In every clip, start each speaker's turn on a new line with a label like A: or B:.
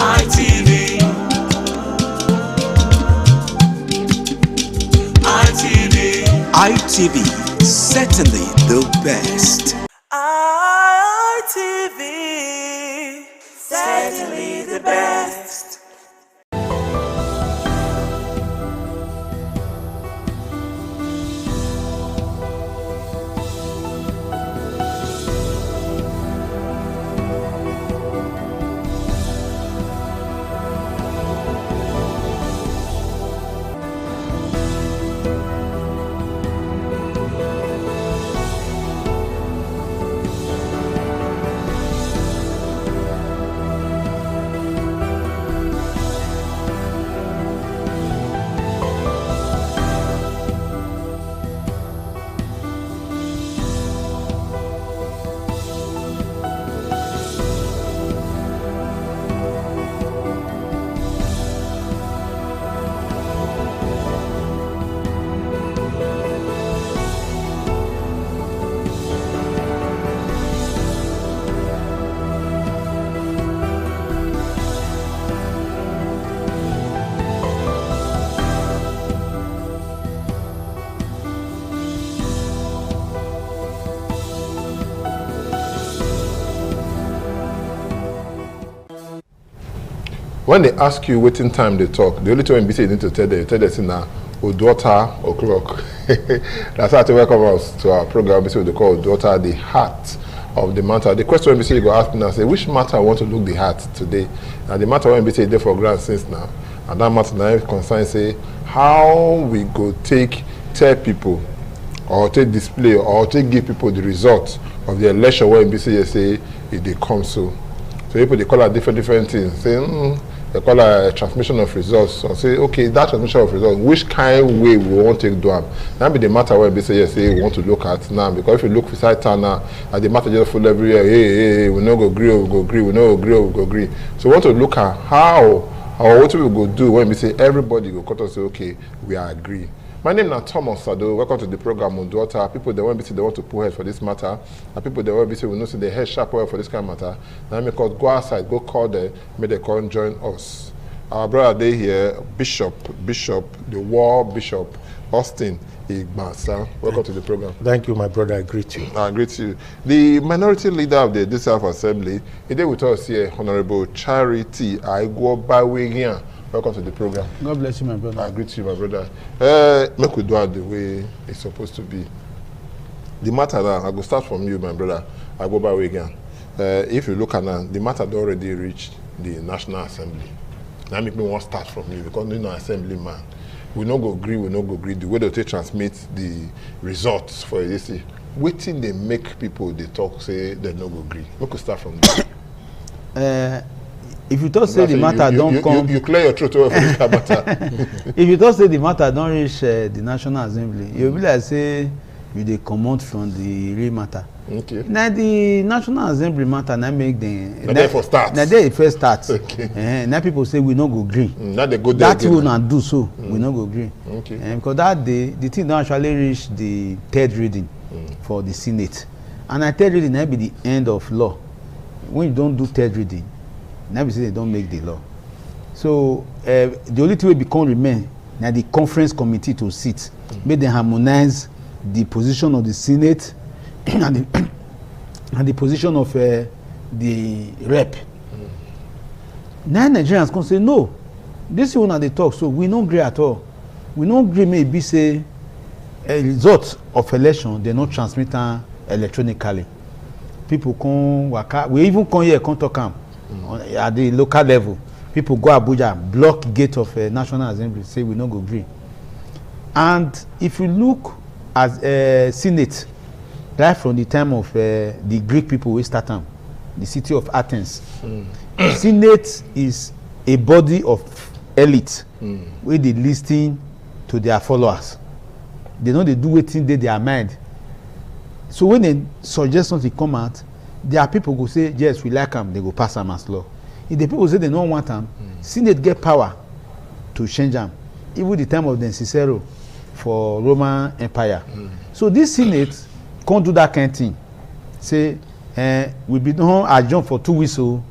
A: ITV. ITV, certainly the best. ITV, certainly the best.
B: When they ask you waiting time they talk, the only time you need to tell them now, daughter o'clock. That's how to welcome us to our program. We call daughter the heart of the matter. The question you go ask me now, say which matter I want to look the heart today. And the matter when we say there for grand since now, and that matter now concerns say how we go tell people or take display or take give people the results of the election when we say if they come so. So people they call it different things. Say they call it a transmission of results. So say, okay, that transmission of results, which kind of way we want to do them? That be the matter when we say we want to look at now. Because if you look beside town now, and the matter just full everywhere, hey, we no go agree, we go agree, we no agree, we go agree. So we want to look at how or what we go do when we say everybody go cut and say, okay, we are agree. My name is Thomas Sado. Welcome to the program on daughter. People they want to say they want to pull head for this matter, and people they want to say we know say they head sharp well for this kind of matter. Now make us go outside, go call them, may they come join us. Our brother they here, Bishop, the War Bishop, Austin Igbasa. Welcome to the program.
C: Thank you, my brother. I greet you.
B: I greet you. The minority leader of the this House Assembly, he did with us here, Honorable Charity Aigwobawegian. Welcome to the program.
C: God bless you, my brother.
B: I greet you, my brother. Make we do it the way it's supposed to be. The matter now, I go start from you, my brother. I go by way again. If you look at now, the matter already reached the National Assembly. Now make me want to start from you because you're not assembly man. We no go agree, The way they transmit the results for this, waiting they make people they talk say they no go agree. We could start from there.
C: If you don't say the matter don't come,
B: you clear your throat over for this matter.
C: If you don't say the matter don't reach the National Assembly, you'll be like say you dey comot from the real matter.
B: Okay.
C: Now the National Assembly matter now make them.
B: Now they first start.
C: Now they first start.
B: Okay.
C: Now people say we no go agree.
B: Now they go there.
C: That will not do so. We no go agree.
B: Okay.
C: Because that day the thing don't actually reach the third reading for the Senate, and a third reading now be the end of law. When you don't do third reading. Now we say they don't make the law. So the only thing will become remain now the conference committee to sit, make them harmonize the position of the Senate and the position of the rep. Now Nigerians can say no, this is one they talk, so we don't agree at all. We don't agree maybe say a result of election they not transmit electronically. People come waka, we even come here come talk am. At the local level, people go Abuja, block gate of National Assembly, say we no go agree. And if you look at Senate, right from the time of the Greek people we start them, the city of Athens, Senate is a body of elite where they listen to their followers. They know they do wetin dey their mind. So when they suggest something come out, there are people who say yes we like them, they go pass them as law. If the people say they don't want them, Senate get power to change them. Even the time of the Cicero for Roman Empire. So this Senate can't do that kind of thing. Say we be don't adjourn for 2 weeks, so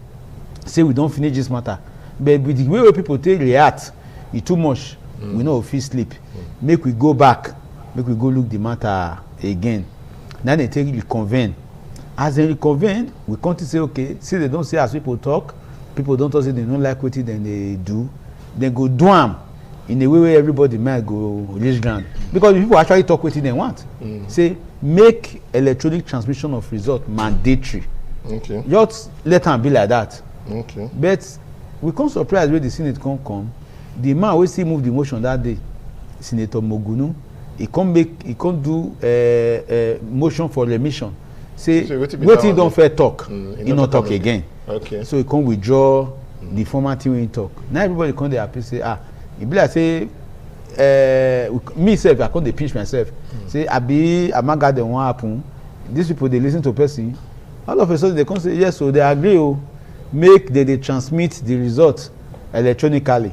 C: say we don't finish this matter. but with the way people take react e too much. We no fit sleep. Make we go back, make we go look the matter again. Now they take reconvene. As they reconvene, we come to say, okay, see they don't say as people talk don't say they don't like wetin dem dey do, dem go do am in a way where everybody mind go reach ground, because the people actually talk wetin dem want. Say make electronic transmission of result mandatory.
B: Okay.
C: Just let am be like that.
B: Okay.
C: But we come surprise wey the senate come the man wey still move the motion that day, Senator Mogunu, he come do motion for remission. Say wetin don fair talk, he no talk again.
B: Okay.
C: So he come withdraw the former thing wey he talk. Now everybody come dey happy say e be like say me sef I come dey pinch myself. Say abi amaga dem wan happen, these people dey lis ten to person, all of a sudden they come say yes, so they agree make they transmit the result electronically.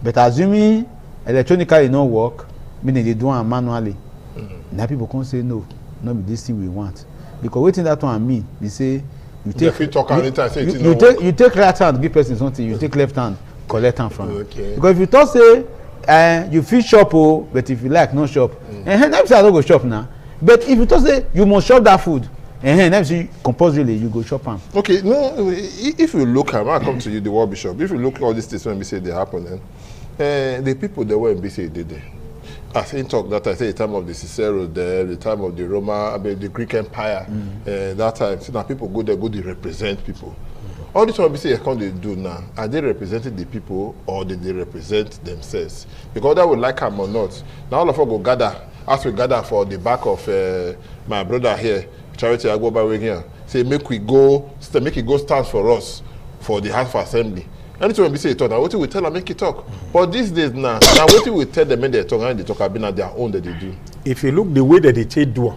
C: But assuming electronically no work, meaning they do am manually. Now people come say no be this thing we want, because wetin that one mean be say you take you take right hand give person something, you take left hand collect am from am. Because if you talk say you fit chop but if you like no chop, never say I no go chop now. But if you talk say you must chop that food, never say compulsorily you go chop am.
B: Okay, no, if you look at, when I come to you, the World Bishop, if you look at all these things when we say they happen, the people that were in BC did it. As in talk that I say the time of the Cicero there, the time of the the Greek Empire, that time, so now people go there, they represent people. All this one we say they do now, are they representing the people or did they represent themselves? Because that would like them or not. Now all of us go gather, as we gather for the back of my brother here, Charity Agboba here, say make it go stand for us for the House of Assembly. Anytime we say talk, now what we tell them make it talk. But these days now what we tell them when they talk and they talk about their own that they do.
D: If you look the way that they take do,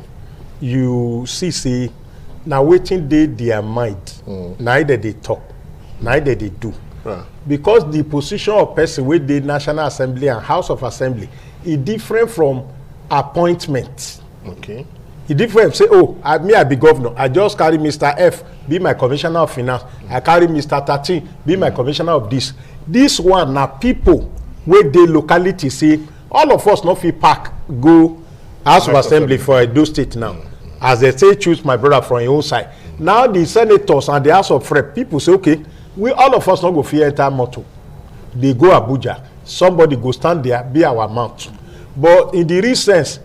D: you see now waiting their mind, neither they talk, neither they do.
B: Right.
D: Because the position of person with the National Assembly and House of Assembly is different from appointment.
B: Okay.
D: It's different. Say, I be governor. I just carry Mr. F, be my commissioner of finance. I carry Mr. 13, be my commissioner of this. This one now people where the locality say, all of us not fit pack go House of Assembly for Edo State now. As they say, choose my brother from your own side. Now the senators and the House of Rep, people say, okay, we all of us not go fear enter motor. They go Abuja. Somebody go stand there, be our mouth. But in the real sense,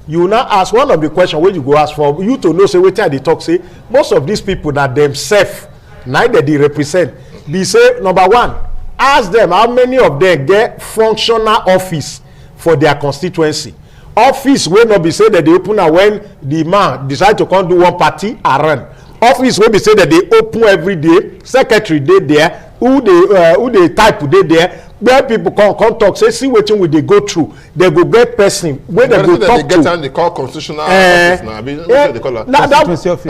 D: you now ask one of the questions where you go ask for you to know, say, wait till they talk, say, most of these people that themselves, neither they represent. They say, number one, ask them how many of them get functional office for their constituency. Office will not be said that they open when the man decide to come do one party and run. Office will be said that they open every day. Secretary dey there, who they type dey there. Where people come talk, say see wetin we dey go through. They go get person where they go talk to.
B: They call constitutional office now. They call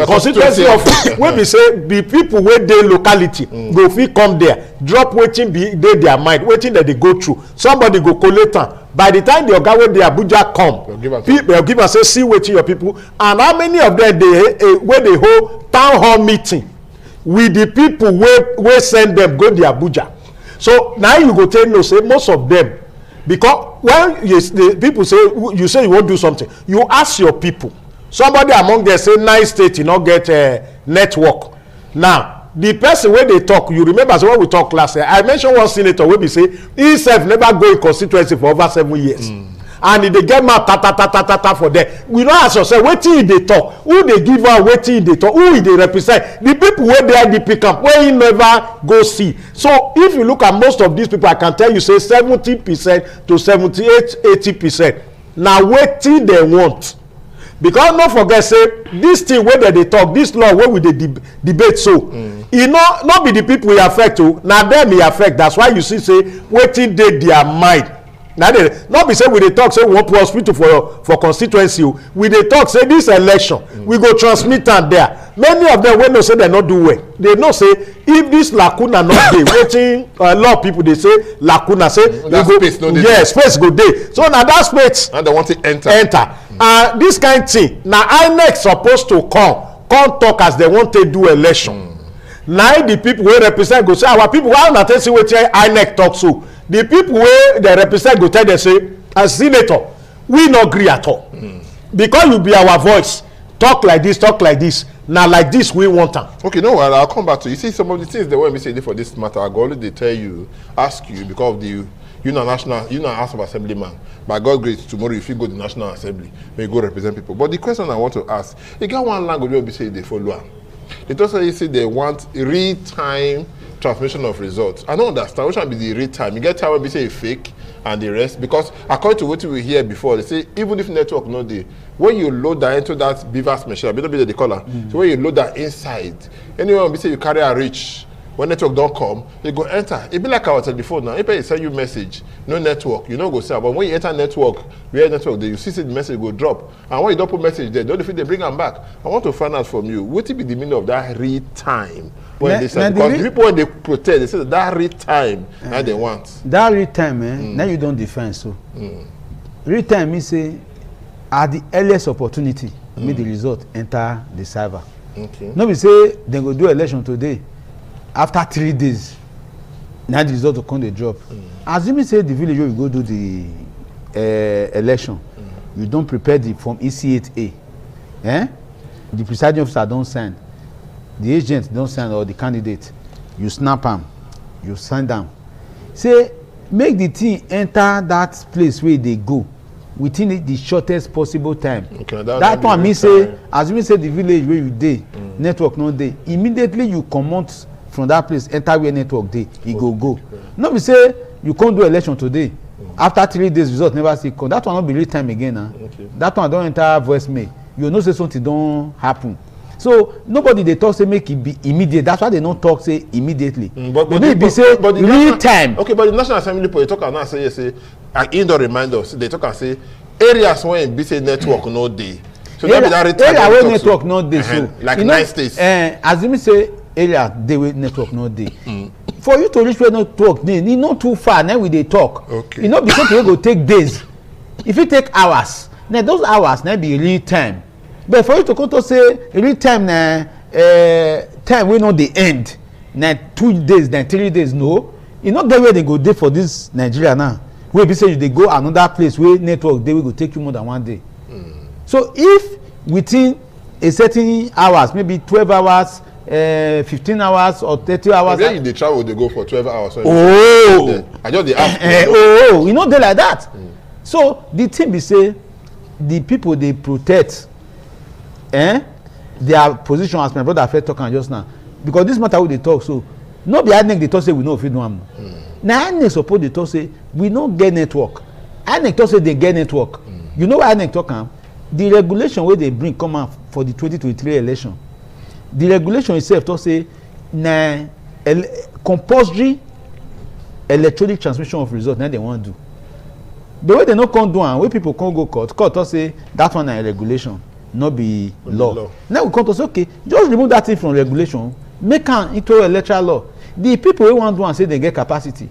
D: constituency office. When we say the people where they locality go fit come there, drop wetin be dey their mind, wetin that they go through. Somebody go collect am. By the time the oga wey dey Abuja come, people give am say see wetin your people, and how many of them wey dey hold town hall meeting with the people wey send them go the Abuja. So now you go tell no say most of them, because when the people say you won't do something, you ask your people. Somebody among them say nice state you not get network. Now the person where they talk, you remember so when we talk last year, I mentioned one senator where we say he self never go in constituency for over 7 years. And if they get mad ta for them, we don't ask yourself wetin they talk, who they give out, wetin they talk, who they represent, the people where they IDP camp where he never go see. So if you look at most of these people, I can tell you say 70% to 78-80% now wetin they want. Because don't forget say this thing where they talk, this law where we dey debate so e not be the people we affect o, na them e affect. That's why you see say wetin dey their mind. Now they not be say we dey talk say we wan put hospital for constituency o, we dey talk say this election we go transmit am there. Many of them wey know say dem no do well, they know say if this lacuna no dey, wetin a lot of people dey say lacuna, say space go dey. So na that space
B: and they want to enter.
D: And this kind thing na INEC supposed to come talk as they want to do election. na the people wey represent go say our people why una take see wetin INEC talk so the people wey dey represent go tell them say as senator we no gree at all because you be our voice talk like this na like this we want am.
B: Okay, no, I'll come back to you. See, some of the things they want me to say for this matter, I go only they tell you, ask you because of the you know House of Assemblyman. By God grace, tomorrow if you go to the National Assembly, may go represent people. But the question I want to ask, you got one language where we say they follow. They also say they want real-time transmission of results. I don't understand. Which one be the real-time? You get time when we say fake and the rest, because according to what we hear before, they say even if network no dey, when you load that into that BVAS machine, I don't be the color. So when you load that inside, anywhere we say you carry a reach, when network don't come, you go enter. It be like our telephone now. If I send you message, no network, you know go say. But when you enter network, where network there, you see the message go drop. And when you don't put message there, don't they bring them back. I want to find out from you, what will be the meaning of that real time? When they say, because the people when they protest, they say that real time and they want.
C: That real time, now you don't defend so. Real time means say at the earliest opportunity, make the result enter the server.
B: Okay.
C: No be say they go do election today. After 3 days, now the result will come the drop. Assuming say the village where you go do the election, you don't prepare the form EC8A. The presiding officer don't sign, the agent don't sign, or the candidate. You snap them, you sign them. Say make the thing enter that place where they go within the shortest possible time.
B: Okay,
C: that one means say, assuming say the village where you dey, network no dey, immediately you comot from that place enter where network dey, e go. No be say you can't do election today, after 3 days result never still come. That one no be real time again.
B: Okay.
C: That one don enter voicemail. You know say something don happen. So nobody dey talk say make e be immediate. That's why they no talk say immediately. But be say real time.
B: Okay, but the National Assembly people talk and now say yes, say he don't remind us. They talk and say areas where be say network no dey. So that be that real time.
C: Area where network no dey, so
B: like 9 states.
C: Assuming say area dey where network no dey. For you to reach where network dey, e no too far. Now we dey talk.
B: Okay.
C: You know, because e go take days. If it take hours, now those hours na be real time. But for you to come to say real time na time wey no dey end, na 2 days, na 3 days, no. E no get where they go dey for this Nigeria now. Wey be say you dey go another place where network dey, wey go take you more than 1 day. So if within a certain hours, maybe 12 hours, 15 hours or 30 hours.
B: Where you dey travel, they go for 12 hours. So I just dey ask.
C: You know dey like that. So the thing be say the people dey protect their position, as my brother first talk am just now, because this matter wey dey talk so no be INEC dey talk say we no fit do am. Na INEC suppose dey talk say we no get network. INEC talk say they get network. You know why INEC talk am? The regulation wey they bring come out for the 2023 election, the regulation itself talk say na compulsory electronic transmission of result na they wan do. The way they no come do am, wey people come go court talk say that one na regulation, no be law. Now we come to say okay, just remove that thing from regulation, make am into electoral law. The people wey wan do am say they get capacity.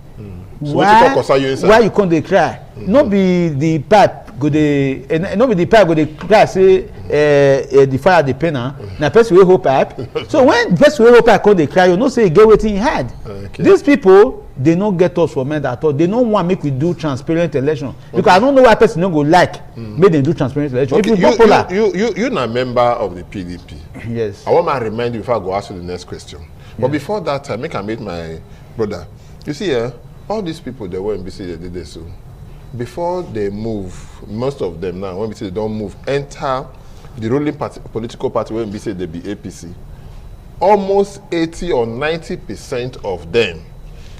B: So
C: why you come dey cry? No be the pipe go dey cry say the fire dey pain am. Na person wey hold pipe. So when person wey hold pipe come dey cry, you know say e get wetin e hide. These people, they no get us for mind at all. They no want make we do transparent election, because I don't know why person no go like make dem do transparent election.
B: Okay,
C: if you popular,
B: you na member of the PDP.
C: Yes.
B: I want to remind you before I go ask you the next question. But before that time, make I meet my brother. You see, all these people they were in BC, they did this so. Before they move, most of them now, when we say they don't move, enter the ruling party, political party when we say they be APC. Almost 80 or 90% of them,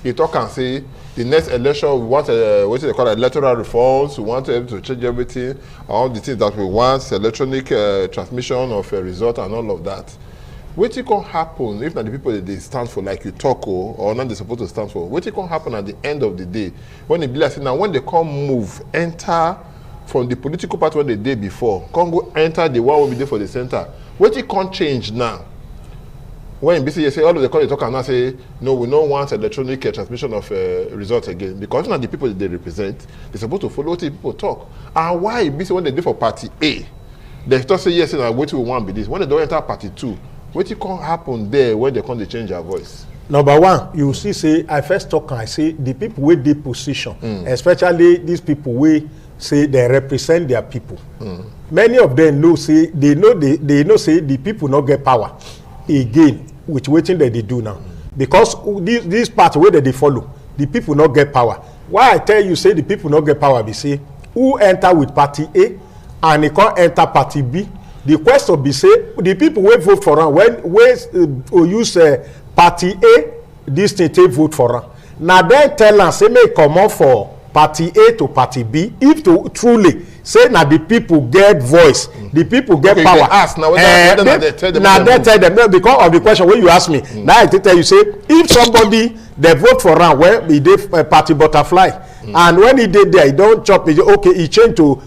B: you talk and say the next election we want what they call electoral reforms, we want to change everything, all the things that we want, electronic transmission of a result and all of that. What can happen if not the people that they stand for, like you talk or not they supposed to stand for? What can happen at the end of the day when they be like now when they come move, enter from the political party when they did before, come go enter the one will be there for the center. What can change now? When BC say all of the college talk and now say no, we don't want electronic transmission of results again, because not the people that they represent, they're supposed to follow what the people talk. And why BC when they do for party A, they just say yes and what we want be this. When they don't enter party 2, What you can happen there when they come to change their voice?
D: Number one, you see, say I first talk and I say the people with the position, especially these people we say they represent their people. Many of them know say they know say the people not get power again with waiting that they do now. Because this part where they follow, the people not get power. Why I tell you say the people not get power, be say who enter with party A and they can't enter party B. The question be say the people will vote for them when use party A, this thing take vote for them. Now then tell us say make come on for party A to party B. If to truly say now the people get voice, the people get power.
B: Ask now whether they tell them.
D: Now they tell them no, because of the question when you ask me. Now I tell you say if somebody they vote for them when he did party butterfly. And when he did there, he don't chop it. Okay, he changed to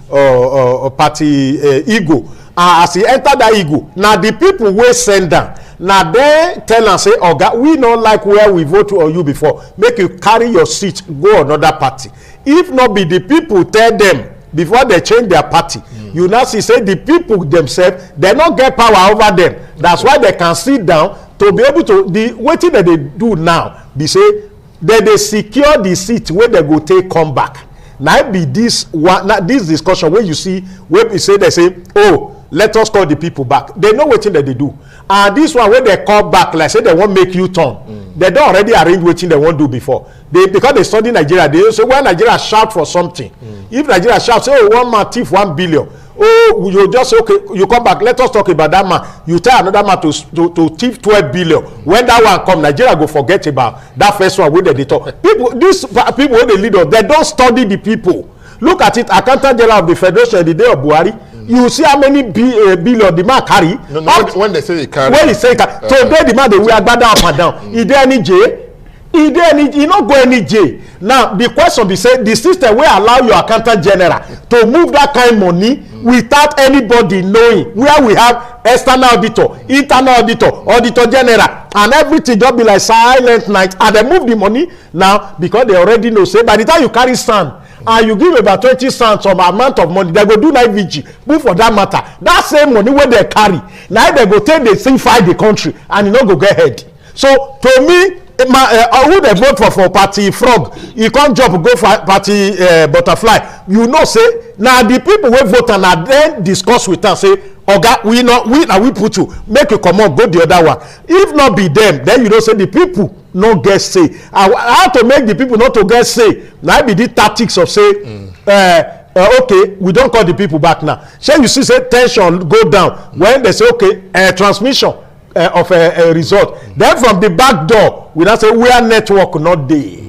D: party ego. As he enter that ego, now the people will send them. Now they tell and say, "Oga, we don't like where we vote on you before. Make you carry your seat, go another party." If not be the people tell them before they change their party, you now see say the people themselves they not get power over them. That's why they can sit down to be able to the waiting that they do now. They say that they secure the seat where they go take come back. Now be this one, this discussion where you see where we say they say, "Oh, let us call the people back." They know what thing that they do. And this one when they call back, like say they won't make you turn. They don't already arrange what thing they won't do before. Because they study Nigeria, they say when Nigeria shout for something. If Nigeria shouts, say, "Oh, one man thief 1 billion." Oh, you just say, okay, you come back, let us talk about that man. You tell another man to thief 12 billion. When that one come, Nigeria go forget about that first one where they talk. These people when they lead us, they don't study the people. Look at it, Accountant General of the Federation the day of Buhari. You see how many billion the man carry.
B: No, when they say they carry.
D: When he say carry. Today the man they wear agbada up and down. Is there any jail? He not go any jail. Now the question be say the system will allow your Accountant General to move that kind of money without anybody knowing, where we have external auditor, internal auditor, auditor general, and everything just be like silent night, and they move the money now because they already know say by the time you carry sand and you give about 20 cents some amount of money, they go do night vigil move for that matter. That same money wey they carry now they go take the thing fight the country and e no go get head. So to me who they vote for party frog, you can't jump go for party butterfly. You know say now the people wey vote and na then discuss with am say oga we put you make you comot go the other one. If not be them, then you know say the people no get say. How to make the people not to get say na be the tactics of say okay, we don't call the people back now. Shey you see say tension go down when they say okay transmission of a result. Then from the back door we now say where network not dey.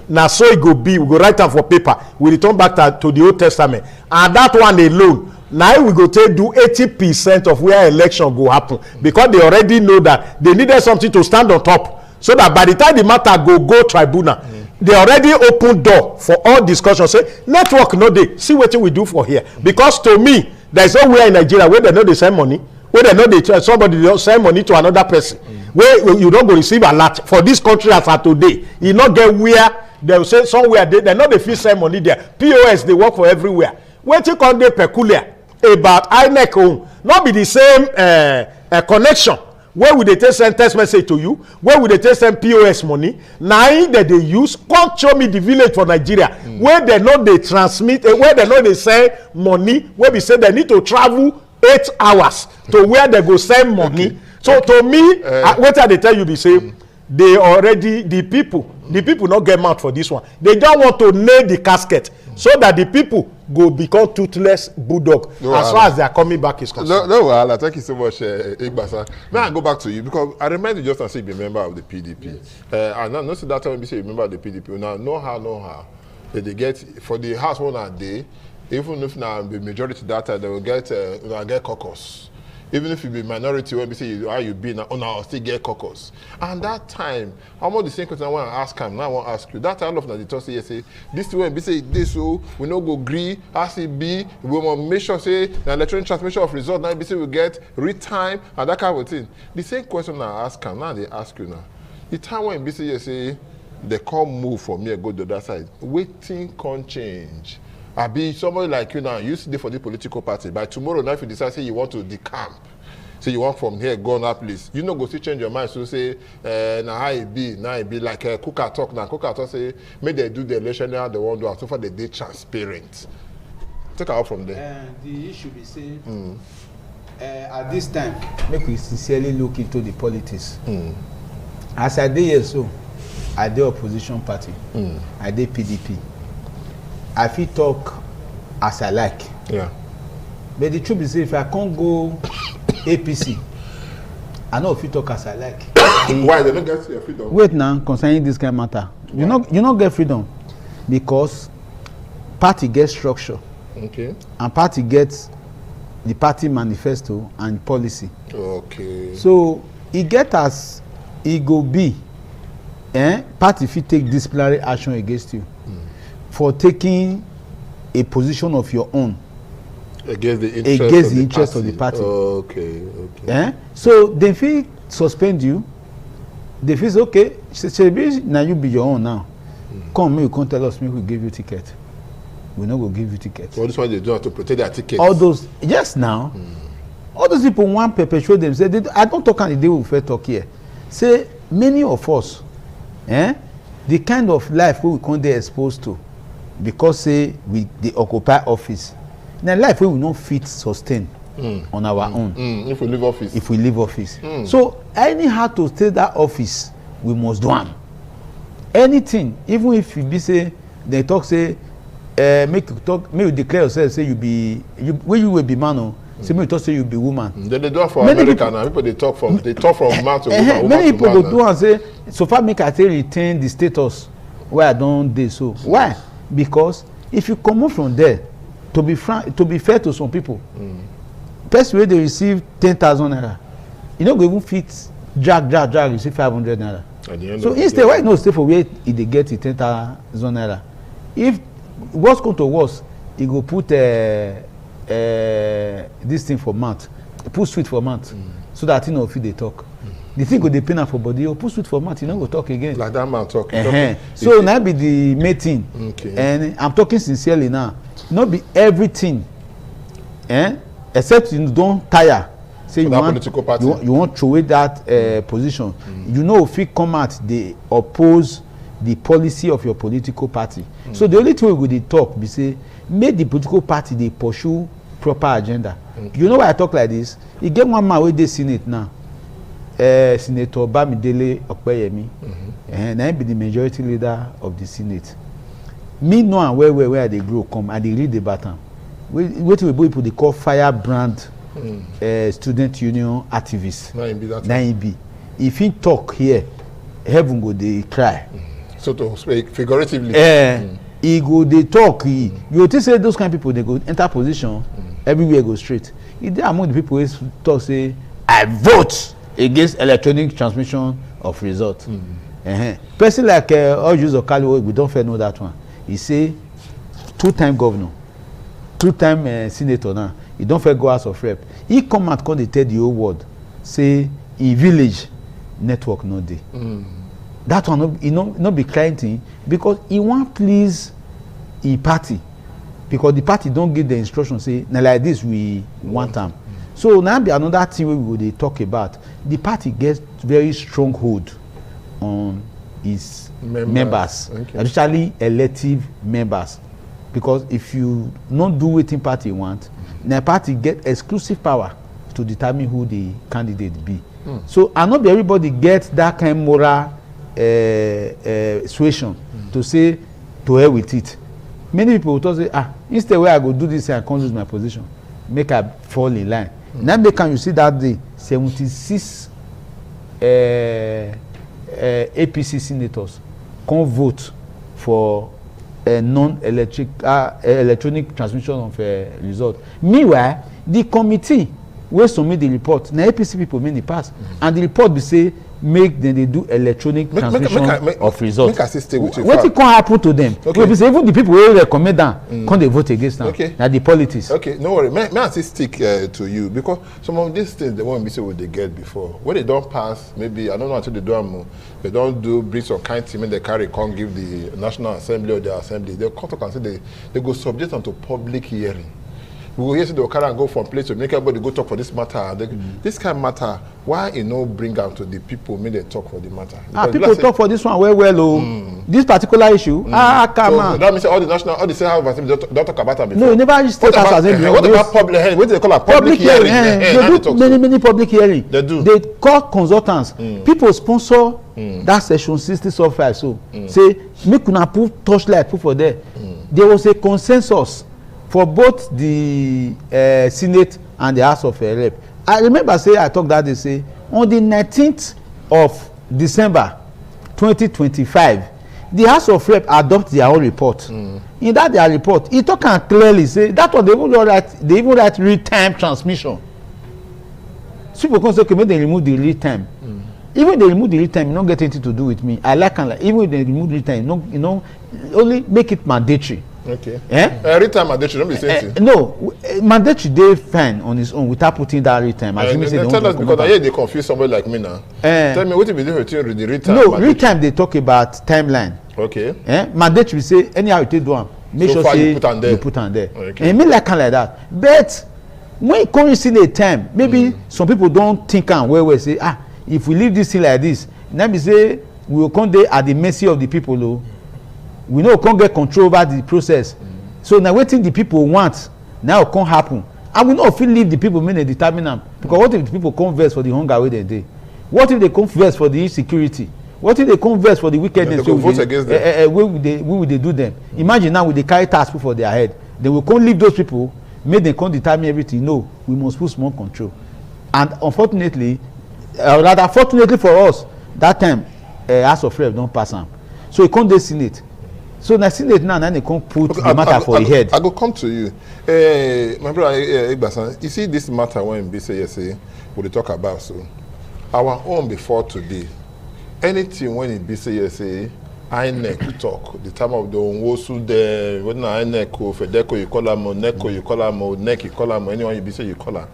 D: Na so e go be. We go write am for paper. We return back to the Old Testament, and that one alone now we go take do 80% of where election go happen, because they already know that they needed something to stand on top, so that by the time the matter go tribunal, they already open door for all discussion. Say network no dey, see wetin we do for here. Because to me there is nowhere in Nigeria where they no dey send money, where they no dey somebody dey send money to another person, where you don go receive alert for this country as at today. E no get where they say somewhere they no dey fit send money there. POS dey work for everywhere. Wetin come dey peculiar about INEC own no be the same connection where we dey take send text message to you, where we dey take send POS money. Na im dem dey use come show me the village for Nigeria where dem no dey transmit, where dem no dey send money, where be say dem need to travel 8 hours to where dem go send money. So to me wetin I dey tell you be say they already the people no get mouth for this one. They don't want to nail the casket so that the people go become toothless bulldog as far as they are coming back is concerned.
B: No, well, thank you so much, Igbasa. Now I go back to you because I remind you just as if you're a member of the PDP. And not so that time you say you're a member of the PDP. Now, no how they get for the house one a day. Even if now the majority data, they will get caucus. Even if you be minority, when we say how you be now, I'll still get caucus. And that time, I'm not the same question I want to ask him. Now I want to ask you. That time of the talk say this way, we say this so we no go agree, RCB, we want to make sure say the electronic transmission of result now we say we get read time and that kind of thing. The same question I ask him, now they ask you now. The time when we say they can't move from here go to the other side, waiting can't change. I be somebody like you now, you sit there for the political party. By tomorrow, now if you decide say you want to decamp, say you want from here go on that place, you no go still change your mind. So say na how it be, now it be like Kuka talk now. Kuka talk say make they do the election how they want to do. So far they dey transparent. Take out from there.
C: The issue be say at this time make we sincerely look into the politics. As I dey here so, I dey opposition party, I dey PDP. I fit talk as I like.
B: Yeah.
C: But the truth is, if I can't go APC, I know if you talk as I like.
B: Why they don't get your freedom?
C: Wait now, concerning this kind of matter. You not get freedom because party gets structure.
B: Okay.
C: And party gets the party manifesto and policy.
B: Okay.
C: So it get as it go be. Party fit take disciplinary action against you for taking a position of your own.
B: Against the interest
C: of the party.
B: Okay, okay.
C: So they feel suspend you. They feel okay. Now you be your own now. Come, you can't tell us. Make we give you ticket. We not go give you ticket.
B: So this why they do have to protect their tickets.
C: All those now. All those people want perpetuate themselves. I don't talk on the day we first talk here. Say many of us, the kind of life we can't be exposed to, because say they occupy office. Now life we will not fit sustain on our own.
B: If we leave office.
C: If we leave office. So anyhow to stay that office, we must do them. Anything, even if you be say they talk say make you declare yourself say when you will be man say make you talk say you be woman.
B: They do it for many America people, now. People they talk from man to woman.
C: Many people go do and say so far make I say retain the status where I don't dey so. Why? Because if you come out from there, to be fair to some people, person wey dey receive 10,000 naira, you no go even fit drag receive 500 naira. So instead why you no stay for where e dey get the 10,000 naira? If worst come to worst, e go put this thing for mouth, put sweet for mouth, so that you know fit dey talk. The thing go dey pain am for body, you put sweet for mouth, you no go talk again.
B: Like that man talk.
C: So na be the main thing.
B: Okay.
C: And I'm talking sincerely now. Not be everything, except you don't tire. Say you want throw away that position. You know if you come out, they oppose the policy of your political party. So the only thing we go dey talk be say make the political party they pursue proper agenda. You know why I talk like this? You get one man wey dey Senate now, Senator Bamidele Okpeyemi, and I be the majority leader of the Senate. Me know and where they grow come and they read the baton. What people they call firebrand student union activists. Now be. If he talk here, heaven go they cry.
B: So to speak figuratively.
C: He go they talk. You think say those kind of people they go enter position, everywhere go straight. If they are among the people who talk say I vote against electronic transmission of result. Person like Ojuzo Okali, we don't fair know that one. He say 2-time governor, 2-time senator now. He don't fair go House of Rep. He come out come tell the whole world say in village network no dey. That one no be crying thing because he want please a party because the party don't give the instruction say na like this we want them. So now be another thing we go dey talk about. The party gets very strong hold on its members, especially elective members, because if you not do wetin party want, the party get exclusive power to determine who the candidate be. So and not be everybody get that kind of moral suasion to say to hell with it. Many people will talk say instead where I go do this I can't lose my position, make I fall in line. Now make can you see that day 76 APC senators come vote for a electronic transmission of result. Meanwhile, the committee wey submit the report na APC people make the pass, and the report be say make dem dey do electronic transmission of result.
B: Make I stay with you.
C: Wetin come happen to them?
B: Okay.
C: Wey be say even the people wey recommend am come dey vote against am.
B: Okay.
C: Na the politics.
B: Okay, no worry. May I still stick to you because some of these things they won't be say what they get before. When they don't pass, maybe I don't know until they do them. They don't do bring some kind team and they carry can't give the National Assembly or the Assembly. They come to and say they go subject them to public hearing. we go hear say they go carry am go from place to make everybody go talk for this matter. This kind of matter, why you no bring am to the people make them talk for the matter?
C: People talk for this one well. This particular issue.
B: So
C: Come
B: that means all the state house of assembly don't talk about it before.
C: No, you never reach state house assembly.
B: What about public hearing? What do they call a public hearing?
C: They do many public hearing.
B: They do.
C: They call consultants. People sponsor that section 60 software. So say make una put torchlight put for there. There was a consensus for both the Senate and the House of Rep. I remember say I talked that day say on the 19th of December 2025 the House of Rep adopt their own report. In that their report e talk am clearly say that one they even write real-time transmission. People come say okay make dem remove the real-time. Even if they remove the real-time e no get anything to do with me. I like am like even if they remove the real-time you know only make it mandatory.
B: Okay. Real-time mandatory don't be same thing.
C: No, mandatory dey fine on its own without putting that real-time.
B: Tell us because I hear they confuse somebody like me now. Tell me what be the difference between the real-time.
C: No, real-time they talk about timeline.
B: Okay.
C: Mandatory say anyhow you take do am make sure say you put am there. Okay. And me like am like that. But when you come see the time, maybe some people don't think am well say if we leave this thing like this, na be say we will come dey at the mercy of the people o. We no come get control over the process. So na wetin the people want now come happen. And we no fit leave the people make dem determine am. Because what if the people come vex for the hunger wey dem dey? What if they come vex for the insecurity? What if they come vex for the wickedness
B: wey
C: we dey do them? Imagine now we dey carry tax put for their head. They will come leave those people make dem come determine everything. No, we must put small control. And unfortunately, rather fortunately for us, that time House of Rep don pass am. So e come dey Senate. So na Senate now they come put the matter for your head.
B: I go come to you. My brother Igbasan, you see this matter when be say we dey talk about so our own before today. Anything when it be say INEC talk, the time of the Onwosu there, when INEC or Fedeco you call them, or NECO you call them, or NEC you call them, or anyone you be say you call them.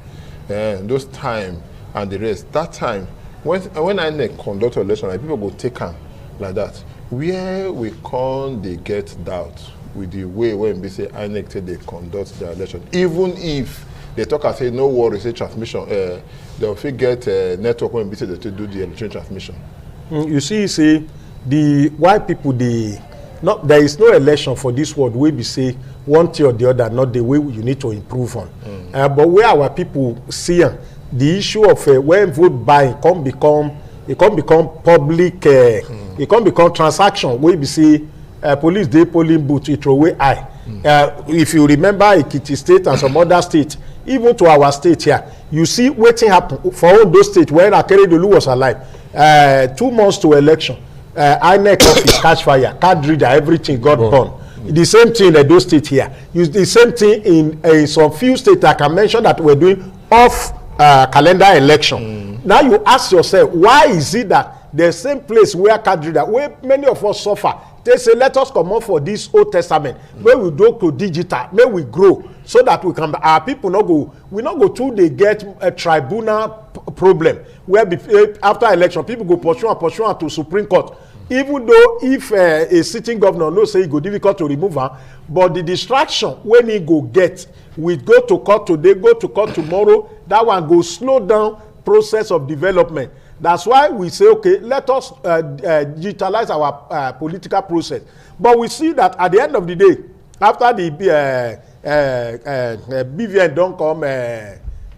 B: Those time and the rest. That time when INEC conduct election, like, people go take am like that. Where we can't they get doubt with the way when we say INEC say they conduct the election, even if they talk and say no worry, say transmission, they'll get network when we say they do the election transmission.
D: You see the why people there is no election for this world where we say one thing or the other, not the way you need to improve on. But where our people see the issue of when vote buying can become public. It can become transaction wey be say police dey polling booth e throw away eye. If you remember Ekiti state and some other states, even to our state here, you see wetin happen for all those states where Akeredolu was alive. 2 months to election, INEC office catch fire, card reader, everything got burned. The same thing in those states here. The same thing in some few states I can mention that we're doing off calendar election. Now you ask yourself, why is it that the same place where card reader, where many of us suffer, they say let us come up for this Old Testament, where we go to digital, may we grow, so that we can our people not go to they get a tribunal problem where after election people go pursue to Supreme Court. Even though if a sitting governor knows say it go difficult to remove her, but the distraction when he go get, we go to court today, go to court tomorrow, that one go slow down process of development. That's why we say, okay, let us digitalize our political process. But we see that at the end of the day, after the BVN don't come,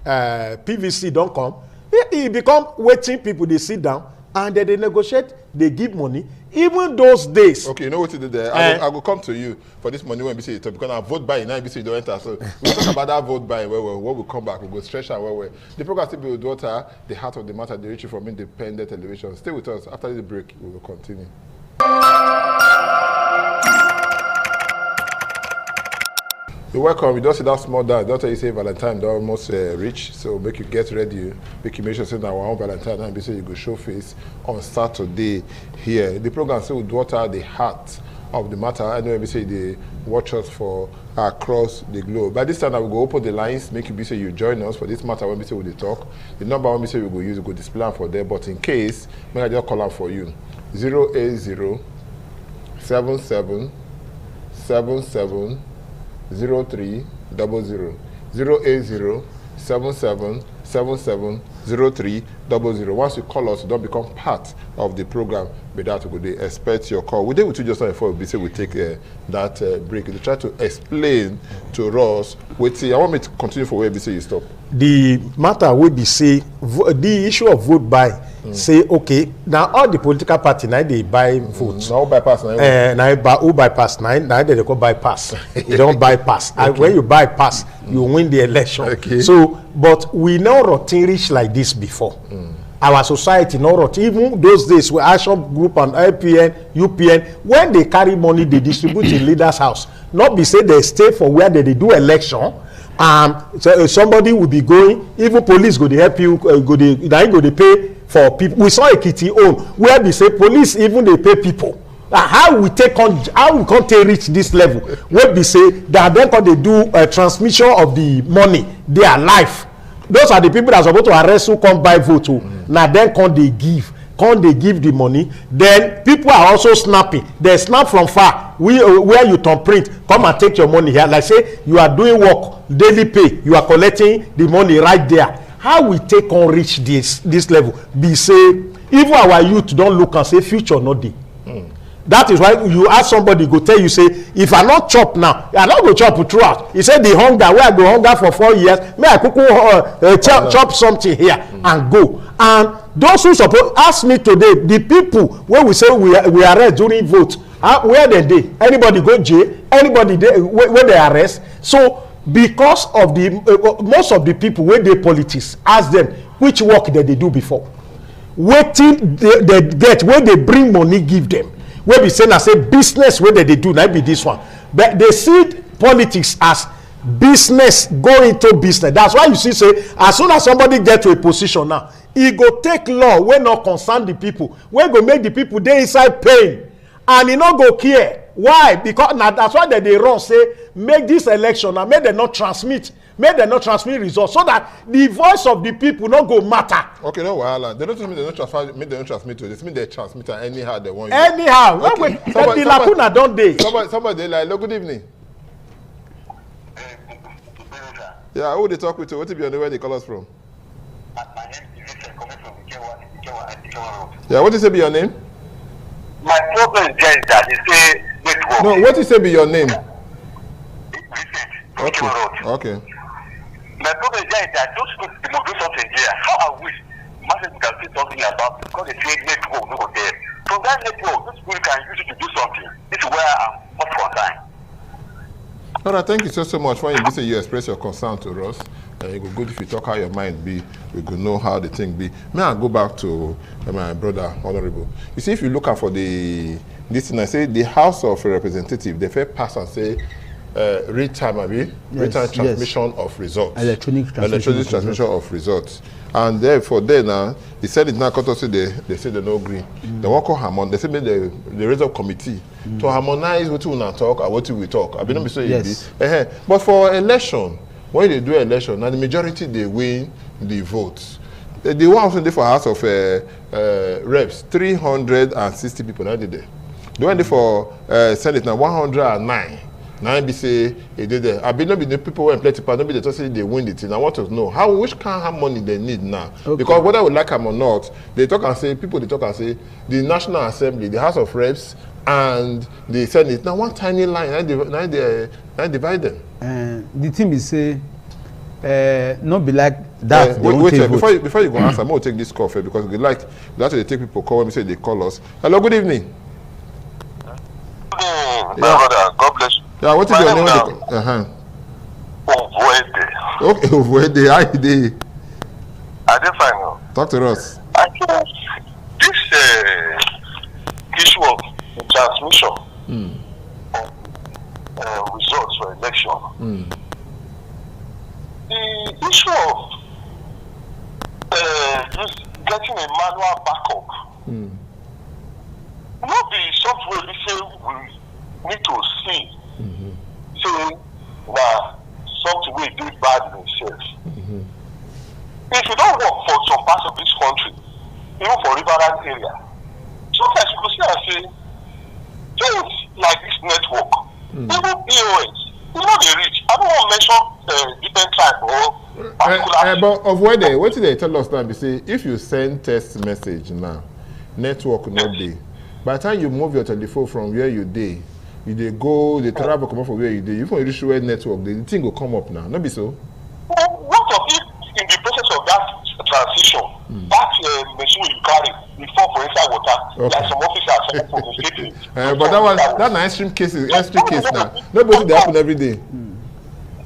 D: PVC don't come, it become waiting people, they sit down and then they negotiate, they give money. Even those days.
B: Okay, you know what to do there? I will come to you for this money when we say it, because I vote buying, now we say you don't enter. So we'll talk about that vote buying, where we'll come back, we'll go stretch out where the program still be with daughter, the heart of the matter, they reach you from independent television. Stay with us. After the break, we will continue. You're welcome. You don't see that small dance. Daughter, you say Valentine don't almost reach, so make you get ready. Make you make sure say that our own Valentine and be say you go show face on Saturday here. The program say with daughter the heart of the matter. I know we say they watch us for across the globe. By this time, I will go open the lines. Make you be say you join us for this matter when we say we dey talk. The number when we say we go use, we go display for there. But in case, may I just call out for you 080 77 77 0300. 080-7777-0300. Once you call us, you don't become part of the program. But that we could expect your call. We did with you just now before we say we take that break. To try to explain to us. Wait, see, I want me to continue for where we say you stop.
D: The matter will be say the issue of vote buy. Say okay, now all the political party now they buy votes.
B: Now bypass now.
D: Who bypass now they call bypass. You don't bypass. Okay. And when you bypass, you win the election.
B: Okay.
D: So, but we know routine reach like this before. Our society no routine. Even those days where Action Group and LPN, UPN, when they carry money, they distribute in leaders' house. Not be say they stay for where they do election. So somebody will be going. Even police go to help you. Go to pay for people. We saw Ekiti own where they say police even they pay people. How we can't reach this level? Where they say that then they do a transmission of the money, their life. Those are the people that are supposed to arrest who come buy vote. Now then can't they give the money? Then people are also snapping. They snap from far. Where you turn print, come and take your money here. Like say you are doing work, daily pay. You are collecting the money right there. How we take on reach this level? Be say even our youth don't look and say future not dey. That is why you ask somebody go tell you say if I not chop now, I not go chop throughout. He said the hunger where I go hunger for 4 years, may I chop something here and go. And those who suppose ask me today, the people where we say we arrest during vote, where they dey? Anybody go jail? Anybody where they arrest? So because of the most of the people where they politics, ask them which work that they do before. Waiting they get where they bring money give them. Where we say now say business where they do now be this one. But they see politics as business go into business. That's why you see say as soon as somebody get to a position now, he go take law wey not concern the people, wey go make the people dey inside pain, and he not go care. Why? Because now that's why they run say make this election and make them not transmit results so that the voice of the people not go matter.
B: Okay, no wahala. They don't mean they don't transfer. They don't transmit to this. Mean they transmit anyhow they want.
D: Anyhow, okay. The lacuna don't dey.
B: Somebody like, hello, good evening. Yeah, who they talk with? What to be on the way they call us from?
E: My name is Vincent, coming from Ikewa Road.
B: Yeah, what is it be your name?
E: My problem is just that they say network.
B: No, what is it be your name?
E: Vincent,
B: Okay.
E: Ikewa Road.
B: Okay.
E: My problem is just that those people they must do something there. How I wish Martin can say something about it because they say network no go there. So that network, those people can use it to do something. This is where I'm not concerned.
B: All right, thank you so much for you express your concern to us. It go good if you talk how your mind be. We go know how the thing be. May I go back to my brother, Honorable? You see, if you look out for this thing, I say the House of Representatives, they fair pass and say real-time transmission of results.
C: Electronic
B: transmission of results. And therefore, now, the Senate now cut us say they say they no agree. They won't call harmon. They say make the raise up committee to harmonize what we now talk and what we talk. I don't be so easy. But for election, when they do election, now the majority they win the votes. The one also for House of Reps, 360 people now did there. The one for Senate now 109. Now be say they did there. I be not be the people when play to part, not be the say they win the thing. I want to know which kind of money they need now. Okay. Because whether we like them or not, they talk and say the National Assembly, the House of Reps, and the Senate. Now one tiny line, now they divide them.
C: The thing is say, not be like that.
B: Wait, before you go answer, I'm going to take this call because we like that's why they take people call when we say they call us. Hello, good evening.
E: My brother, God bless you.
B: Yeah, what is your name? Okay, Ovuede, how you dey?
E: I dey fine now.
B: Talk to us.
E: I think this issue of transmission of results for election, the issue of just getting a manual backup, not be something we say we need to see. Say something we do bad in itself. If you don't work for some parts of this country, even for riverine area, sometimes you go see and say, things like this network, even POS, you know they reach. I don't want to mention different tribe or particular.
B: But of what they tell us now, they say if you send text message now, network no dey. By the time you move your telephone from where you dey, you dey go, they travel come up from where you dey. If you reach where network, the thing will come up now. No be so.
E: What of if in the process of that transition, that machine you carry, it fall for inside water, like some officers for the
B: But that na extreme case now. Nobody they happen every day.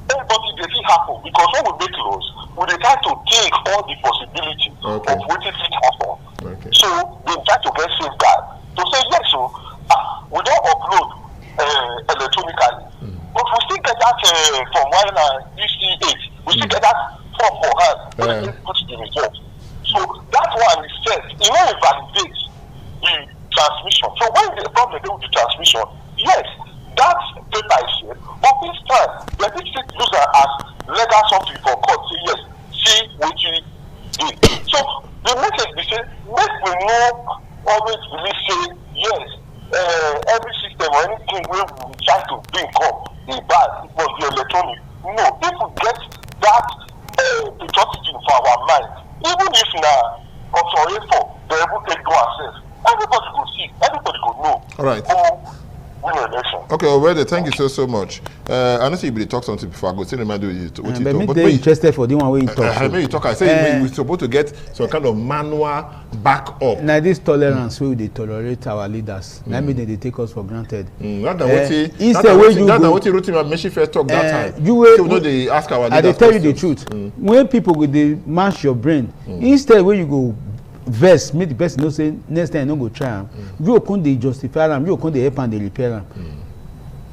E: But it doesn't happen because when we make laws, we dey try to think all the possibilities of wetin fit happen. So they try to get safeguard to say yes, so we don't upload electronically, but we still get that from when UC8, we still get that form for hand when they put the result. So that one is set, it will invalidate the transmission. So when the problem with the transmission, yes, that paper is here, but this time they need to use that as legal something for court. Say yes, see what you did. So the message is say make we no always really say yes. Every system or anything where we try to bring up is bad. It must be electronic. No, if we get that patriotism for our mind, even if now option A4, they're able to take go access. Everybody could see, everybody could know.
B: All right. Okay, already. Thank you so much. I know you talk something before I go. Still remind you what you talk.
C: But they're interested for the one way you talk.
B: I mean, you talk. I say we're supposed to get some kind of manual backup.
C: Now this tolerance where they tolerate our leaders. That means they take us for granted.
B: Not that what you wrote in my message first talk that time.
C: You
B: know they ask our leaders.
C: I tell you the truth. When people go they mash your brain, instead where you go verse make the person know say next time no go try am. You come dey justify am, you come dey help am dey repair am.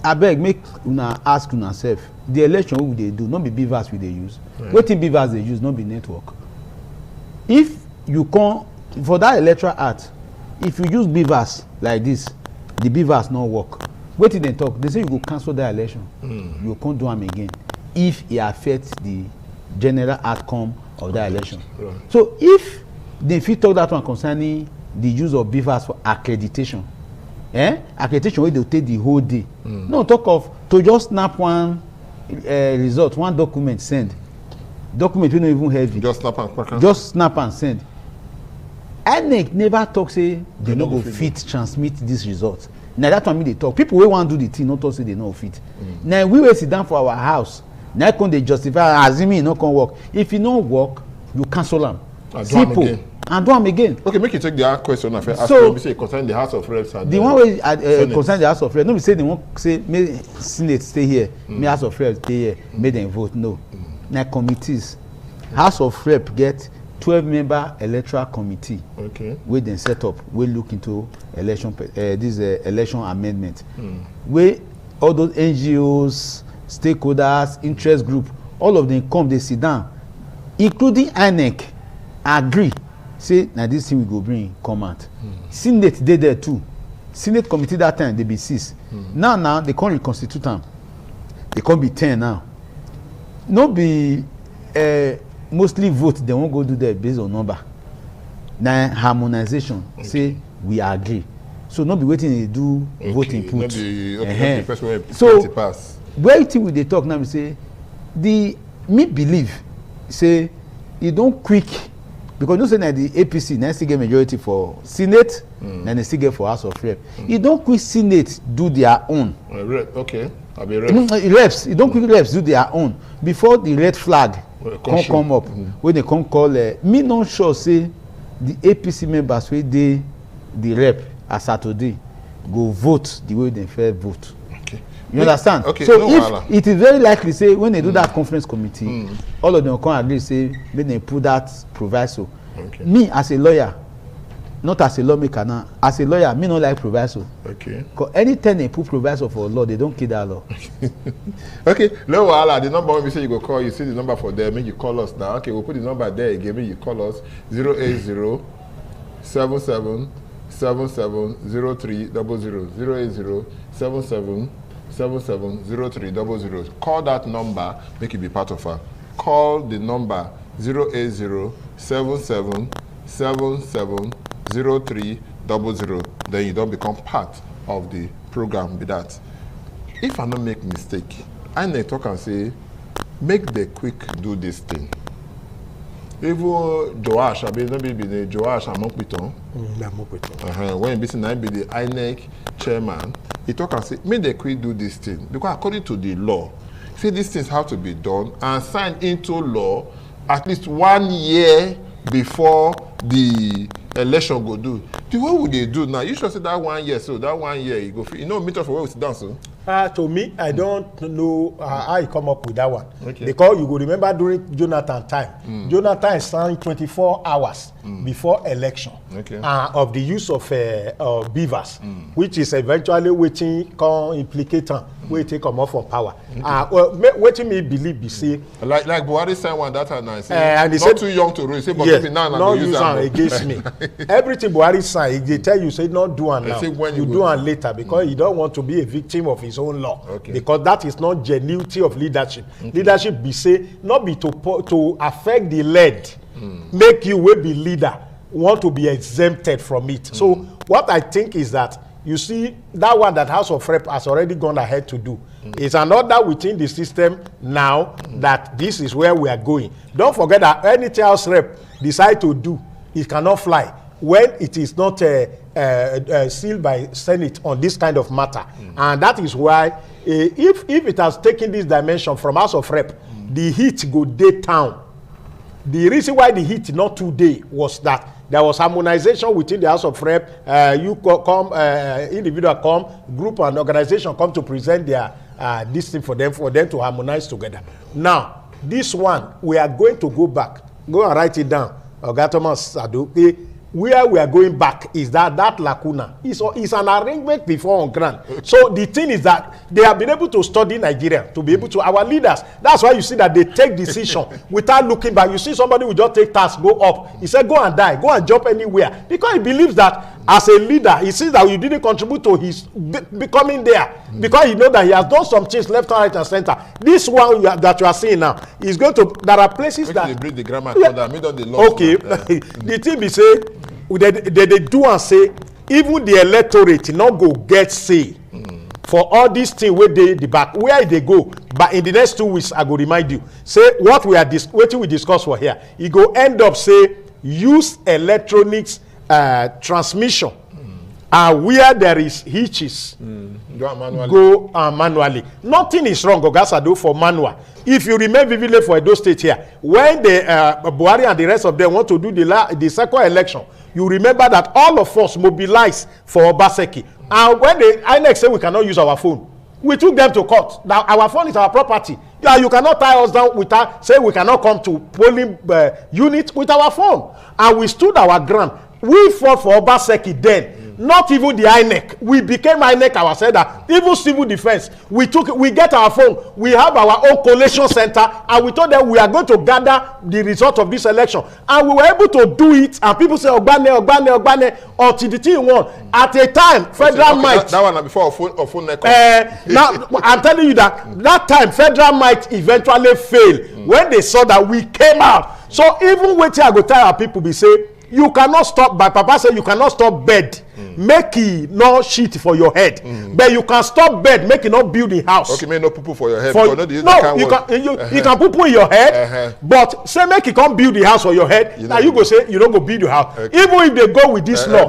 C: Abeg make una ask una sef, the election wey we dey do no be beavers we dey use. Wetin beavers dey use no be network. If you come for that electoral act, if you use beavers like this, the beavers no work. Wetin dem talk? They say you go cancel that election. You come do am again if e affect the general outcome of that election. So if they fit talk that one concerning the use of beavers for accreditation. Accreditation wey dey take the whole day. No talk of to just snap one result, one document send. Document wey no even heavy. Just snap and send. INEC never talk say they no go fit transmit this result. Na that one me dey talk. People wey wan do the thing no talk say they no fit. Na we wey sit down for our house, na come dey justify assuming e no come work. If e no work, you cancel am. Simple. And do am again.
B: Okay, make you take the question of so say concern the House of Reps and
C: the one wey concern the House of Reps. No be say they wan say make Senate stay here, make House of Reps stay here, make them vote. No, na committees. House of Reps get 12-member electoral committee. Okay. Wey dem set up, wey look into election this election amendment. Wey all those NGOs, stakeholders, interest group, all of them come, they sit down, including INEC, agree. Say na this thing we go bring come out. Senate dey there too. Senate committee that time they be 6. Now they can't reconstitute them. They can't be 10 now. No be mostly vote they won't go do that based on number. Now harmonization. Okay. Say we agree. So not be waiting to do voting input. So where till they talk now we say the me believe say you don't quick. Because you say that the APC now still get majority for Senate, and they still get for House of Reps. You don't quit Senate do their own.
B: Okay, I'll be reps.
C: Reps, you don't quit reps do their own before the red flag come up. When they come call me not sure say the APC members wey dey the rep as Saturday go vote the way they fair vote. Okay. You understand?
B: Okay.
C: So if it is very likely say when they do that conference committee, all of them come agree say when they put that proviso. Okay. Me as a lawyer, not as a lawmaker now, as a lawyer, me not like proviso. Okay. Because anytime they put proviso for law, they don't kill that law.
B: Okay. No wahala. The number when we say you go call, you see the number for there, make you call us now. Okay, we'll put the number there again. Make you call us 080 77 770300 080 77 770300. Call that number, make it be part of her. Call the number 080 77 770300. Then you don't become part of the program with that. If I don't make mistake, I may talk and say make the quick do this thing. Even Joash, I mean, maybe the Joash Amokpiton, when he be the INEC chairman, he talk and say, make the quick do this thing. Because according to the law, say these things have to be done and signed into law at least 1 year before the election go do. What would they do now? You should say that 1 year, so that 1 year you go, meet us for where we sit down, so.
D: To me, I don't know how you come up with that one.
B: Okay.
D: Because you go remember during Jonathan time, Jonathan signed 24 hours before election of the use of beavers, which is eventually waiting can implicate him, we take come off from power. Waiting me believe be say
B: like Buhari signed one that time and
D: and he
B: not
D: said,
B: too young to rule. Say, but
D: yes,
B: now
D: not use them against me. Everything Buhari signed, they tell you say not do it now. You do it later because you don't want to be a victim of his own law. Because that is not genuinity of leadership. Leadership be say not be to affect the lead, make you will be leader want to be exempted from it. So what I think is that you see that one that House of Rep has already gone ahead to do. It's another within the system now that this is where we are going. Don't forget that anything House Rep decide to do, it cannot fly when it is not sealed by Senate on this kind of matter. And that is why if it has taken this dimension from House of Rep, the heat go day town. The reason why the heat not today was that there was harmonization within the House of Rep. Individual come, group and organization come to present their this thing for them to harmonize together. Now, this one, we are going to go back. Go and write it down. Oga Thomas Sadu. Where we are going back is that lacuna is an arrangement before on ground. So the thing is that they have been able to study Nigeria to be able to our leaders. That's why you see that they take decision without looking back. You see somebody will just take task, go up. He said, go and die, go and jump anywhere, because he believes that as a leader, he sees that you didn't contribute to his becoming there, because he knows that he has done some things left, right, and center. This one that you are seeing now is going to. There are places that
B: they bring the grammar
D: the law. Okay, the thing be say. They do and say even the electorate not go get say for all these things where they the back where they go. But in the next 2 weeks, I go remind you, say what we are waiting we discuss for here, it go end up say use electronics transmission and where there is hitches go manually. Nothing is wrong, Ogasado, for manual. If you remember vividly for Edo State here, when the Buhari and the rest of them want to do the second election, you remember that all of us mobilized for Obaseki. And when the INEC say we cannot use our phone, we took them to court. Now our phone is our property. Yeah, you cannot tie us down with that. Say we cannot come to polling unit with our phone. And we stood our ground. We fought for Obaseki then. Not even the INEC. We became INEC ourselves. Even civil defense. We get our phone. We have our own collation center, and we told them we are going to gather the result of this election. And we were able to do it. And people say, Ogbane, until the team won. At a time, federal might.
B: That one before phone
D: now, I'm telling you that time, federal might eventually fail when they saw that we came out. So even waiting, I go tell our people, be say, you cannot stop. But Papa said you cannot stop bed. Make it not shit for your head. But you can stop bed. Make it not build the house.
B: Okay, make no poo for your head.
D: You can poo in your head. But say make it come build the house for your head. Now you go say you don't go build your house. Okay. Even if they go with this law,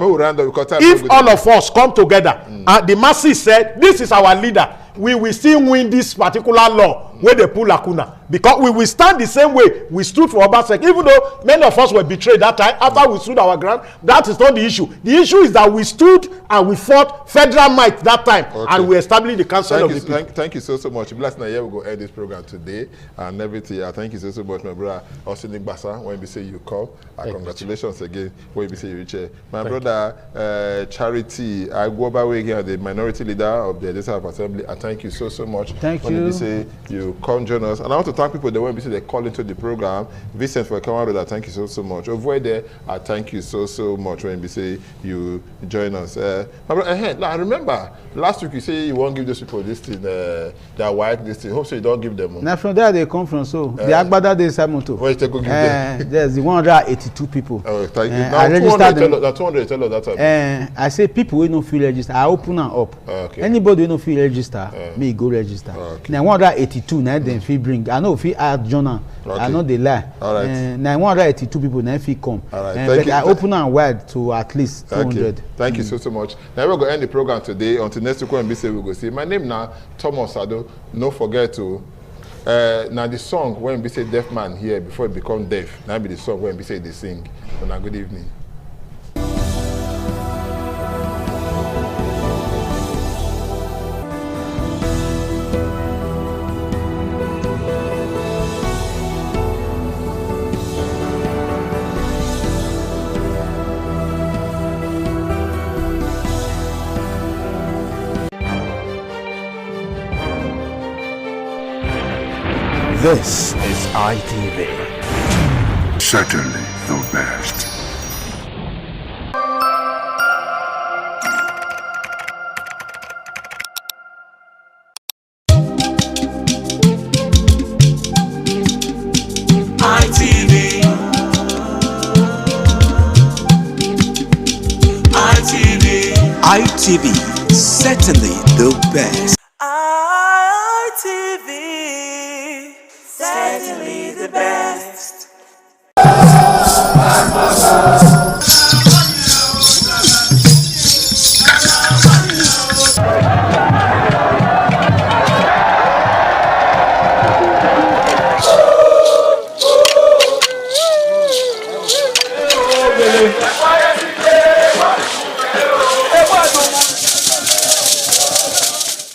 D: if all of us come together and the masses said this is our leader, we will still win this particular law where they pull lacuna, because we will stand the same way we stood for Obaseki. Even though many of us were betrayed that time after we stood our ground, that is not the issue. The issue is that we stood and we fought federal might that time, and we established the council of the people.
B: Thank you so much. Bless Nigeria, we go end this program today and everything. Thank you so much, my brother Osini Basa. When we say you come, congratulations again. When we say you reach, my brother Charity, I go by way here, the minority leader of the Legislative Assembly. Thank you so much.
C: Thank you.
B: When we say you come join us, and I want to thank people that when we say they call into the program. Vincent for coming out, thank you so much. Avoid there, thank you so much when we say you join us. Now remember last week you say you won't give those people this thing, their white this thing. Hope so you don't give them.
C: Now from there they come from. So the Agbada de Samoto.
B: Where you take go give them?
C: There's the 182 people.
B: Oh, thank you.
C: I registered them.
B: 200 tell us that time.
C: I say people who no feel register, I open them up.
B: Okay.
C: Anybody who no feel register, me go register.
B: Okay.
C: Now 182 now them feel bring. I know know if he add journal.
B: Okay.
C: I know they lie.
B: All right.
C: Now 182 people now if he come.
B: All right.
C: But I open and wide to at least 200.
B: Thank you so much. Now we're going to end the program today. Until next week when we say we go see. My name now Thomas Sado. No forget to now the song when we say deaf man here before it become deaf. Now be the song when we say they sing. So now good evening.
A: This is ITV.
F: Certainly the best.
A: ITV. ITV. ITV. Certainly the best. ITV. Certainly the best.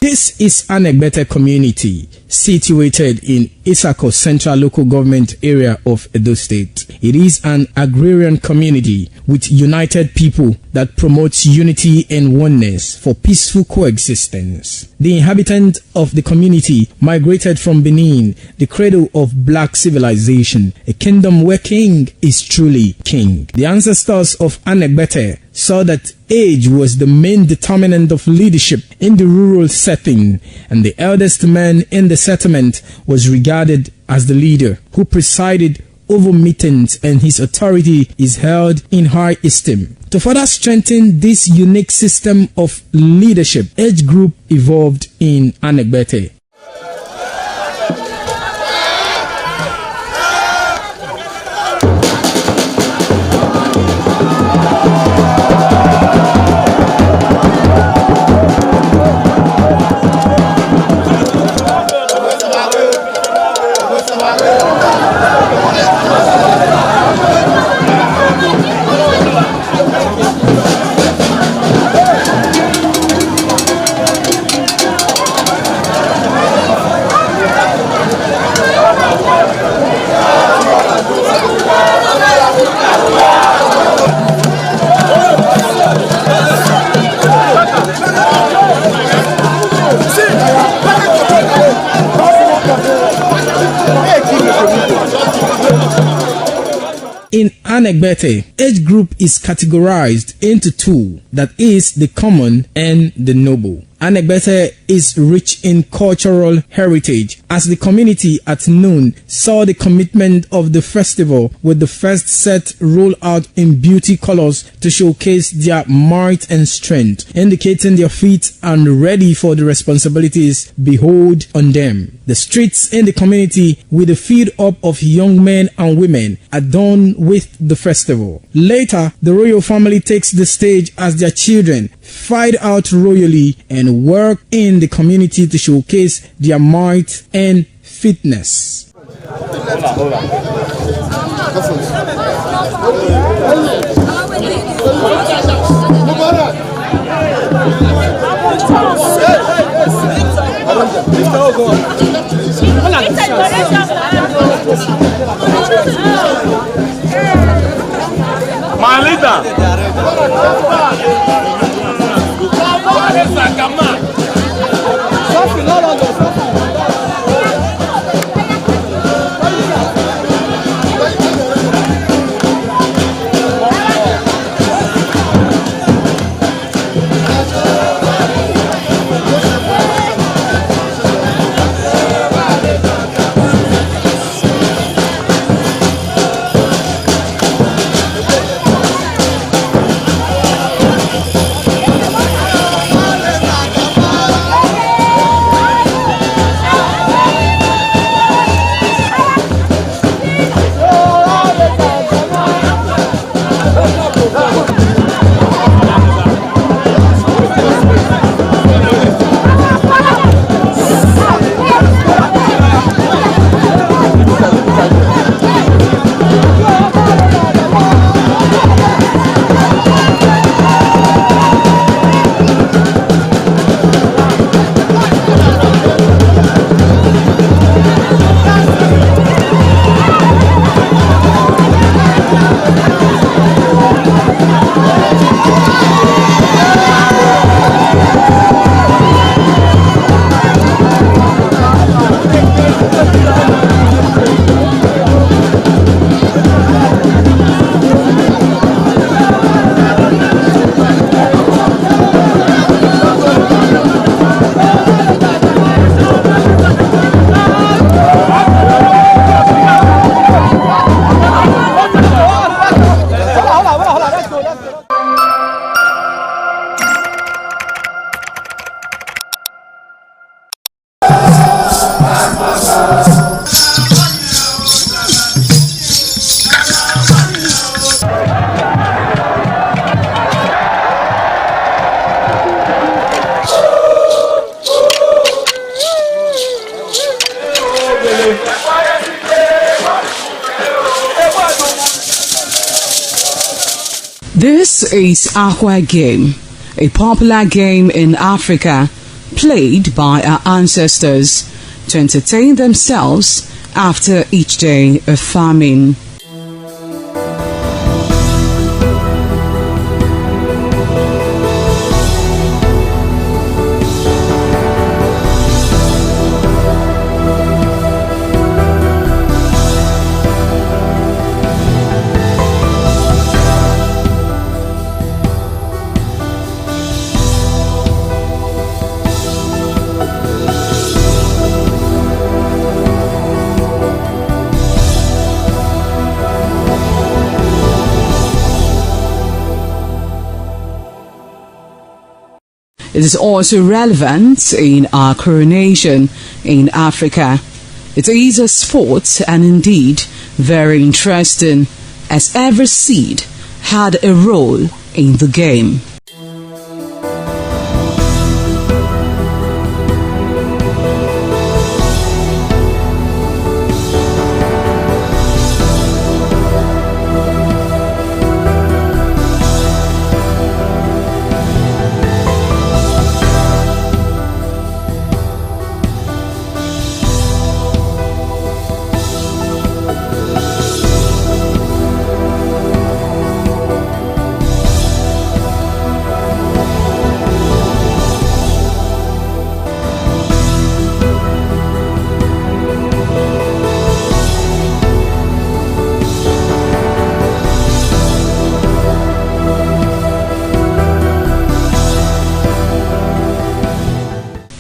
G: This is an Egbete community situated in Isako Central Local Government Area of Edo State. It is an agrarian community with united people that promotes unity and oneness for peaceful coexistence. The inhabitants of the community migrated from Benin, the cradle of black civilization, a kingdom where king is truly king. The ancestors of Anegbete saw that age was the main determinant of leadership in the rural setting, and the eldest man in the settlement was regarded as the leader who presided over meetings, and his authority is held in high esteem. To further strengthen this unique system of leadership, age group evolved in Anegbete. In Anegbete, age group is categorized into two, that is the common and the noble. Anegbete is rich in cultural heritage, as the community at noon saw the commitment of the festival with the first set rolled out in beauty colors to showcase their might and strength, indicating their feet and ready for the responsibilities behold on them. The streets in the community with a feed up of young men and women adorned with the festival. Later, the royal family takes the stage as their children fight out royally and work in the community to showcase their might and fitness.
D: My leader.
H: is Aqua Game, a popular game in Africa played by our ancestors to entertain themselves after each day of farming. It is also relevant in our coronation in Africa. It is a sport and indeed very interesting, as every seed had a role in the game.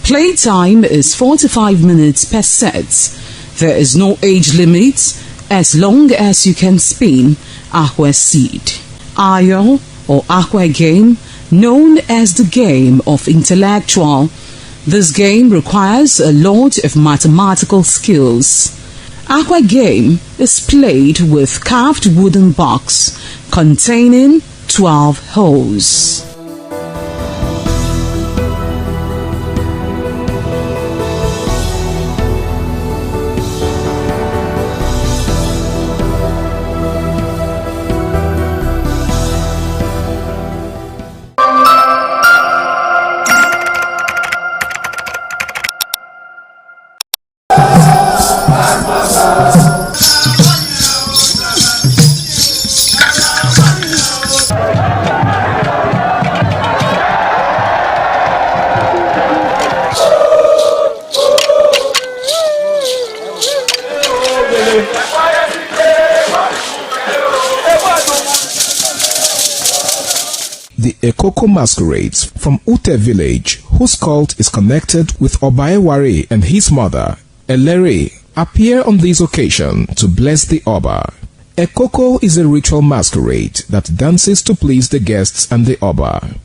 H: Playtime is 45 minutes per set. There is no age limit as long as you can spin aqua seed. Ayo or aqua game, known as the game of intellectual. This game requires a lot of mathematical skills. Aqua game is played with carved wooden box containing 12 holes.
G: The Ekoko masquerades from Ute village, whose cult is connected with Obaeware and his mother, Elere, appear on this occasion to bless the Oba. Ekoko is a ritual masquerade that dances to please the guests and the Oba.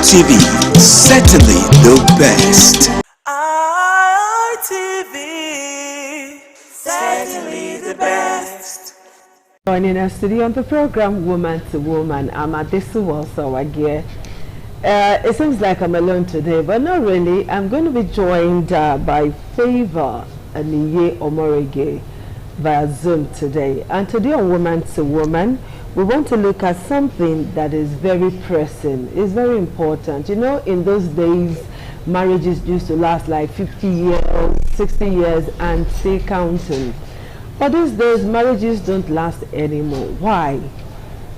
A: ITV, certainly the best.
I: ITV, certainly the best.
J: Joining us today on the program, Woman to Woman, I'm Adesu Walsawagie. It seems like I'm alone today, but not really. I'm going to be joined by Favor Aniye Omorige via Zoom today. And today on Woman to Woman, we want to look at something that is very pressing. It's very important. You know, in those days, marriages used to last like 50 years, 60 years, and still counting. But these days, marriages don't last anymore. Why?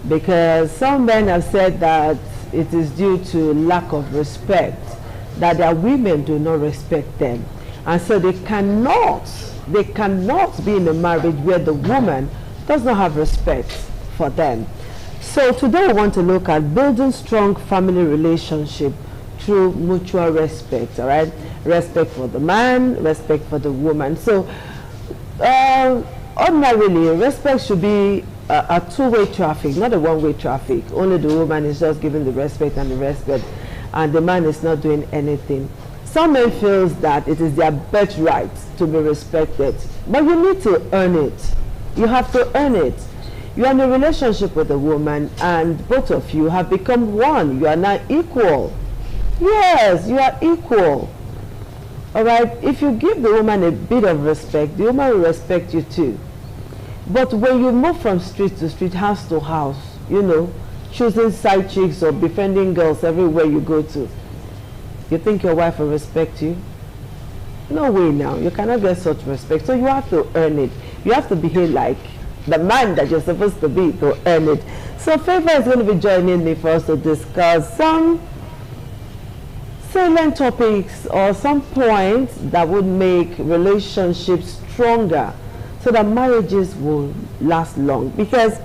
J: Because some men have said that it is due to lack of respect, that their women do not respect them. And so they cannot be in a marriage where the woman does not have respect for them. So today we want to look at building strong family relationship through mutual respect, all right? Respect for the man, respect for the woman. So ordinarily, respect should be a two-way traffic, not a one-way traffic. Only the woman is just giving the respect, and the man is not doing anything. Some men feel that it is their birthright to be respected, but you need to earn it. You have to earn it. You are in a relationship with a woman, and both of you have become one. You are now equal. Yes, you are equal. All right, if you give the woman a bit of respect, the woman will respect you too. But when you move from street to street, house to house, you know, choosing side chicks or befriending girls everywhere you go to, you think your wife will respect you? No way now. You cannot get such respect. So you have to earn it. You have to behave like the man that you're supposed to be to earn it. So Favor is going to be joining me for us to discuss some salient topics or some points that would make relationships stronger so that marriages will last long. Because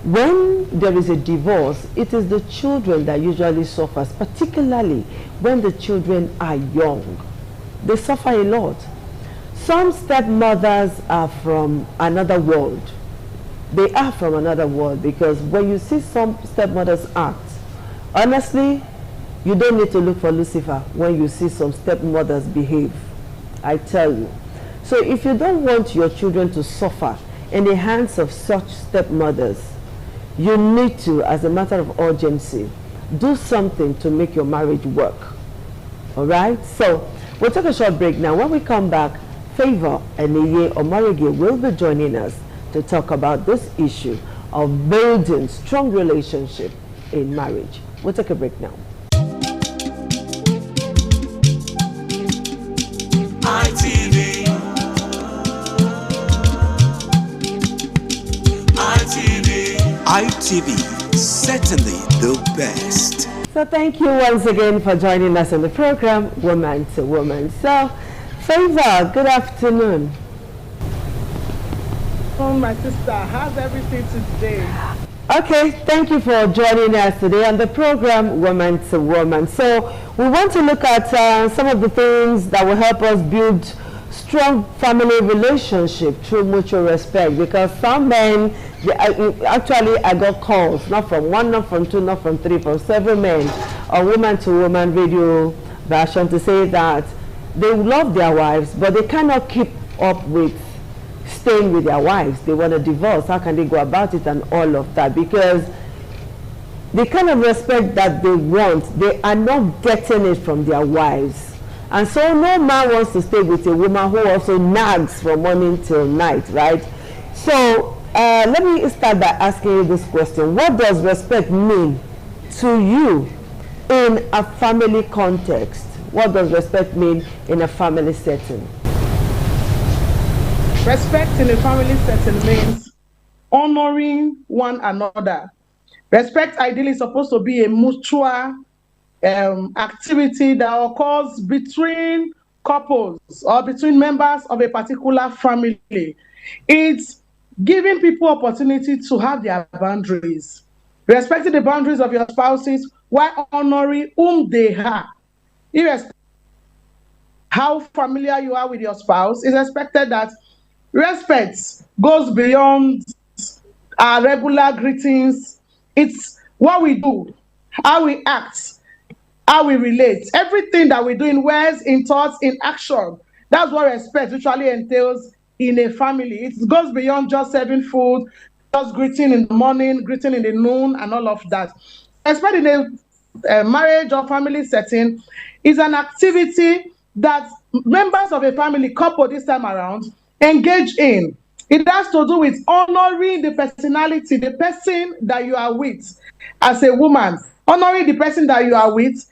J: when there is a divorce, it is the children that usually suffers, particularly when the children are young. They suffer a lot. Some stepmothers are from another world. They are from another world, because when you see some stepmothers act, honestly, you don't need to look for Lucifer when you see some stepmothers behave. I tell you. So if you don't want your children to suffer in the hands of such stepmothers, you need to, as a matter of urgency, do something to make your marriage work. All right? So we'll take a short break now. When we come back, Favor Aniye Omorige will be joining us to talk about this issue of building strong relationship in marriage. We'll take a break now.
A: ITV, certainly the best.
J: So thank you once again for joining us on the program, Woman to Woman. So, Favor, good afternoon.
K: Oh, my sister, how's everything today?
J: Okay, thank you for joining us today on the program, Woman to Woman. So we want to look at some of the things that will help us build strong family relationship through mutual respect, because some men, actually I got calls, not from one, not from two, not from three, from several men on Woman to Woman radio version to say that they love their wives, but they cannot keep up with staying with their wives. They want a divorce. How can they go about it and all of that? Because the kind of respect that they want, they are not getting it from their wives. And so no man wants to stay with a woman who also nags from morning till night, right? So let me start by asking you this question. What does respect mean to you in a family context? What does respect mean in a family setting?
K: Respect in a family setting means honoring one another. Respect ideally is supposed to be a mutual activity that occurs between couples or between members of a particular family. It's giving people opportunity to have their boundaries, respecting the boundaries of your spouses while honoring whom they are. Irrespective of how familiar you are with your spouse, it's expected that respect goes beyond our regular greetings. It's what we do, how we act, how we relate. Everything that we do in words, in thoughts, in action. That's what respect usually entails in a family. It goes beyond just serving food, just greeting in the morning, greeting in the noon, and all of that. Respect in a marriage or family setting is an activity that members of a family, couple this time around, engage in. It has to do with honoring the personality, the person that you are with as a woman, honoring the person that you are with,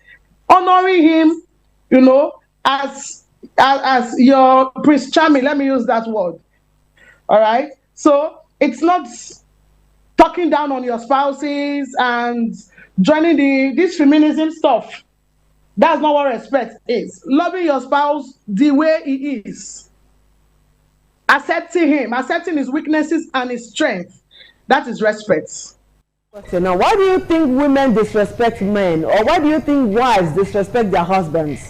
K: honoring him, you know, as your Prince Charming, let me use that word. All right? So it's not talking down on your spouses and joining this feminism stuff. That's not what respect is. Loving your spouse the way he is. Accepting him, accepting his weaknesses and his strength. That is respect.
J: So now, why do you think women disrespect men? Or why do you think wives disrespect their husbands?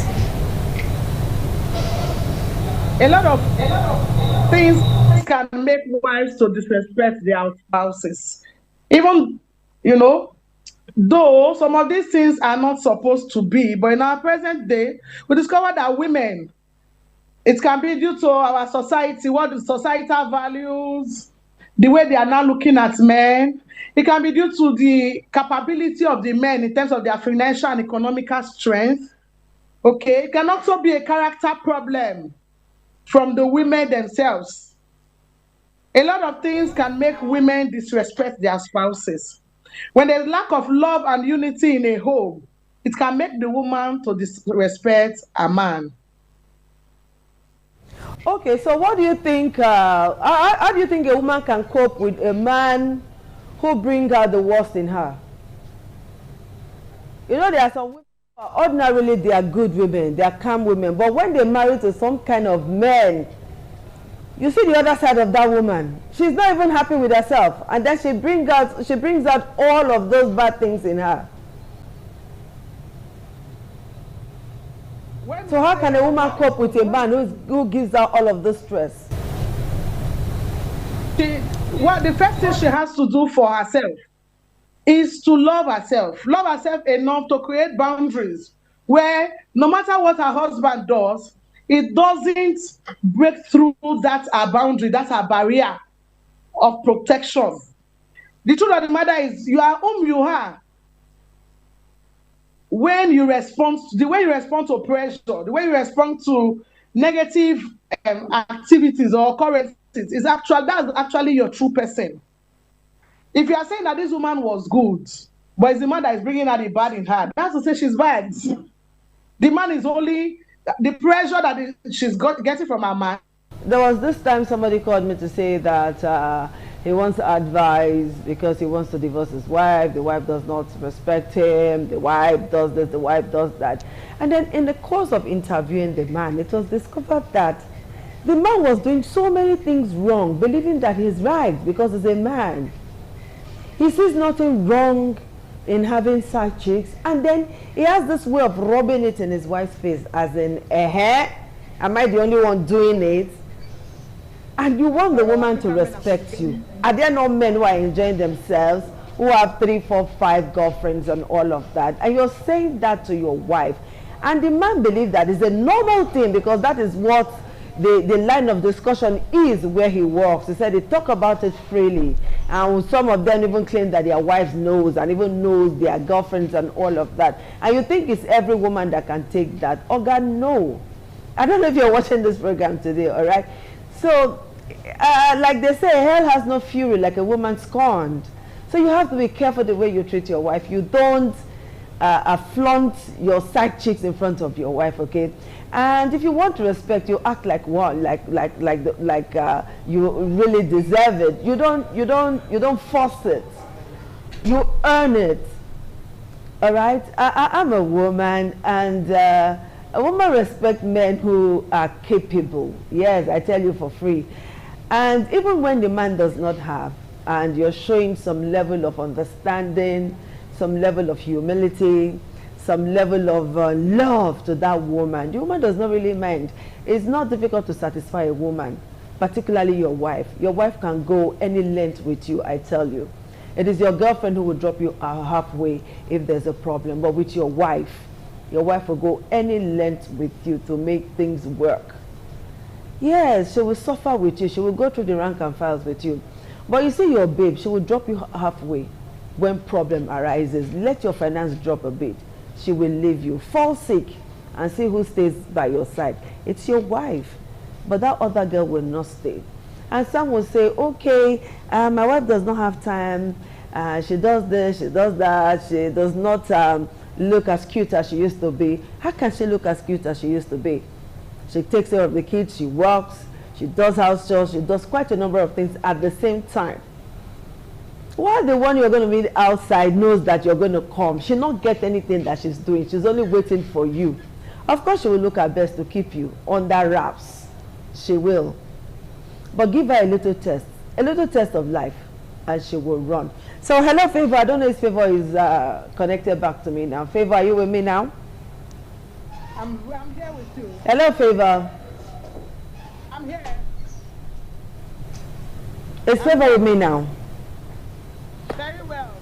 K: A lot of things can make wives to disrespect their spouses. Even, you know, though some of these things are not supposed to be, but in our present day, we discover that women, it can be due to our society, what the societal values, the way they are now looking at men. It can be due to the capability of the men in terms of their financial and economical strength. Okay, it can also be a character problem from the women themselves. A lot of things can make women disrespect their spouses. When there's lack of love and unity in a home, it can make the woman to disrespect a man.
J: Okay, so what do you think, how do you think a woman can cope with a man who brings out the worst in her? You know, there are some women, ordinarily they are good women, they are calm women, but when they marry to some kind of man, you see the other side of that woman. She's not even happy with herself, and then she brings out all of those bad things in her. So how can a woman cope with a man who gives her all of this stress?
K: Well, the first thing she has to do for herself is to love herself. Love herself enough to create boundaries where no matter what her husband does, it doesn't break through that boundary, that's a barrier of protection. The truth of the matter is, you are whom you are. When you respond, the way you respond to pressure, the way you respond to negative activities or occurrences, that's actually your true person. If you are saying that this woman was good, but it's the man that is bringing out the bad in her, that's to say she's bad. The man is only the pressure that she's getting from her man.
J: There was this time somebody called me to say that he wants advice because he wants to divorce his wife. The wife does not respect him. The wife does this, the wife does that. And then in the course of interviewing the man, it was discovered that the man was doing so many things wrong, believing that he's right because he's a man. He sees nothing wrong in having side chicks, and then he has this way of rubbing it in his wife's face, as in, am I the only one doing it? And you want the woman to respect you. Are there not men who are enjoying themselves, who have 3, 4, 5 girlfriends and all of that? And you're saying that to your wife. And the man believes that is a normal thing because that is what the line of discussion is where he works. He said they talk about it freely. And some of them even claim that their wives knows and even knows their girlfriends and all of that. And you think it's every woman that can take that. Oh God, no. I don't know if you're watching this program today, all right? So, like they say, hell has no fury like a woman scorned. So you have to be careful the way you treat your wife. You don't flaunt your side chicks in front of your wife, okay? And if you want to respect, you act like one, like you really deserve it. You don't force it. You earn it. All right? I'm a woman, and a woman respects men who are capable. Yes, I tell you for free. And even when the man does not have, and you're showing some level of understanding, some level of humility, some level of love to that woman, the woman does not really mind. It's not difficult to satisfy a woman, particularly your wife. Your wife can go any length with you, I tell you. It is your girlfriend who will drop you halfway if there's a problem. But with your wife, your wife will go any length with you to make things work. Yes, she will suffer with you. She will go through the rank and files with you. But you see your babe, she will drop you halfway when problem arises. Let your finance drop a bit. She will leave you. Fall sick and see who stays by your side. It's your wife. But that other girl will not stay. And some will say, okay, my wife does not have time. She does this, she does that. She does not look as cute as she used to be. How can she look as cute as she used to be? She takes care of the kids, she works, she does house chores, she does quite a number of things at the same time. While the one you're going to meet outside knows that you're going to come, she'll not get anything that she's doing. She's only waiting for you. Of course, she will look her best to keep you under wraps. She will. But give her a little test of life, and she will run. So, hello, Favor. I don't know if Favor is connected back to me now. Favor, are you with me now?
K: I'm here with you.
J: Hello, Favor.
K: I'm here.
J: Is Favor with me now?
K: Very well.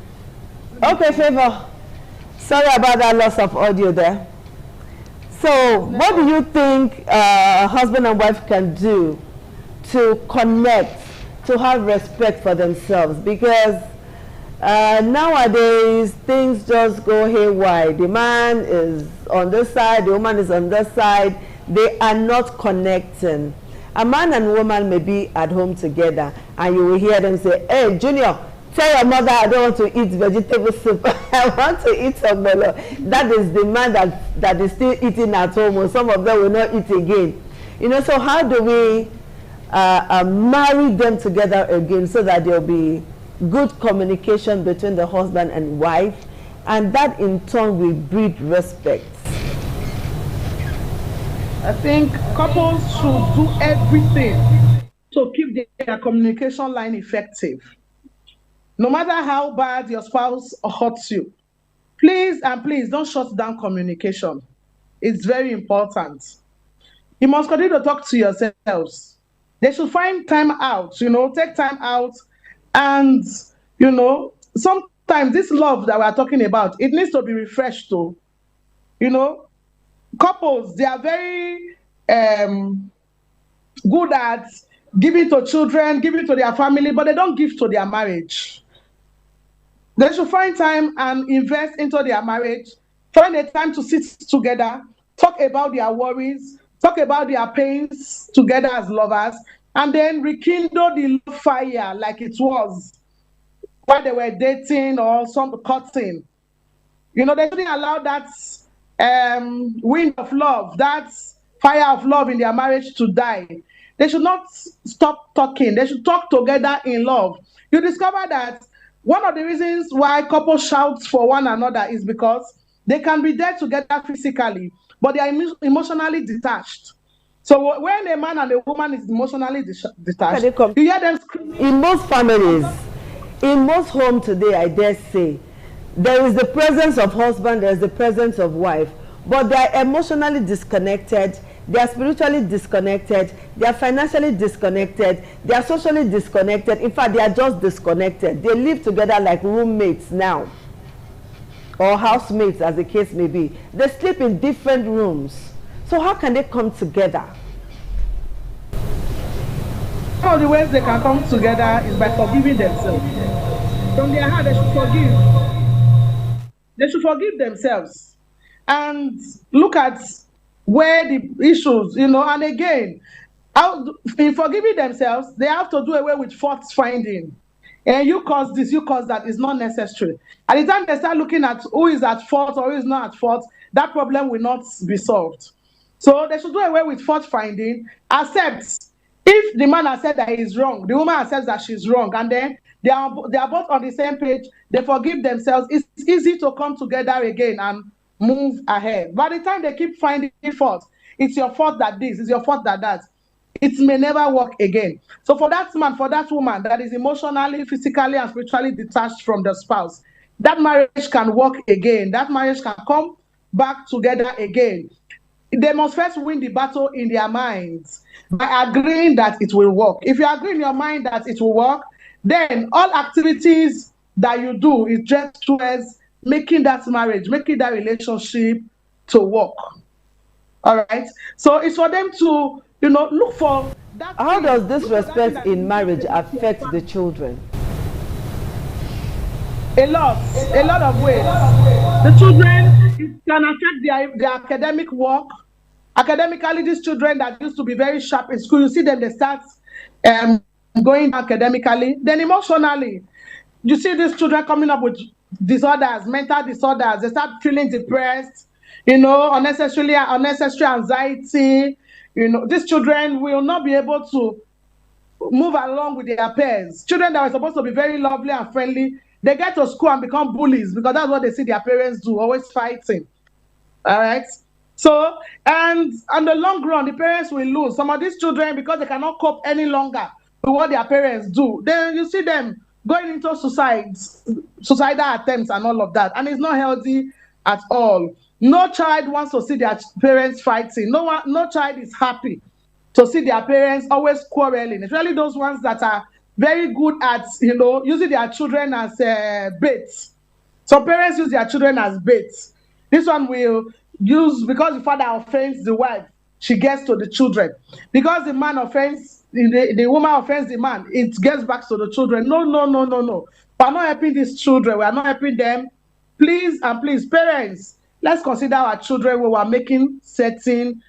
J: Okay, Favor. Sorry about that loss of audio there. So, what do you think husband and wife can do to connect, to have respect for themselves? Because nowadays, things just go haywire. The man is on this side, the woman is on this side. They are not connecting. A man and woman may be at home together, and you will hear them say, hey, Junior, tell your mother I don't want to eat vegetable soup. I want to eat ogbolo. That is the man that is still eating at home, or some of them will not eat again. You know, so how do we marry them together again so that there will be good communication between the husband and wife, and that in turn will breed respect?
K: I think couples should do everything to keep their communication line effective. No matter how bad your spouse hurts you, please and please don't shut down communication. It's very important. You must continue to talk to yourselves. They should find time out, take time out. And, sometimes this love that we're talking about, it needs to be refreshed too. Couples, they are very good at giving to children, giving to their family, but they don't give to their marriage. They should find time and invest into their marriage, find a time to sit together, talk about their worries, talk about their pains together as lovers, and then rekindle the love fire like it was while they were dating or some courting. They shouldn't allow that wind of love, that fire of love in their marriage to die. They should not stop talking. They should talk together in love. You discover that one of the reasons why couples shout for one another is because they can be there together physically, but they are emotionally detached. So when a man and a woman is emotionally detached, you hear them screaming.
J: In most families, in most homes today, I dare say, there is the presence of husband, there is the presence of wife, but they are emotionally disconnected, they are spiritually disconnected, they are financially disconnected, they are socially disconnected. In fact, they are just disconnected. They live together like roommates now, or housemates as the case may be. They sleep in different rooms. So how can they come together?
K: One of the ways they can come together is by forgiving themselves. From their heart, they should forgive. They should forgive themselves and look at where the issues, and again, in forgiving themselves, they have to do away with fault finding. And you cause this, you cause that is not necessary. At the time they start looking at who is at fault or who is not at fault, that problem will not be solved. So they should do away with fault finding, accept. If the man has said that he is wrong, the woman has said that she's wrong, and then they are both on the same page, they forgive themselves, it's easy to come together again and move ahead. By the time they keep finding fault, it's your fault that this, it's your fault that that, it may never work again. So for that man, for that woman that is emotionally, physically, and spiritually detached from the spouse, that marriage can work again. That marriage can come back together again. They must first win the battle in their minds by agreeing that it will work. If you agree in your mind that it will work, then all activities that you do is just towards making that marriage, making that relationship to work. All right. So it's for them to, look for that.
J: How does this respect in marriage affect the children?
K: A lot of ways. The children, it can affect their academic work. Academically, these children that used to be very sharp in school, you see them, they start going academically. Then emotionally, you see these children coming up with disorders, mental disorders. They start feeling depressed, unnecessary anxiety. These children will not be able to move along with their peers. Children that are supposed to be very lovely and friendly, they get to school and become bullies because that's what they see their parents do, always fighting. All right. So, and on the long run, the parents will lose. Some of these children, because they cannot cope any longer with what their parents do, then you see them going into suicidal attempts and all of that. And it's not healthy at all. No child wants to see their parents fighting. No child is happy to see their parents always quarreling. It's really those ones that are very good at, using their children as baits. Some parents use their children as baits. This one will use, because the father offends the wife, she gets to the children. Because the man offends, the woman offends the man, it gets back to the children. No. We're not helping these children. We are not helping them. Please and please, parents, let's consider our children when we're making certain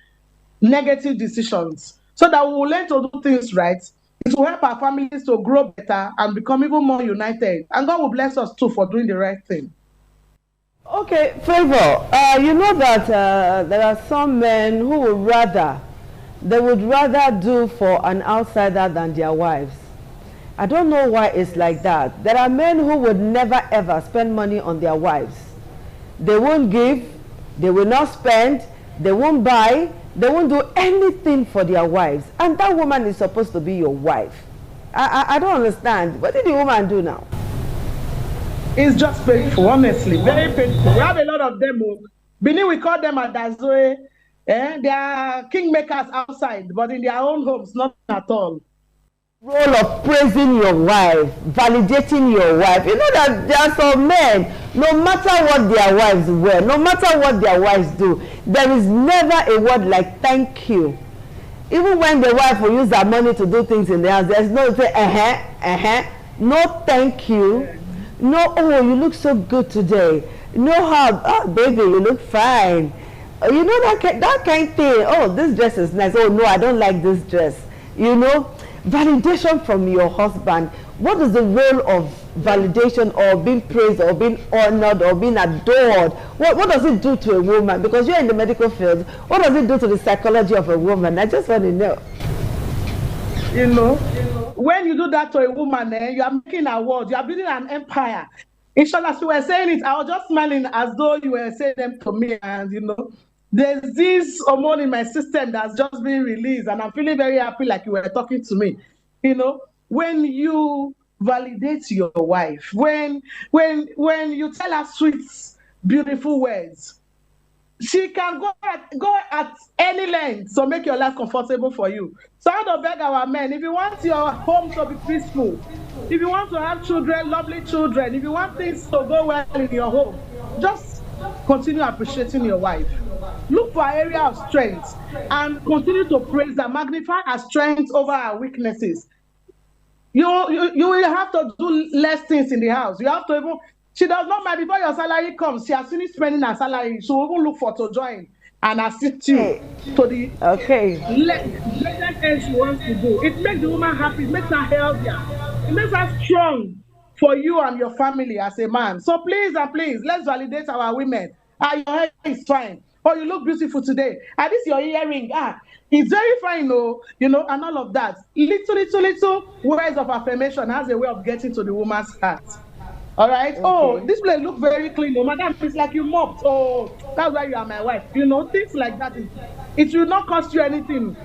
K: negative decisions so that we will learn to do things right. It will help our families to grow better and become even more united. And God will bless us too for doing the right thing.
J: Okay, Favor, you know that there are some men who would rather do for an outsider than their wives. I don't know why it's like that. There are men who would never ever spend money on their wives. They won't give, they will not spend, they won't buy, they won't do anything for their wives. And that woman is supposed to be your wife. I don't understand. What did the woman do now?
K: It's just painful, honestly, very painful. We have a lot of them. Benin, we call them Adazoe. They are kingmakers outside, but in their own homes, not at all.
J: Role of praising your wife, validating your wife. You know that there are some men, no matter what their wives wear, no matter what their wives do, there is never a word like thank you. Even when the wife will use their money to do things in the house, there's no say, no thank you. No, oh, you look so good today. No, how, baby, you look fine. You know that kind of thing. Oh, this dress is nice. Oh, no, I don't like this dress. Validation from your husband. What is the role of validation or being praised or being honored or being adored? What does it do to a woman? Because you're in the medical field. What does it do to the psychology of a woman? I just want to know.
K: When you do that to a woman, you are making a world, you are building an empire. Inshallah, as you were saying it, I was just smiling as though you were saying them to me. And, there's this hormone in my system that's just been released, and I'm feeling very happy like you were talking to me. When you validate your wife, when you tell her sweet, beautiful words, she can go at any length to make your life comfortable for you. So I don't beg our men, if you want your home to be peaceful, if you want to have children, lovely children, if you want things to go well in your home, just continue appreciating your wife. Look for an area of strength and continue to praise her, magnify her strength over her weaknesses. You will have to do less things in the house. You have to even, she does not mind before your salary comes. She has finished spending her salary. She will even look for to join and assist you to the greatest she wants to do. It makes the woman happy. It makes her healthier. It makes her strong for you and your family as a man. So please and please, let's validate our women. Your hair is fine. Oh, you look beautiful today. This is your earring. It's very fine, and all of that. Little words of affirmation has a way of getting to the woman's heart. All right. Okay. Oh, this place looks very clean. Oh, madam, it's like you mopped. Oh, that's why you are my wife. Things like that. It will not cost you anything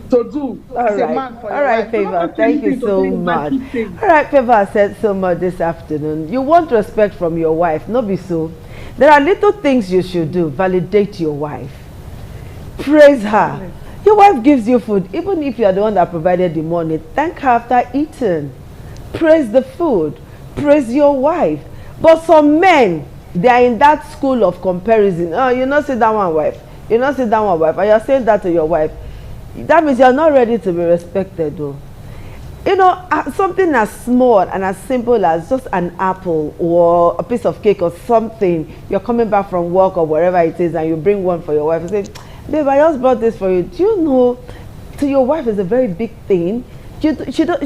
K: to do as a man for your wife.
J: Favor. Thank you so much. All right, Favor, I said so much this afternoon. You want respect from your wife, no be so. There are little things you should do. Validate your wife. Praise her. Your wife gives you food, even if you are the one that provided the money. Thank her after eating. Praise the food. Praise your wife. But some men, they are in that school of comparison. Oh, you not see that one wife, you not see that one wife, and you're saying that to your wife. That means you're not ready to be respected though. You know, something as small and as simple as just an apple or a piece of cake or something. You're coming back from work or wherever it is and you bring one for your wife and say, babe, I just brought this for you. Do you know, to your wife is a very big thing. You don't,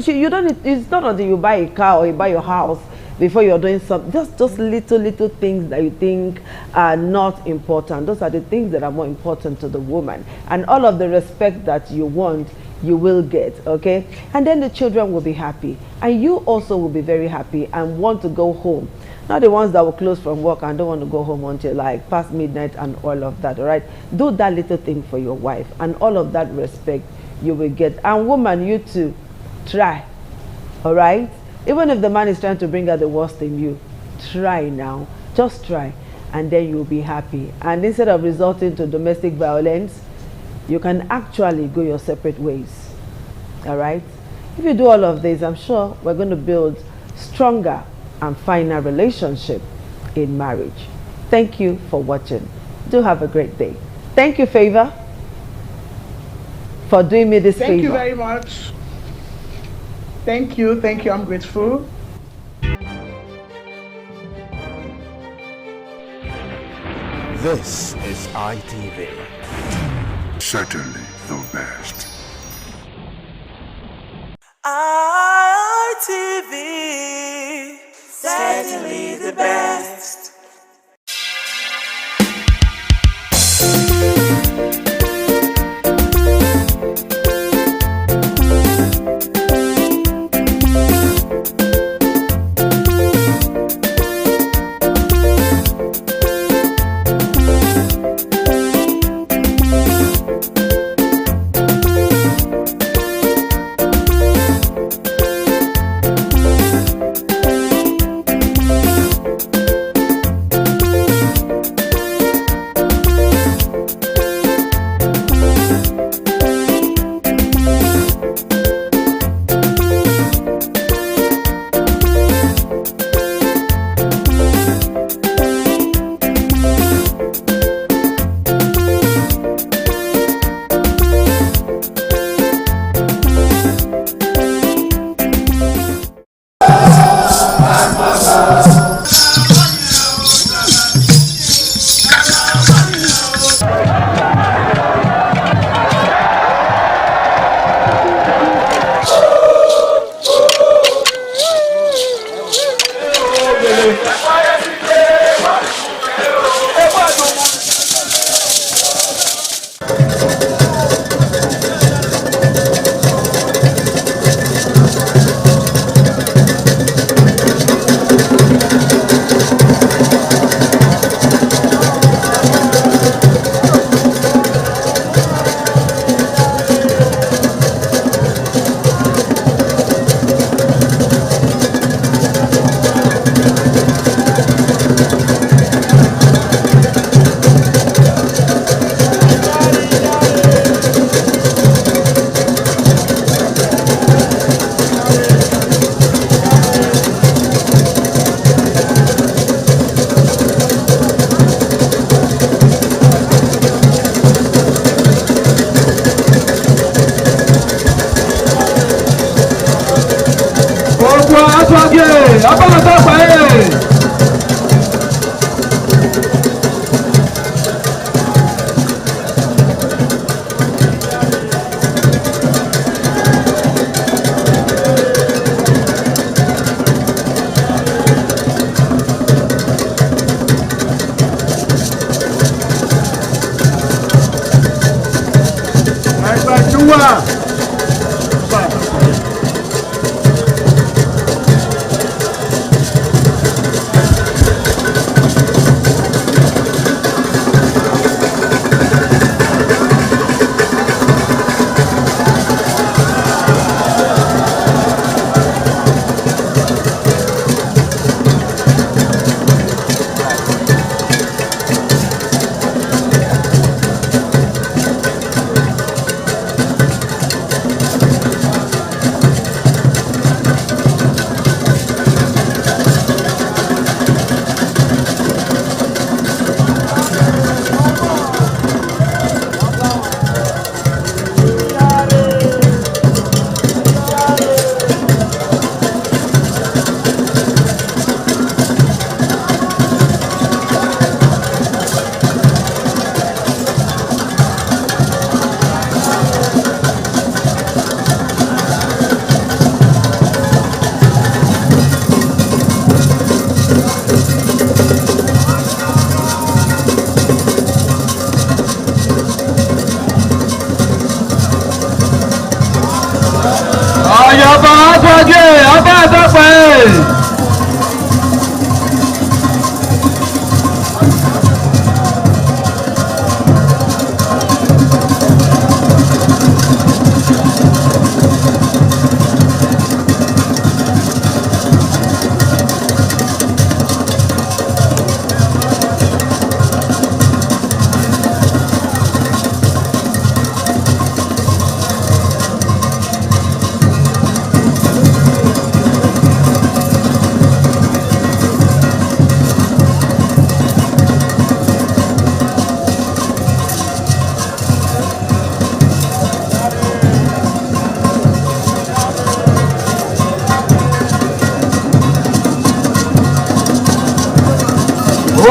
J: it's not until you buy a car or you buy your house before you're doing something. Just little things that you think are not important. Those are the things that are more important to the woman. And all of the respect that you want, you will get, okay? And then the children will be happy. And you also will be very happy and want to go home. Not the ones that will close from work and don't want to go home until like past midnight and all of that, all right? Do that little thing for your wife and all of that respect you will get. And woman, you too, try, all right? Even if the man is trying to bring out the worst in you, try now. Just try. And then you'll be happy. And instead of resorting to domestic violence, you can actually go your separate ways. All right? If you do all of this, I'm sure we're going to build stronger and finer relationship in marriage. Thank you for watching. Do have a great day. Thank you, Favor, for doing me this favor.
K: Thank you very much. Thank you. Thank you. I'm grateful.
A: This is ITV.
F: Certainly the best.
I: ITV. Certainly the best.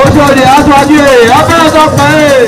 L: Ojode aṣáájú ẹ̀ abẹ́rẹ́ sọ́kàn ẹ̀.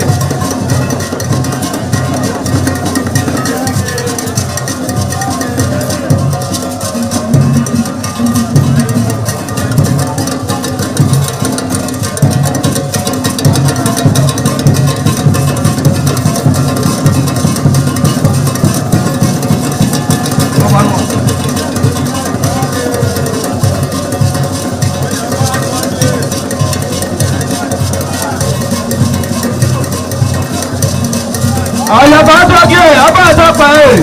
L: Àyàbá sọ́kì ẹ̀ abẹ́rẹ́ sọ́kàn ẹ̀.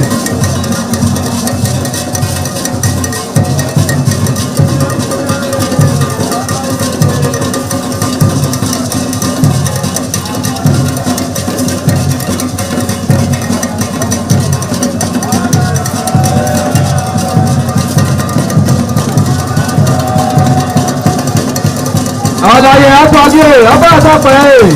L: Àdàyẹ àtọ́jú ẹ̀ abẹ́rẹ́ sọ́kàn ẹ̀.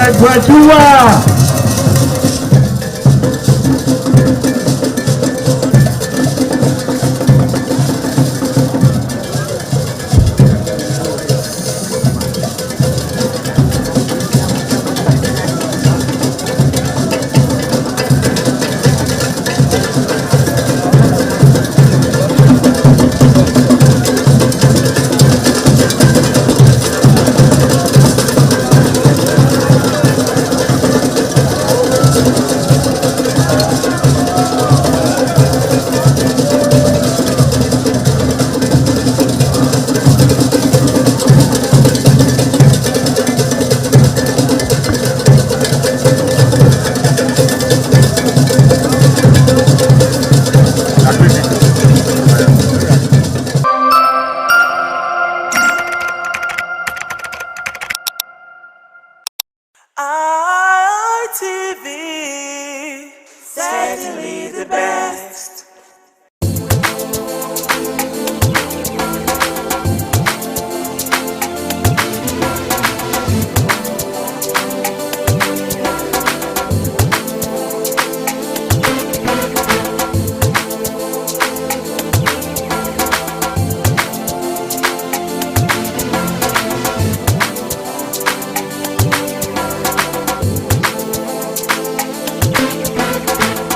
L: Ẹgbẹ̀júwà.
I: ITV, certainly the best.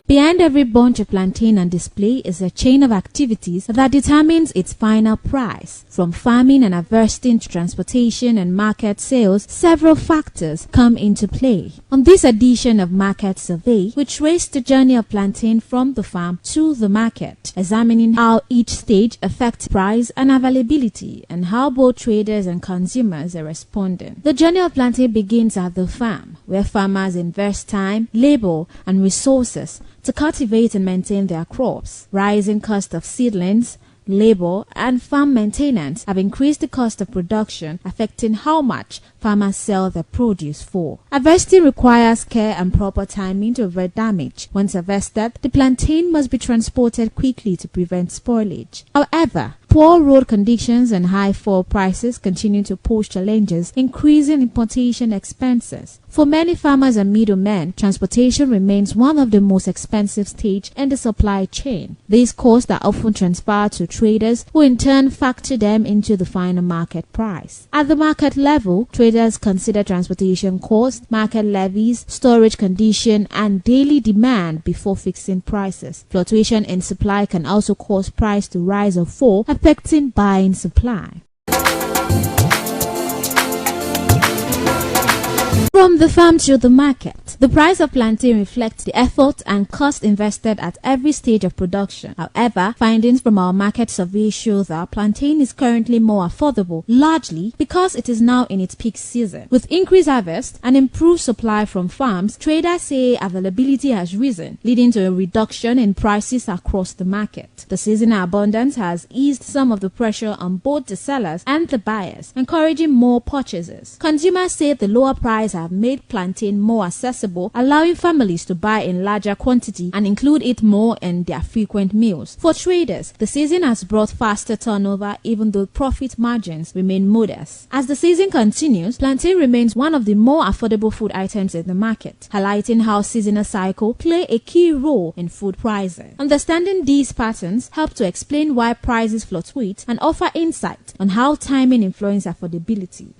M: Behind every bunch of plantain on display is a chain of activities that determines its final price. From farming and harvesting to transportation and market sales, several factors come into play. On this edition of Market Survey, we trace the journey of plantain from the farm to the market, examining how each stage affects price and availability and how both traders and consumers are responding. The journey of plantain begins at the farm, where farmers invest time, labor, and resources to cultivate and maintain their crops. Rising cost of seedlings, labor, and farm maintenance have increased the cost of production, affecting how much farmers sell their produce for. Harvesting requires care and proper timing to avoid damage. Once harvested, the plantain must be transported quickly to prevent spoilage. However, poor road conditions and high fuel prices continue to pose challenges, increasing importation expenses. For many farmers and middlemen, transportation remains one of the most expensive stages in the supply chain. These costs are often transferred to traders, who in turn factor them into the final market price. At the market level, traders consider transportation costs, market levies, storage condition, and daily demand before fixing prices. Fluctuation in supply can also cause price to rise or fall, affecting buying supply. From the farm to the market, the price of plantain reflects the effort and cost invested at every stage of production. However, findings from our market survey show that plantain is currently more affordable, largely because it is now in its peak season. With increased harvest and improved supply from farms, traders say availability has risen, leading to a reduction in prices across the market. The seasonal abundance has eased some of the pressure on both the sellers and the buyers, encouraging more purchases. Consumers say the lower price has have made plantain more accessible, allowing families to buy in larger quantity and include it more in their frequent meals. For traders, the season has brought faster turnover even though profit margins remain modest. As the season continues, plantain remains one of the more affordable food items in the market, highlighting how seasonal cycle play a key role in food pricing. Understanding these patterns help to explain why prices fluctuate and offer insight on how timing influences affordability.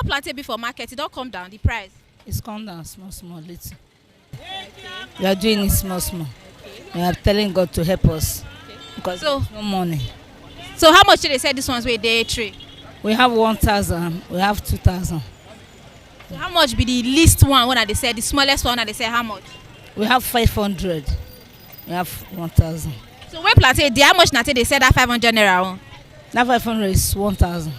N: Plantain before market, it don't come down the price.
O: It's come down small little. We are doing it small. We are telling God to help us because there's no money.
N: So how much did they say this one's with day trade?
O: We have 1,000. We have 2,000.
N: So how much be the least one that they said, the smallest one that they say how much?
O: We have 500. We have 1,000.
N: So when plantain, how much now they said that 500 naira one?
O: That 500 is 1,000.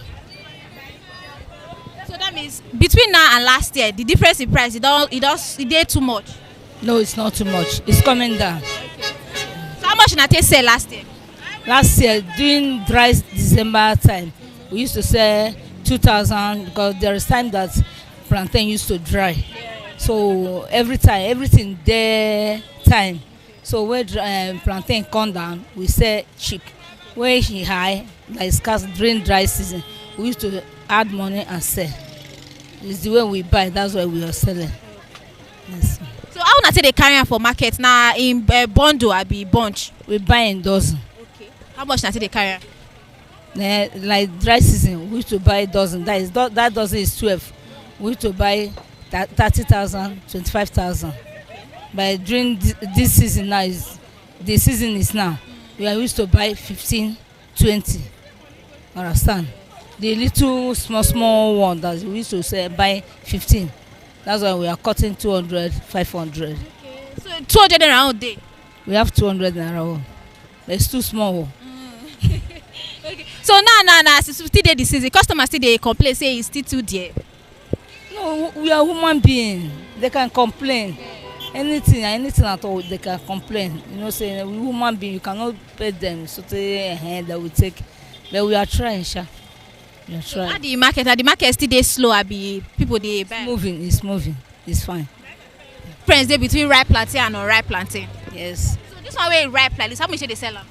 N: So that means between now and last year, the difference in price, it did too much.
O: No, it's not too much. It's coming down.
N: Okay. So how much did they sell last year?
O: Last year, during dry December time, we used to sell 2,000 because there is time that plantain used to dry. So everything there time. So when plantain come down, we sell cheap. When it's high, like scarce during dry season, we used to add money and sell. It's the way we buy, that's why we are selling. Yes.
N: So how much they carry for market now in bundle or be bunch?
O: We buy in dozen.
N: Okay. How much they carry?
O: Like dry season, we used to buy dozen. That dozen is 12. We used to buy 30,000, 25,000. But during this season now the season is now. We are used to buy 15, 20. Understand? The little small one that we used to say buy 15. That's why we are cutting 200, 500.
N: Okay. So 200 around day.
O: We have 200 around. It's too small.
N: Okay. So now, still the season. Customers still they complain say it's still too dear.
O: No, we are human beings. They can complain. Anything at all, they can complain. You know, saying we human beings, you cannot pay them so that we take. But we are trying, sha. We are trying.
N: At the market still they slow. People they buy.
O: It's moving. It's fine.
N: Difference there between ripe plantain and unripe plantain.
O: Yes.
N: So this one way ripe like this, how much should they sell them?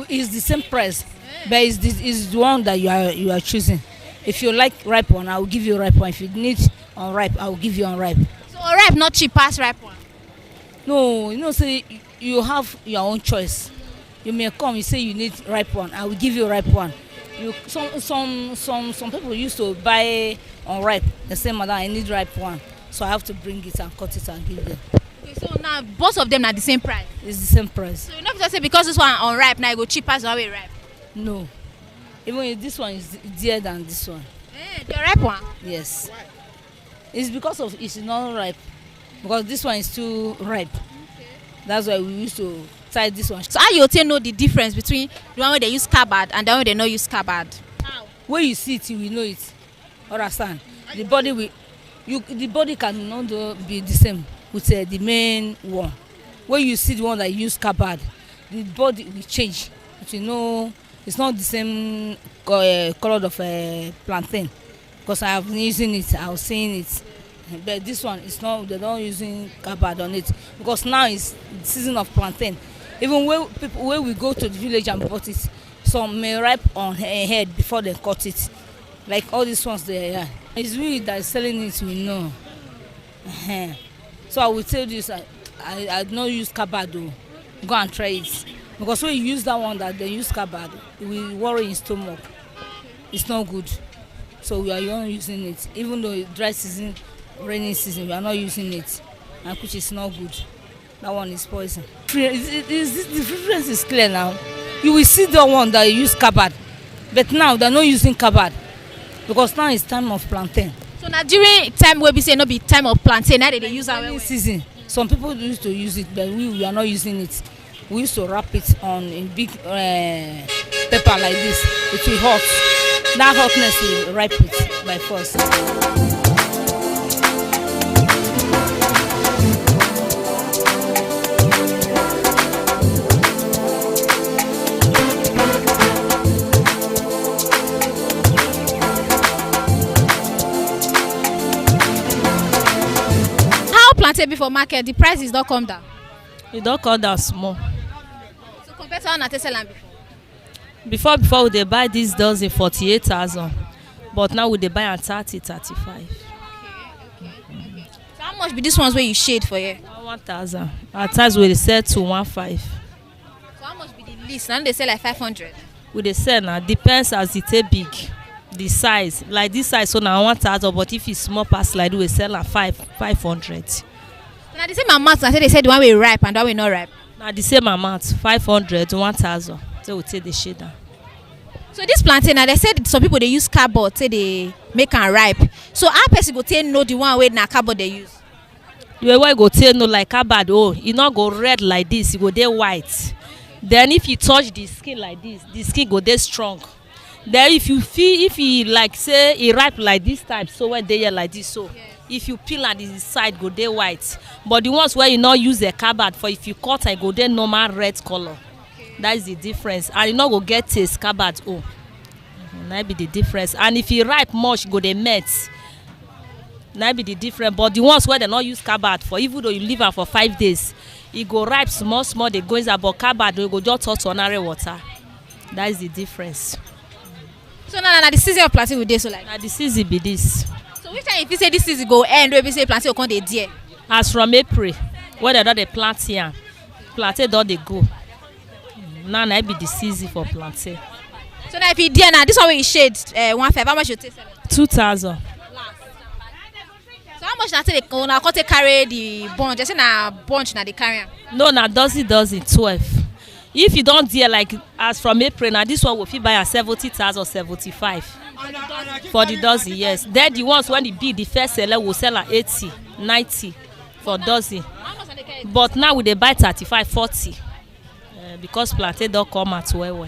O: It's the same price, but it's the one that you are choosing. If you like ripe one, I will give you ripe one. If you need unripe, I will give you unripe.
N: So unripe not cheap as ripe one.
O: No, you know, say you have your own choice. You may come, you say you need ripe one, I will give you ripe one. Some people used to buy unripe. They say, madam, I need ripe one, so I have to bring it and cut it and give them.
N: Okay, so now both of them are the same price.
O: It's the same price.
N: So you not just say because this one unripe now it go cheaper as the way ripe.
O: No, even if this one is dearer than this one.
N: The ripe one.
O: Yes. It's because of it's not ripe. Because this one is too ripe. Okay. That's why we used to tie this one.
N: So how you know the difference between the one where they use scabbard and the one where they not use scabbard?
O: How? When you see it, you will know it. Understand? The body cannot be the same with the main one. When you see the one that use scabbard, the body will change. But you know, it's not the same color of plantain. Because I have been using it, I was seeing it. But this one is not, they're not using scabbard on it. Because now it's the season of plantain. Even when we go to the village and bought it, some may ripe on her head before they cut it. Like all these ones there. It's we that is selling it, we know. So I will tell you, I don't use scabbard though. Go and try it. Because when you use that one that they use scabbard, it will worry in stomach. It's not good. So we are not using it. Even though dry season, rainy season, we are not using it. And which is not good. That one is poison. The difference is clear now. You will see the one that use scabbard. But now they're not using scabbard. Because now it's time of plantain.
N: So now during time where we say no be time of plantain, now they use our
O: season. Some people used to use it, but we are not using it. we used to wrap it on in big paper like this. It will hot. That hotness will ripe it by force.
N: How plantain before market? The price is not come down.
O: It don't come down small.
N: So compared to how na take sell am before.
O: Before we dey buy this dozen 48,000, but now we dey buy am 30, 35.
N: Okay. So how much be this ones where you shade for here?
O: 1,000. At times we dey sell to 1,500.
N: So how much be the least? Now they sell like 500.
O: We dey sell now. Depends as it take big, the size. Like this size, so now 1,000. But if it's small pass like we sell at 500.
N: So now the same amount. I say they said the one way ripe and the one way not ripe.
O: Now the same amount, 500 to 1,000. So we take the shade down.
N: So this plantain, now they said some people they use cardboard, say they make am ripe. So how person go take know the one way na cardboard they use?
O: The way go take know like cardboard, oh, e not go red like this, e go dey white. Then if you touch the skin like this, the skin go dey strong. Then if you feel, if e like say e ripe like this type, so when they here like this, so if you peel at the side, go dey white. But the ones where you not use the cardboard for, if you cut, I go dey normal red color. That is the difference. And you not go get taste cardboard, oh. That be the difference. And if you ripe much, go dey melt. That be the difference. But the ones where they not use cardboard for, even though you leave am for 5 days, e go ripe small small. They go inside, but cardboard they go just touch ordinary water. That is the difference.
N: So now the season of planting will dey so like.
O: Now the season be this.
N: So which time if you say this season go end, or if you say planting will come dey there?
O: As from April, when they don dey plant here, plantain don dey go. Now na be the season for plantain.
N: So now if you there now, this one wey you shade 1,500, how much you take sell it?
O: 2,000.
N: So how much na take una come take carry the bunch? Just say na bunch na dey carry am.
O: No, na dozen 12. If you don there like as from April, now this one we fit buy at 70,000, 75 for the dozen. Yes. Then the ones when the big, the first seller will sell at 80, 90 for dozen. But now we dey buy 35, 40 because plantain don come at well.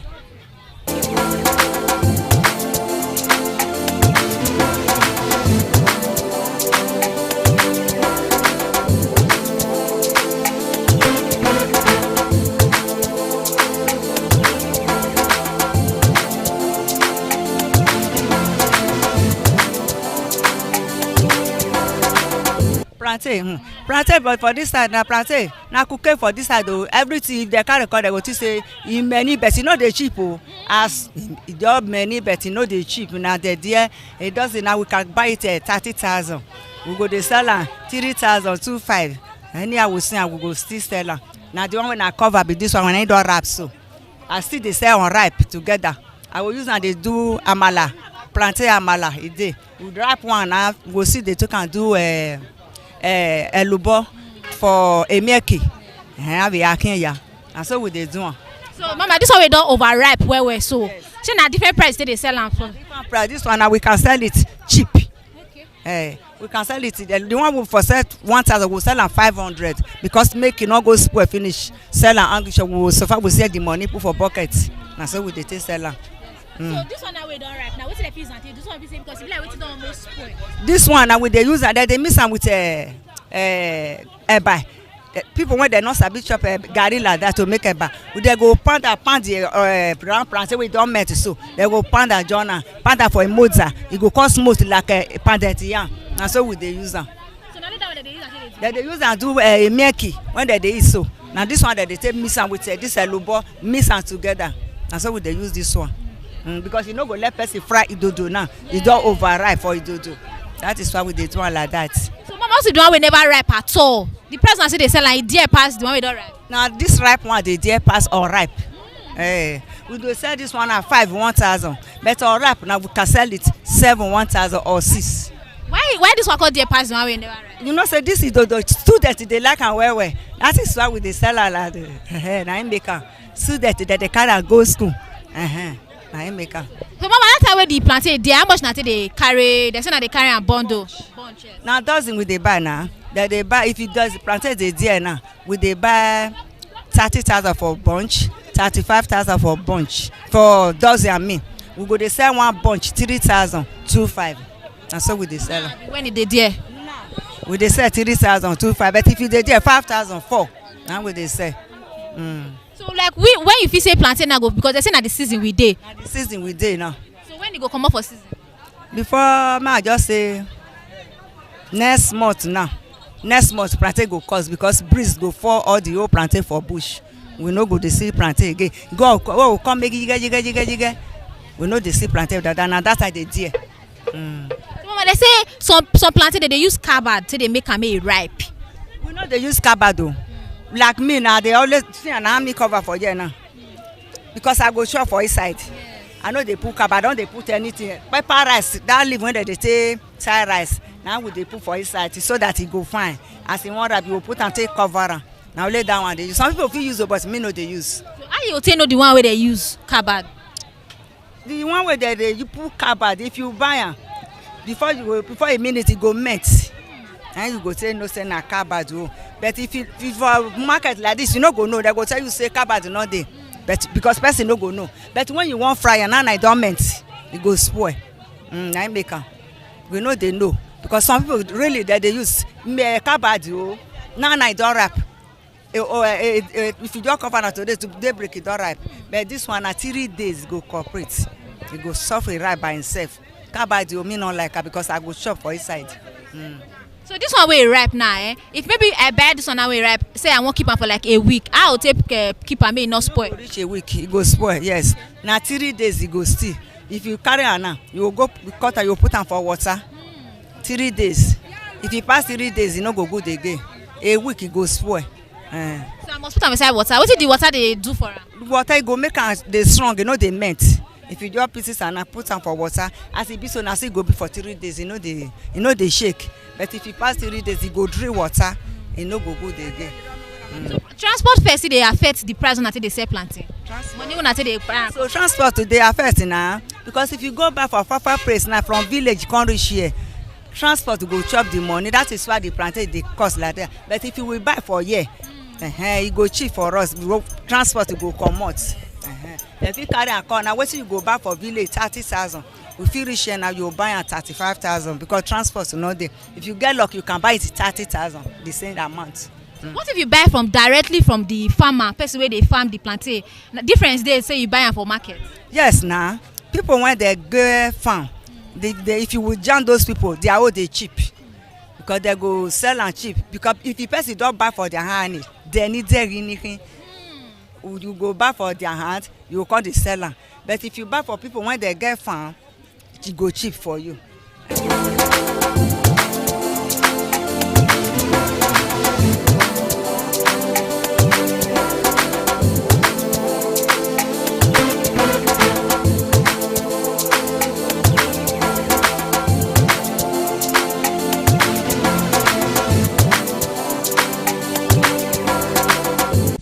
P: Plantain but for this side na plantain na cooking for this side o. Everything if they carry come they go think say e many but e no dey cheap o. As e don many but e no dey cheap na there e dozen now we can buy it 30,000. We go dey sell am 3,000, 2,500. Anyhow we see am we go still sell am. Na the one wey na cover be this one when e don wrap so. I still dey sell unripe together. I will use am dey do amala, plantain amala e dey. We wrap one now we go see dey take am do elubo for emieki have akin and so we dey do am.
N: So mama this one we don overripe well so shey na different price they dey sell am for?
P: Different price. This one now we can sell it cheap. Okay. We can sell it the one we for sell 1,000 we sell am 500 because make e no go spoil finish. Sell am and we so far we sell the money put for bucket na so we dey take sell am.
N: So this one now we don ripe now wetin dey use am take? This one be say because e be like wetin don almost spoil.
P: This one now we dey use am dey mix am with eba. People when they not sabi chop garri like that to make eba, they go pound the brown plantain we don melt so they go pound that journal, pound that for a moza. It go cost smooth like a pounded yam. And so we dey use am.
N: So now that one they use am take?
P: They use am do emieki when they eat so. Now this one they take mix am with this elubo, mix am together. And so we dey use this one. Because you no go let person fry idodo now. It don overripe for idodo. That is why we dey do am like that.
N: So mama also the one we never ripe at all. The price na say they sell like dear pass the one we don ripe.
P: Now this ripe one dey dear pass unripe. We go sell this one at 5, 1,000. But unripe now we can sell it 7, 1,000 or 6.
N: Why this one called dear pass the one we never ripe?
P: You know say this is the student they like am well. That is why we dey sell am like na im make am. Student that they carry am go school. Na im make am.
N: So mama that time wey the plantain dey how much na take dey carry? They say na dey carry am bundle. Bunch. Yes.
P: Na dozen we dey buy now. That they buy if it does plantain dey there now. We dey buy 30,000 for bunch, 35,000 for bunch. For dozen, I mean. We go dey sell one bunch 3,000, 2,500. And so we dey sell.
N: When it dey there?
P: We dey sell 3,000, 2,500. But if you dey there 5,000, 4,000. Now we dey sell.
N: So like when you feel say plantain now go, because they say na the season we dey.
P: Na the season we dey now.
N: So when you go come up for season?
P: Before I just say next month now. Next month plantain go cost because breeze go fall all the whole plantain for bush. We no go dey see plantain again. Go come make jige. We no dey see plantain that na that side dey there.
N: Mama, they say some plantain they use carbad till they make am ripe.
P: We no dey use carbad though. Like me now, they always see an army cover for here now. Because I go shop for inside. I know they put carbad, don't they put anything. Pepper rice, that leaf when they say Thai rice. Now we dey put for inside so that it go fine. As in one wrap, you will put and take cover am. Now lay down one they use. Some people fit use it, but me no dey use.
N: So how you take know the one where they use carbad?
P: The one where you put carbad, if you buy am, before a minute it go melt. And you go say no say na carbad o. But if for market like this, you no go know. They go tell you say carbad no dey. But because person no go know. But when you want fry and now don't melt, it go spoil. Na make am. We know they know. Because some people really they use carbad o. Now I don't wrap. If you just cover na today to daybreak it don't ripe. But this one na 3 days go cooperate. It go suffer ripe by himself. Carbad o me not like her because I go shop for inside.
N: So this one way ripe now, If maybe I buy this one now way ripe, say I won't keep am for like a week, I will take keep am, may not spoil.
P: Reach a week, it go spoil. Yes. Now 3 days it go still. If you carry am now, you will go cut and you put am for water. 3 days. If you pass 3 days, you no go good again. A week it go spoil.
N: So I must put am inside water. What is the water they do for am?
P: Water it go make am dey strong, you know they melt. If you drop pieces and put am for water, as it be so now, it go be for 3 days. You know they shake. But if you pass 3 days, you go drink water, you no go good again.
N: Transport first, they affect the price when they sell plantain. Money when they
P: so transport they affect now because if you go back for far place now from village, come reach here, transport go chop the money. That is why the plantain they cost like that. But if you will buy for here, it go cheap for us. Transport go come out. If you carry a car now, wait till you go back for village 30,000. If you reach here now, you buy at 35,000 because transport is not there. If you get luck, you can buy it 30,000, the same amount.
N: What if you buy from directly from the farmer, person where they farm the plantain? Difference they say you buy them for market.
P: Yes, now people when they go farm, if you would join those people, they are all they cheap because they go sell and cheap. Because if the person don't buy for their hand, they need their anything. You go buy for their hand, you call the seller. But if you buy for people when they get farm, it go cheap for you.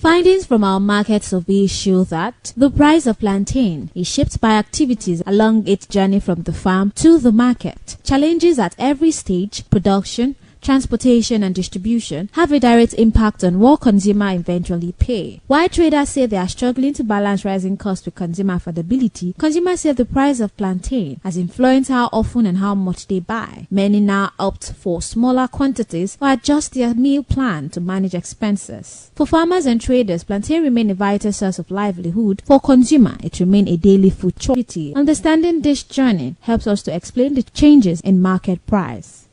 M: Findings from our market survey show that the price of plantain is shaped by activities along its journey from the farm to the market. Challenges at every stage, production, transportation and distribution, have a direct impact on what consumers eventually pay. While traders say they are struggling to balance rising costs with consumer affordability, consumers say the price of plantain has influenced how often and how much they buy. Many now opt for smaller quantities or adjust their meal plan to manage expenses. For farmers and traders, plantain remain a vital source of livelihood. For consumers, it remains a daily food choice. Understanding this journey helps us to explain the changes in market price.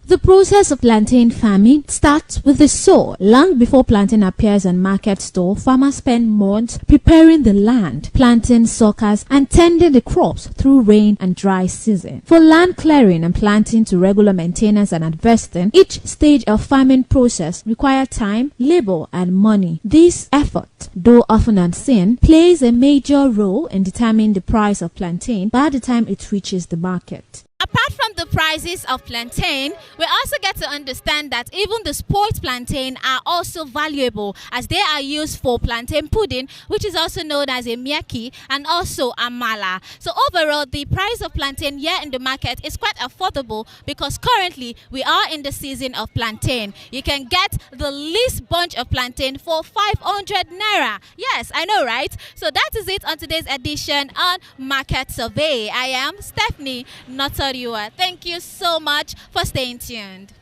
M: The process of plantain farming starts with the sow. Long before plantain appears on market store, farmers spend months preparing the land, planting suckers, and tending the crops through rain and dry season. For land clearing and planting to regular maintenance and harvesting, each stage of farming process requires time, labor, and money. This effort, though often unseen, plays a major role in determining the price of plantain by the time it reaches the market. Apart from the prices of plantain, we also get to understand that even the spoiled plantain are also valuable as they are used for plantain pudding, which is also known as a miaki, and also amala. So overall, the price of plantain here in the market is quite affordable because currently we are in the season of plantain. You can get the least bunch of plantain for 500 naira. Yes, I know, right? So that is it on today's edition on Market Survey. I am Stephanie Notoriua. Thank you so much for staying tuned.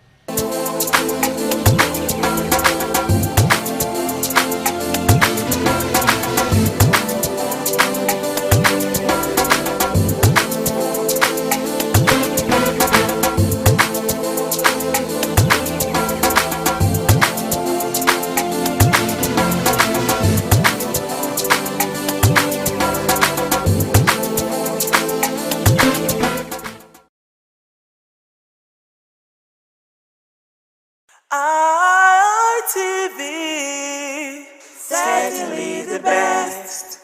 I: ITV, certainly the best.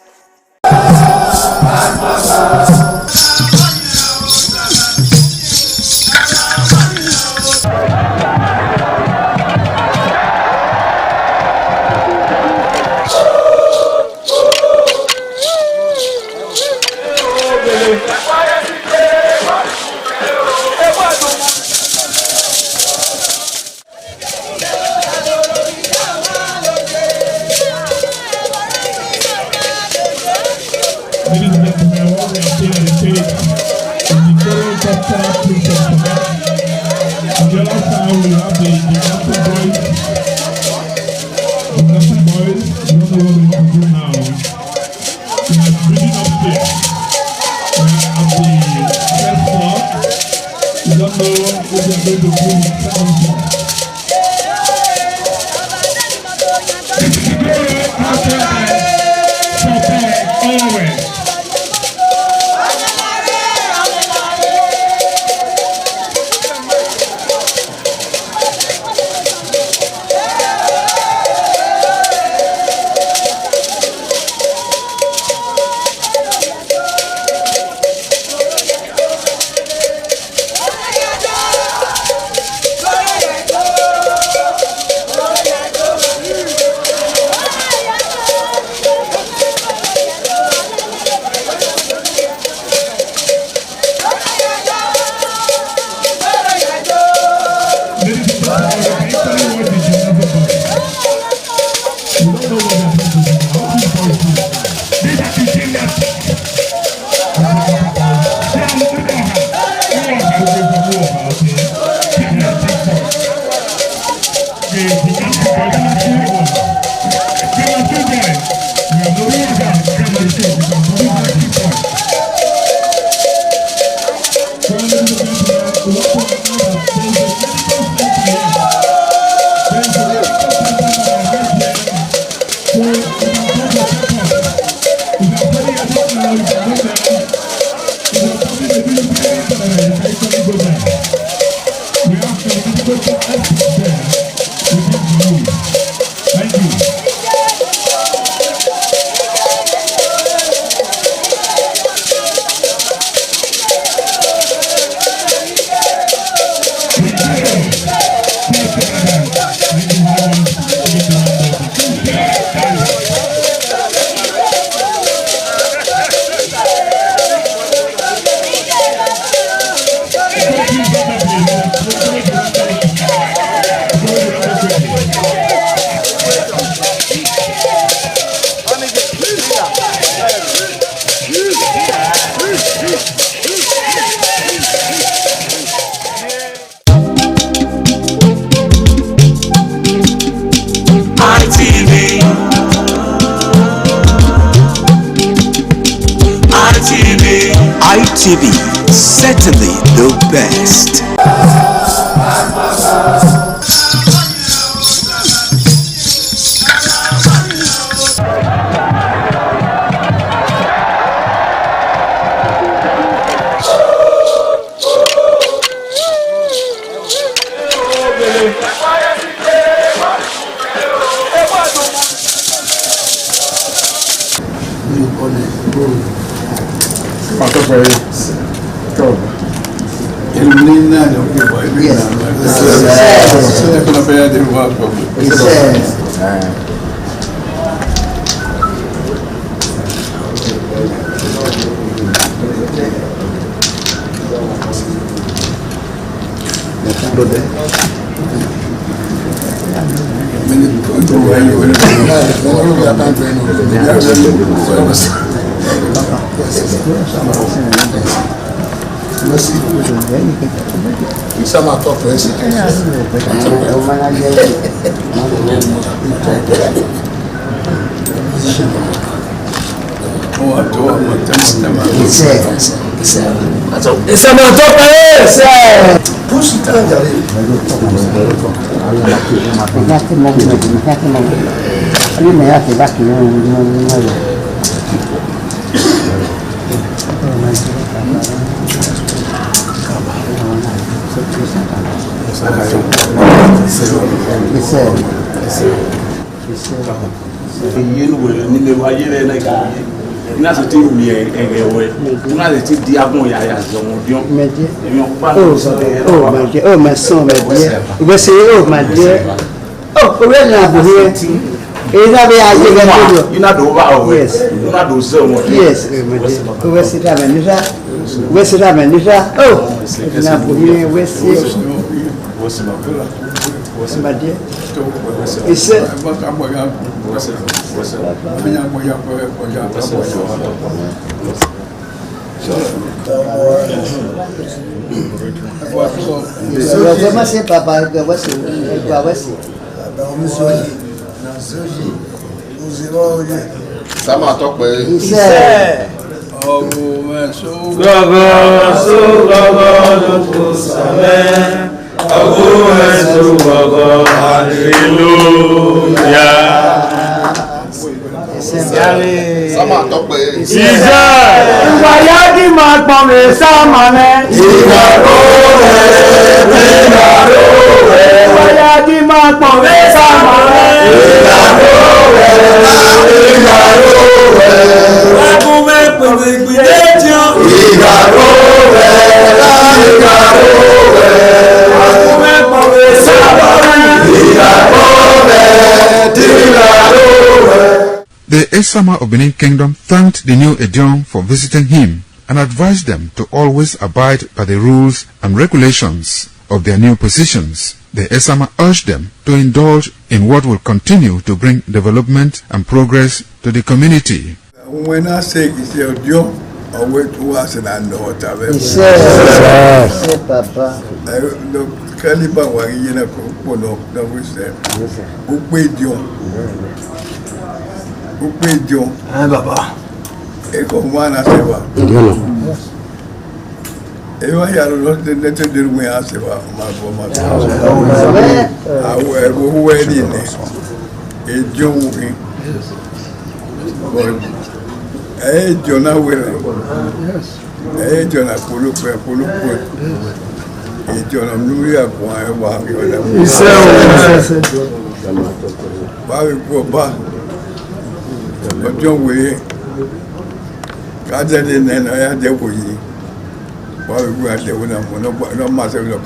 Q: Ladies and gentlemen, what we are seeing at the stage is the total cultural precept. On the other side, we have the dancing boys. The dancing boys, you don't know what we want to do now. We are reading upstairs. We are at the first floor. You don't know what we are going to do in the second floor. This is the total cultural always.
A: ITV, certainly the best.
R: The Esama of Benin Kingdom thanked the new Edion for visiting him and advised them to always abide by the rules and regulations of their new positions. The Esama urged them to indulge in what will continue to bring development and progress to the community.
S: When I say it's your job, I wait to us and I know what I've ever
L: Yes, Papa.
S: Caliban was in a cocono, that was there. Who paid you? Who paid you? Baba. Echo one as ever. Ever you are not the letter that we asked about my former. I will go in a joke. Hey, Jonah will. Hey, Jonah, pull up. Hey, Jonah, Luria, why we go back? But John, we got that in and I had the way. Why we were there when I'm not massive look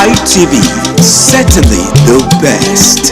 A: ITV, certainly the best.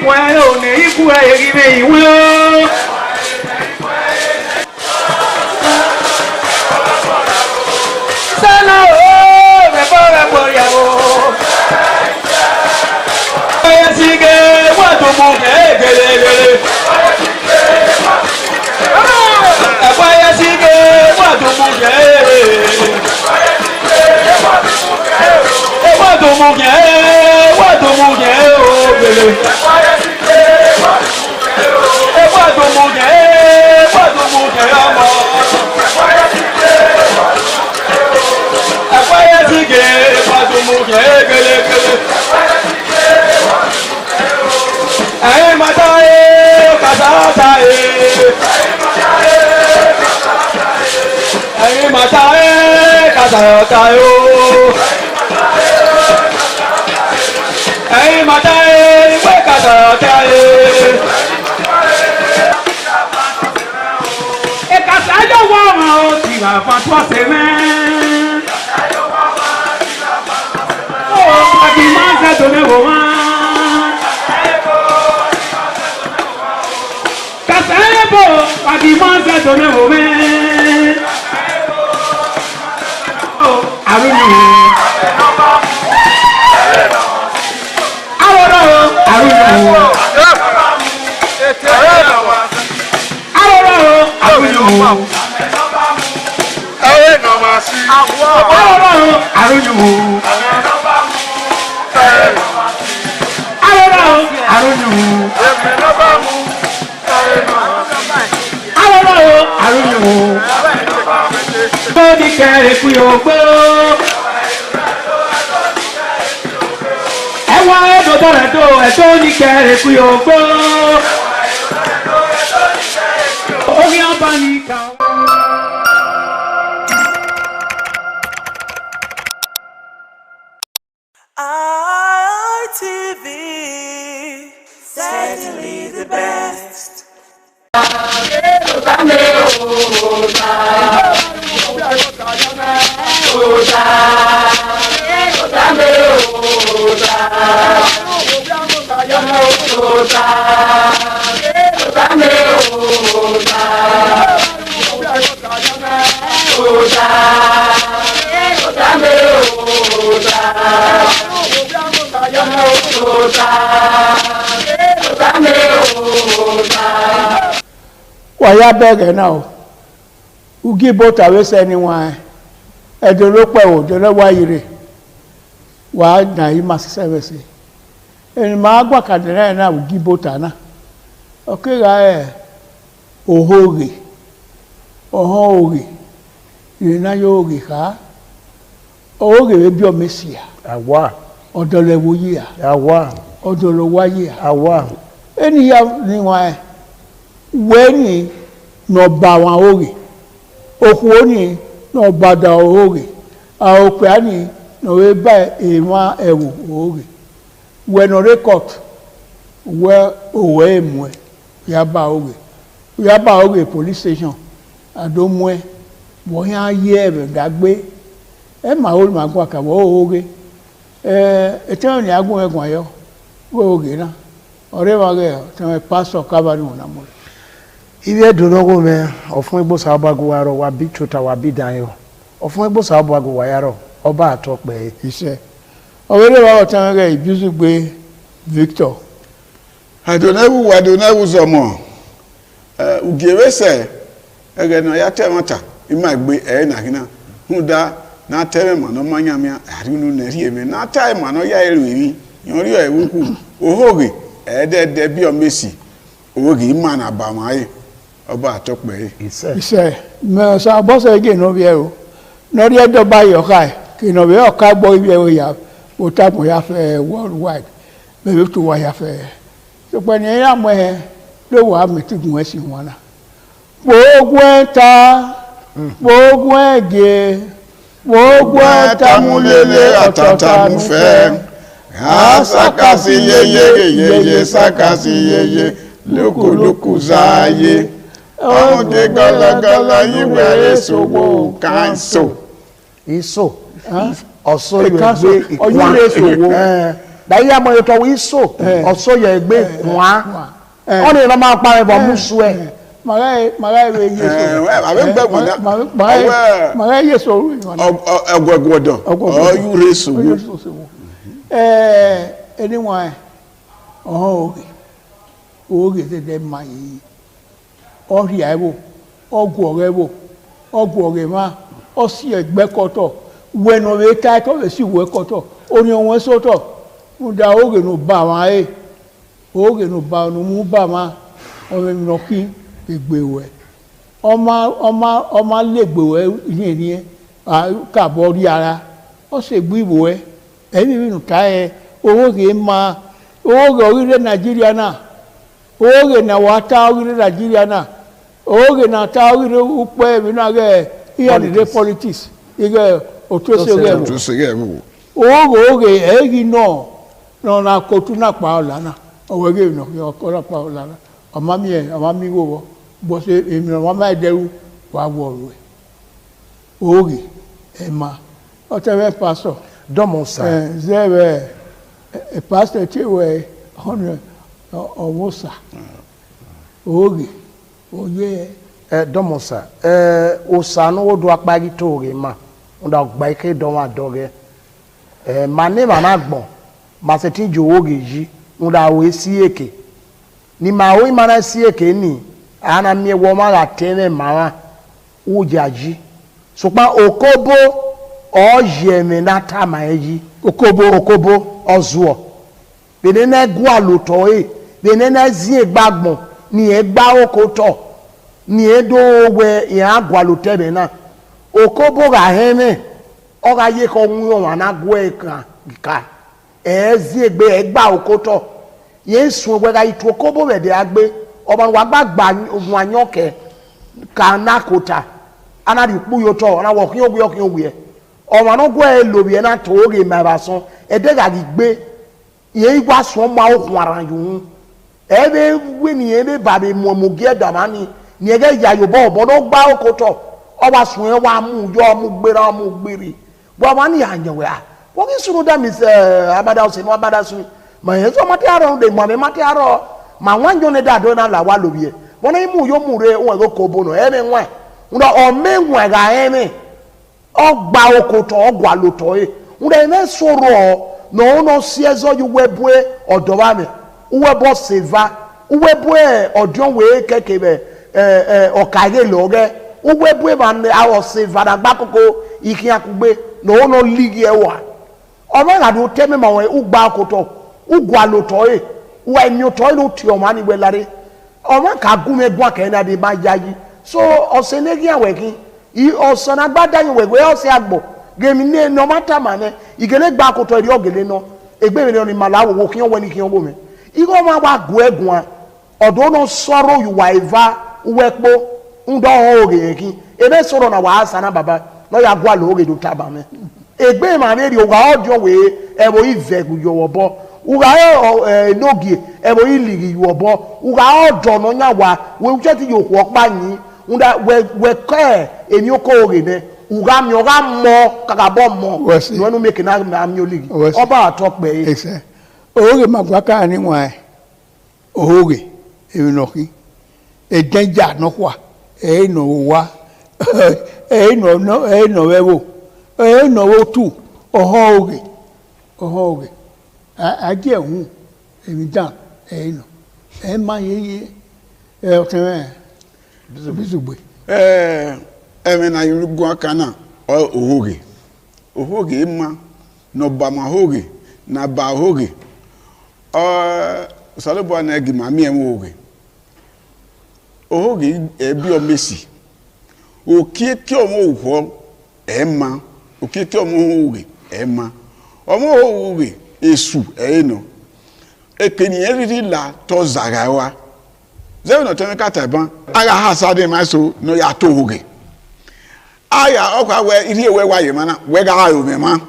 T: Well, only if we give me will. Sana o, me para por ya o. Oye sigue, guato mujer, gele. Oye sigue, guato mujer. Guato mujer, oh gele. Guato mujer, amor. Akwaya sige, guato mujer, gele. Ay matae, kasatae. Ay matae, kasatae. Ay matae, we kasatae. E kasayo wama, tiga fatwa semen. Oh, akimanza done woma. Adimanza done women. Oh, Arunu. Body carry for your bow. I want to do a Tony carry for your bow. Oh, your panica.
I: ITV, certainly the best.
U: Waya bege now. Ugi bota we se ni wan. Edo lo pe o, do lo wa yire. Wa na yi ma service. En ma agba kadere na ugi bota na. Okay ga ohoge. Ohoge. Ina yoge ka. Ohoge we bi o mesia.
D: Awa.
U: Odole wo yi a.
D: Awa.
U: Odolo wa yi a.
D: Awa.
U: Eni ya ni wan. Weni no ba wan oge oku oni no bada oge a ope ani no we ba ewa ewu oge we no record we owe mu ya ba oge police station adomwe bo yan ye be dagbe e ma o ma gwa ka wo oge etan ni agun egun ayo wo oge na ore wa ge tan pastor kabanu na mo
D: Ibe donogo me ofun igbo sabago waro wa bi chota wa bi danyo. Ofun igbo sabago wa yaro oba atope ise.
U: Owere wa otan re ibizu gbe Victor.
V: Adonewu zomo. Ugewese ege no ya temata ima gbe na hina. Huda na teme ma no manyamia arinu na rieme na tai ma no ya eruwi. Yori o ewuku. Ohoge de bi o mesi. Ohoge ima na ba mai. Oba atokpe
U: ise me sa boss again no be o no ri edo ba yo kai ki no be o ka gbo ibi e ya o ta mo ya fe worldwide be be to wa ya fe so pe ni ya mo he lo wa mi ti gun esi won na gbogbo ege gbogbo eta mu lele atata mu fe asakasi yeye sakasi yeye loko zaye Onde gala yiwe sowo kanso.
D: Iso. Oso
U: iwe
D: ikwan.
C: da ya mo to wi so oso ye gbe kwa oni no ma pa ebo musu e
U: mara we yeso
V: abe gbe mo na
U: mara yeso
V: ogwogwodo o yu reso
U: anyone oge de mai ori aibo ogwo ma o si egbe koto weno we kai to we si we koto oni won so to mu da oge no ba wa oge no ba no mu ba ma o me no ki egbewe ọma legbewe ni ka bo ri ara o se gbiwe emi mi nu ka oge ma oge orile Nigeria na oge na wata orile Nigeria na oge na ta orile upe mi na ge here the politics ige otose mu oge egi no na kotu na pa ola na owege no yo ko na pa ola na amami wo bo se emi no ma deru wa wo oge ema o te ve pastor
C: domonsa
U: zebe pastor chewe hono owosa oge oye
C: domonsa osa no wo do apagi to re ma unda gba ike don wa doge mane mama gbon ma se tin jo oge yi unda we si eke ni ma o imana si eke ni ana mi wo ma la tene mama ujaji so pa okobo o yeme na ta ma yi okobo ozuo bene na gwa loto bene na zi egbagbon ni egba okoto ni edo we ya gwa lote be na okobo ga heme o ga ye ko nwo wa na gwa ekan ka ezi egbe egba okoto Yesu we ga itu okobo be de agbe oba wa gbagba ogun anyoke ka na kota ana ri pu yo to na wo kin ogbe o ma no gwa elobi na to oge ma ba so e de ga gbe ye igwa so ma okun ara yun ebe we ni ebe ba be mo ge damani ni ege ya yo bo no gba okoto o ba sun e wa mu yo mu gbera mu gbiri bo ma ni anyewe a wo ki sunu da mi se abada o se no abada sun ma ye so mate aro de ma me mate aro ma wanjo ne da do na la wa lobi e wona imu yo mu re o go kobo no ebe nwa ndo o me nwa ga eme o gba okoto o gwa loto e ndo eme soro no si ezo yu webwe odo ba me uwebo seva uwebwe odon we kekebe okage loge uwebwe ba ne awo seva da gba koko ikin akugbe no ligi ewa o ma ga do teme ma we ugba okoto ugwa loto e wa enyo to lo ti o ma ni we lare o ma ka gume gwa ke na de ba yayi so osenegi awekin I osana gbada yin we ose agbo gemi ne no matter mane igele gba akoto ri ogele no egbe mi ni malawo wo kin wo ni kin wo mi igo ma wa gu egun a odo no soro yu wa eva uwepo ndo oge kin ebe soro na wa asa na baba no ya gwa lo oge do taba me egbe ma me ri oga odio we ebo ive gu yo obo uga nogie ebo iligi yu obo uga odo no nya wa we uche ti yo ku opa yin unda we ke emi oko oge ne uga mi oga mo kaka mo no no make na mi oligi oba atok pe
U: ese oge magwaka ni wa oge emi no ki e denja no kwa e no wa e no wewo e no wo tu oge aje hu emi dan e no e ma ye e o teme bizugbe
V: eme na yurugu aka na ohoge ma no ba ma hoge na ba hoge salobo na egi ma mi em ohoge ebi o mesi okie ki o mo wo ema okie ki o mo hoge ema o mo hoge esu no ekeni eriri la to zagawa zewe no teme kata ban aga ha sade ma so no ya to hoge aya okwa we iri ewe wa yema we ga ayo me ma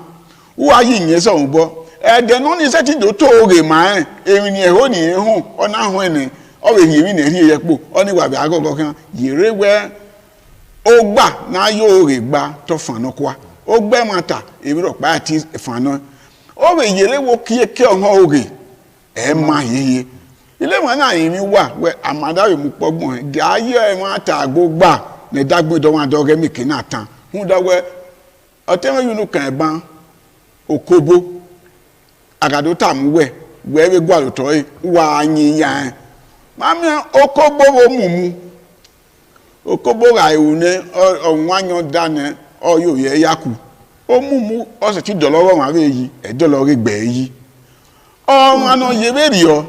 V: wo ayi nye so nbo e de no ni se ti do to hoge ma emi ni eho ni ehu ona ho ene o we yemi na ri eyepo oni wa bi agogo kan yire we ogba na yo hoge gba to fan no kwa ogbe mata emi ro pa ti fan no o we yele wo kie ke ohun oge e ma yeye ile mo na yin mi wa we amada we mu pogbon ga ye e ma ta agogba ne dagbe do wan do ge mi kina tan hun da we otema yunu kan ban okobo agado ta mu we gwa lo to wa yin yan mami okobo wo mumu okobo ga iune onwanyo dane oyo ye yaku o mumu o se ti dolowo ma be yi e dolore gbe yi o mano ye be ri o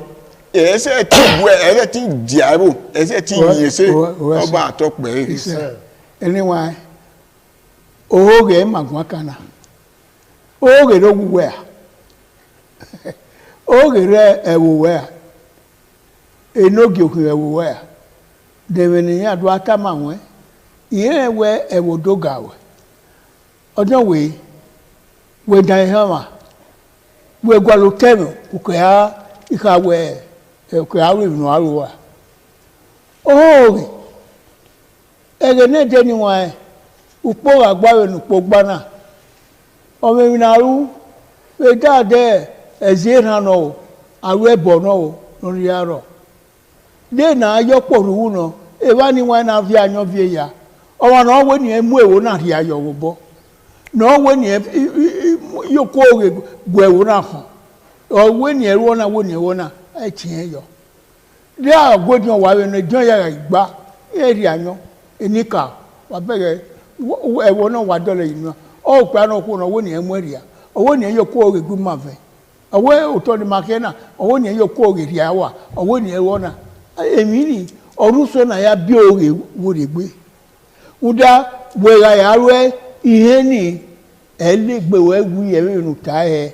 V: e se ti bu e ti diabo e se ti yin se oba atope
U: anyway oge magwa kana oge do gwe oge re ewuwe enogi okwe ewuwe deveni ya do atama we ire we ewodoga we ojo we dan hama we gwalo teme ukya ikawe ukya wi no aruwa oge ege ne deni wa upo agbawe nu pogbana o me minaru we dade ezira no awe bo no lori aro de na ayoporu no e ba ni wa na fi anyo fi ya o wa no we ni emu ewo na ri ayo wo bo no we ni yoko gwewo na ho o we ni ewo na wo ni ewo na e tin yo de agodi wa we no jon ya igba e ri anyo enika wa bere ewo na wa dole yin o pa no ko no wo ni emu ria o wo ni yoko gu ma fe awe utoni makena owo ni yoko ri awa owo ni ewo na emi ni oruso na ya bi ore woregbe uda wera ya re ihe ni elegbe we wu ye nu ta he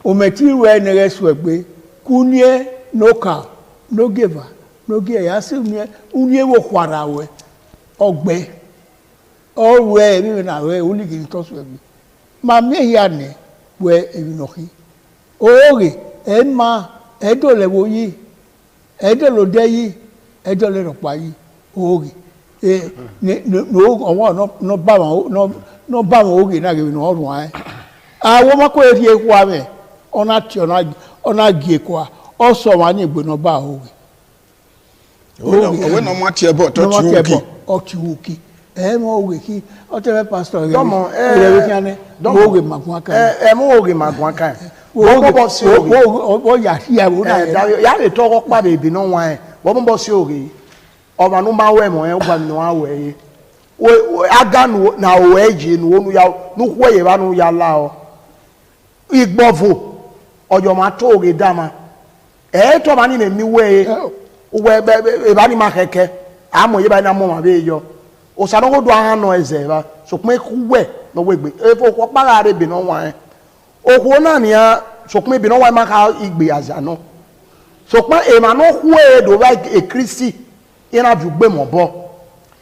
U: o meti we ne reswegbe kunie noka no giver no ge ya si unie wo kwara we ogbe o we mi na we uligi to swegbe ma me ya ne we emi no ki oge ema edole woyi edolo deyi edole ropa yi oge no owo no ba won oge na ge no orun ai awo mako e fi eku ame ona ti ona gi eku o so wa ni egbe no ba oge
V: owe no ma ti ebo to ti
U: o ti wuki mo oge ki o te pastor re domo we kiane oge magwa kan
C: mo oge magwa kan
U: o ya ya wo na
C: ya le to ko pa bebi no wan wo mo si oge o ma no ma we mo e gwa no awe we aga no na o eji no nu ya nu kwo ye ba no ya la o igbovo ojo ma to oge dama e to ma ni me mi we e ba ni ma keke amo ye ba na mo ma be yo o sa no go do han no eze ba so pe ku we no we gbe e fo ko pa ga re bi no wan okwo na ni a sokun bi no wa maka igbe aza no sokun e ma no hu e do ba e Kristi ina ju gbe mo bo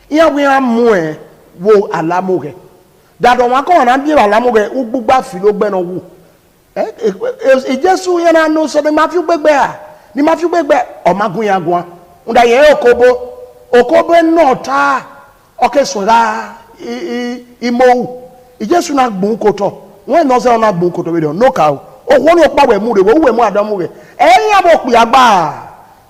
C: iya wi amu e wo alamoge dado wa ko na bi alamoge ugbugba fi lo gbe no wu e Jesu yana no so ni ma fi gbegbe a ni ma fi gbegbe o magun ya gun unda ye okobo no ta o ke so ra imo Jesu na gbun ko to wọ́n no se ona gbon ko to we no ka o wo ni pa we mu re wo we mu adamu re eyin abo pi agba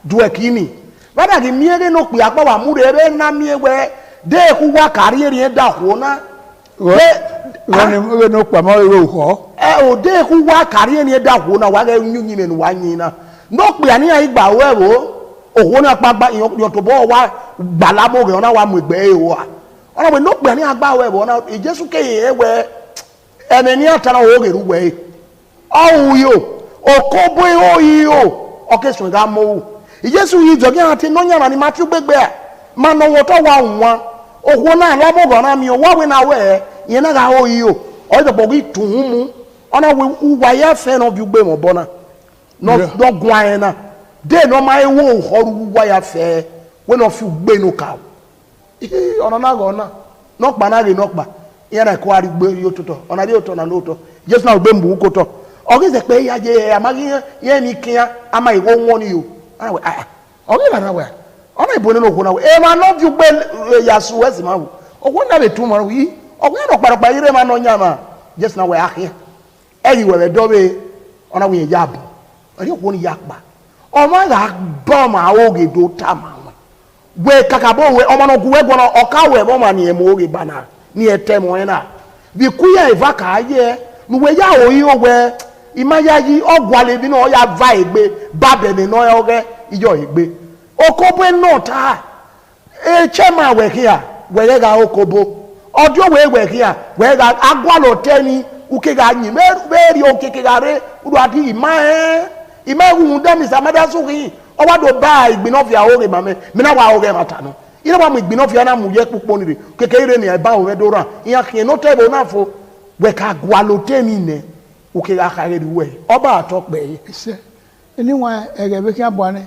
C: du ekini bada ki miere no pi agba wa mu re be na miewe de ku wa kari ere da ho na
U: wọ́n ni no pa ma ro ho
C: o de ku wa kari ere da ho na wa ga nyunyi me no wa yin na no pi ani ayi gba we wo owo na pa gba yo to bo wa gbalamu re ona wa mu egbe e wo ona we no pi ani agba we wo na Jesu ke ye we eneni atara oge ruwe owu yo okobo oyo okesun ga mo Jesu yi jogi ati no nyara ni Matthew gbegbe ma no wo to wa nwa ogwo na la mo go na mi o wa we na we yen na ga oyo o de bogi tuhumu ona we uwa ya fe no bi gbe mo bona no do gwan na de no ma e wo horu uwa ya fe we no fi gbe no ka ona na go na no pa na re no pa yana ko ari gbe yo toto ona bi oto na loto Jesu na gbe mbu ko to o ge se pe ya je amagi ye ni kian ama iwo won ni yo ana we o ge na we ona ibo ni no ko na we e ma no ju gbe yasu we si ma wo o ko na be tu mo wi o ge no parapa ire ma no nyama Jesu na we ahia eri we do be ona we ya bo eri ko ni yakpa o ma ga bo ma oge do ta ma we kakabo we o ma no ku we gbono o ka we bo ma ni e mo oge bana ni e tem won na bi ku ya eva ka ye nu we ya oyi o we imaya yi ogwale bi no ya va egbe ba be ni no oge ijo egbe okobo no ta e chema we here we ga okobo ojo we here we ga agwalo teni uke ga yin meri okeke ga re udu ati ima hu dem samada suki o wa do ba igbin of ya ore mame me na wa ore mata no ire wa mu igbin of ya na mu ye pupo ni keke ire ni e ba o do ran iya kin no tebo na fo we ka agwalo teni ne uke ga kare ri we oba atokpe
U: se eniwa ege be kan bwane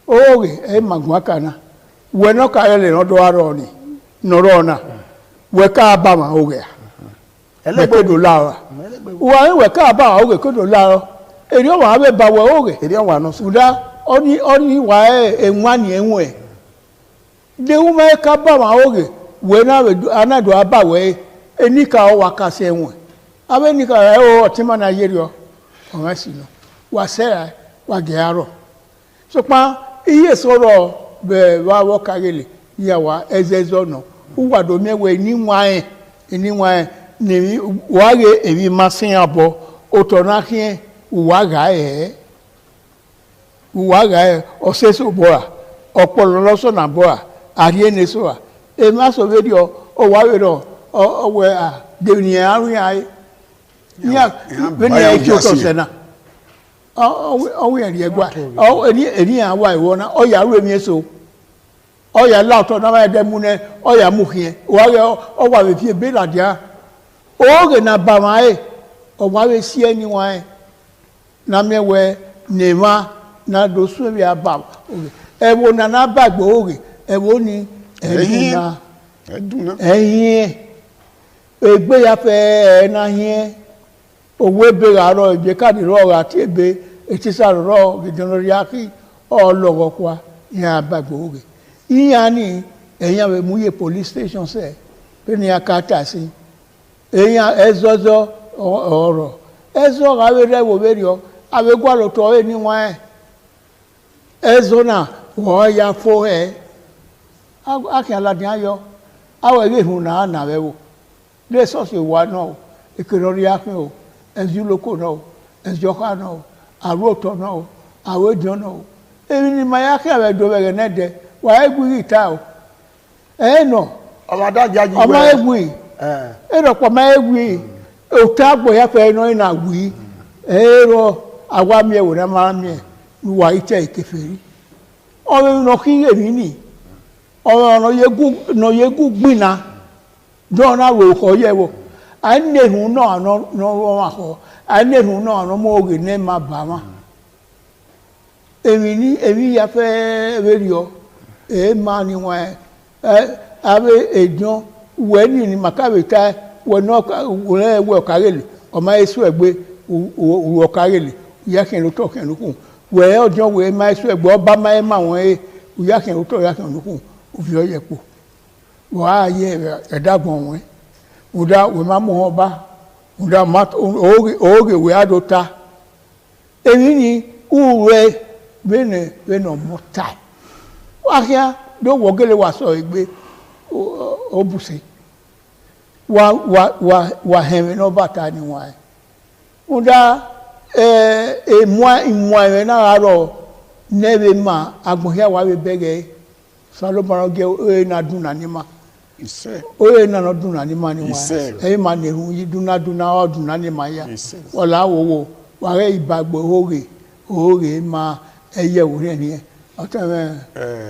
U: oge e magwa kana we no ka ele no do aro ni no ro na we ka ba ma oge elebe do la wa we ka ba oge ko do la eri o wa be ba we oge
C: eri o wa no
U: suda oni wa enwa ni enwe de u me ka ba ma oge we na we anado aba we enika o wa ka se enwe abe nika o tima na yeri o wa si no wa se wa ge aro so pa iye soro be wa wo kagele ya wa ezezo no uwa do mewe ni nwan ni wa ge ebi masin abo otona kin uwa ga o se so bo a opolo lo so na bo a ari ene so a e ma so video o wa we ro o we a de ni aru ai ya be ni e jo to se na o we ri egwa o eni awa iwo na o ya ru emi so o ya la to na ma de mu ne o ya mu hie o wa we fie be la dia o ge na ba mai o wa we si eni wa na me we ne ma na do su bi aba e wo na ba gbo oge e wo ni eduna egbe ya fe na hie owe be aro je ka di ro ati ebe etisa ro gidono yaki o logo kwa ya bagbo oge iya ni eyan we muye police station se pe ni akata si eyan ezozo oro ezo ga we re wo berio awe gwa lo to e ni wan ezo na wo ya fo akin aladin ayo awe le hu na we wo le so se wa no ikinori akin o ezuloko no ezjoka no aroto no awedio no emi ni mayake awe do be nede wa egwu ita o no
C: amada jaji
U: we ama egwu ero po ma egwu o tagbo ya fe no ina gwi ero agwa mi ewo na ma mi wa ite ikeferi o no kin emi ni o no yegu gbina do na wo ko yewo anehu no wa ho anehu no mo oge ne ma ba ma emi ya fe berio e ma ni wa abe ejon we ni makabe ta we no we karele o ma esu egbe o karele ya kin lo to kin lo kun we ojon we ma esu egbe oba ma won ya kin lo to ya kin lo kun o fi o ye po wa ye edagbon won uda we ma mo ba uda mat oge we adota emi ni uwe bene mota wa kia do wogele wa so egbe obuse wa hemi no bata ni wa uda moi na aro nebe ma agbohia wa be bege salomon ge na duna ni ma oye na no duna ni ma ni wa e ma ne hu yi duna o duna ni ma ya ola wo wa re ibagbo oge ma eye wo ni otame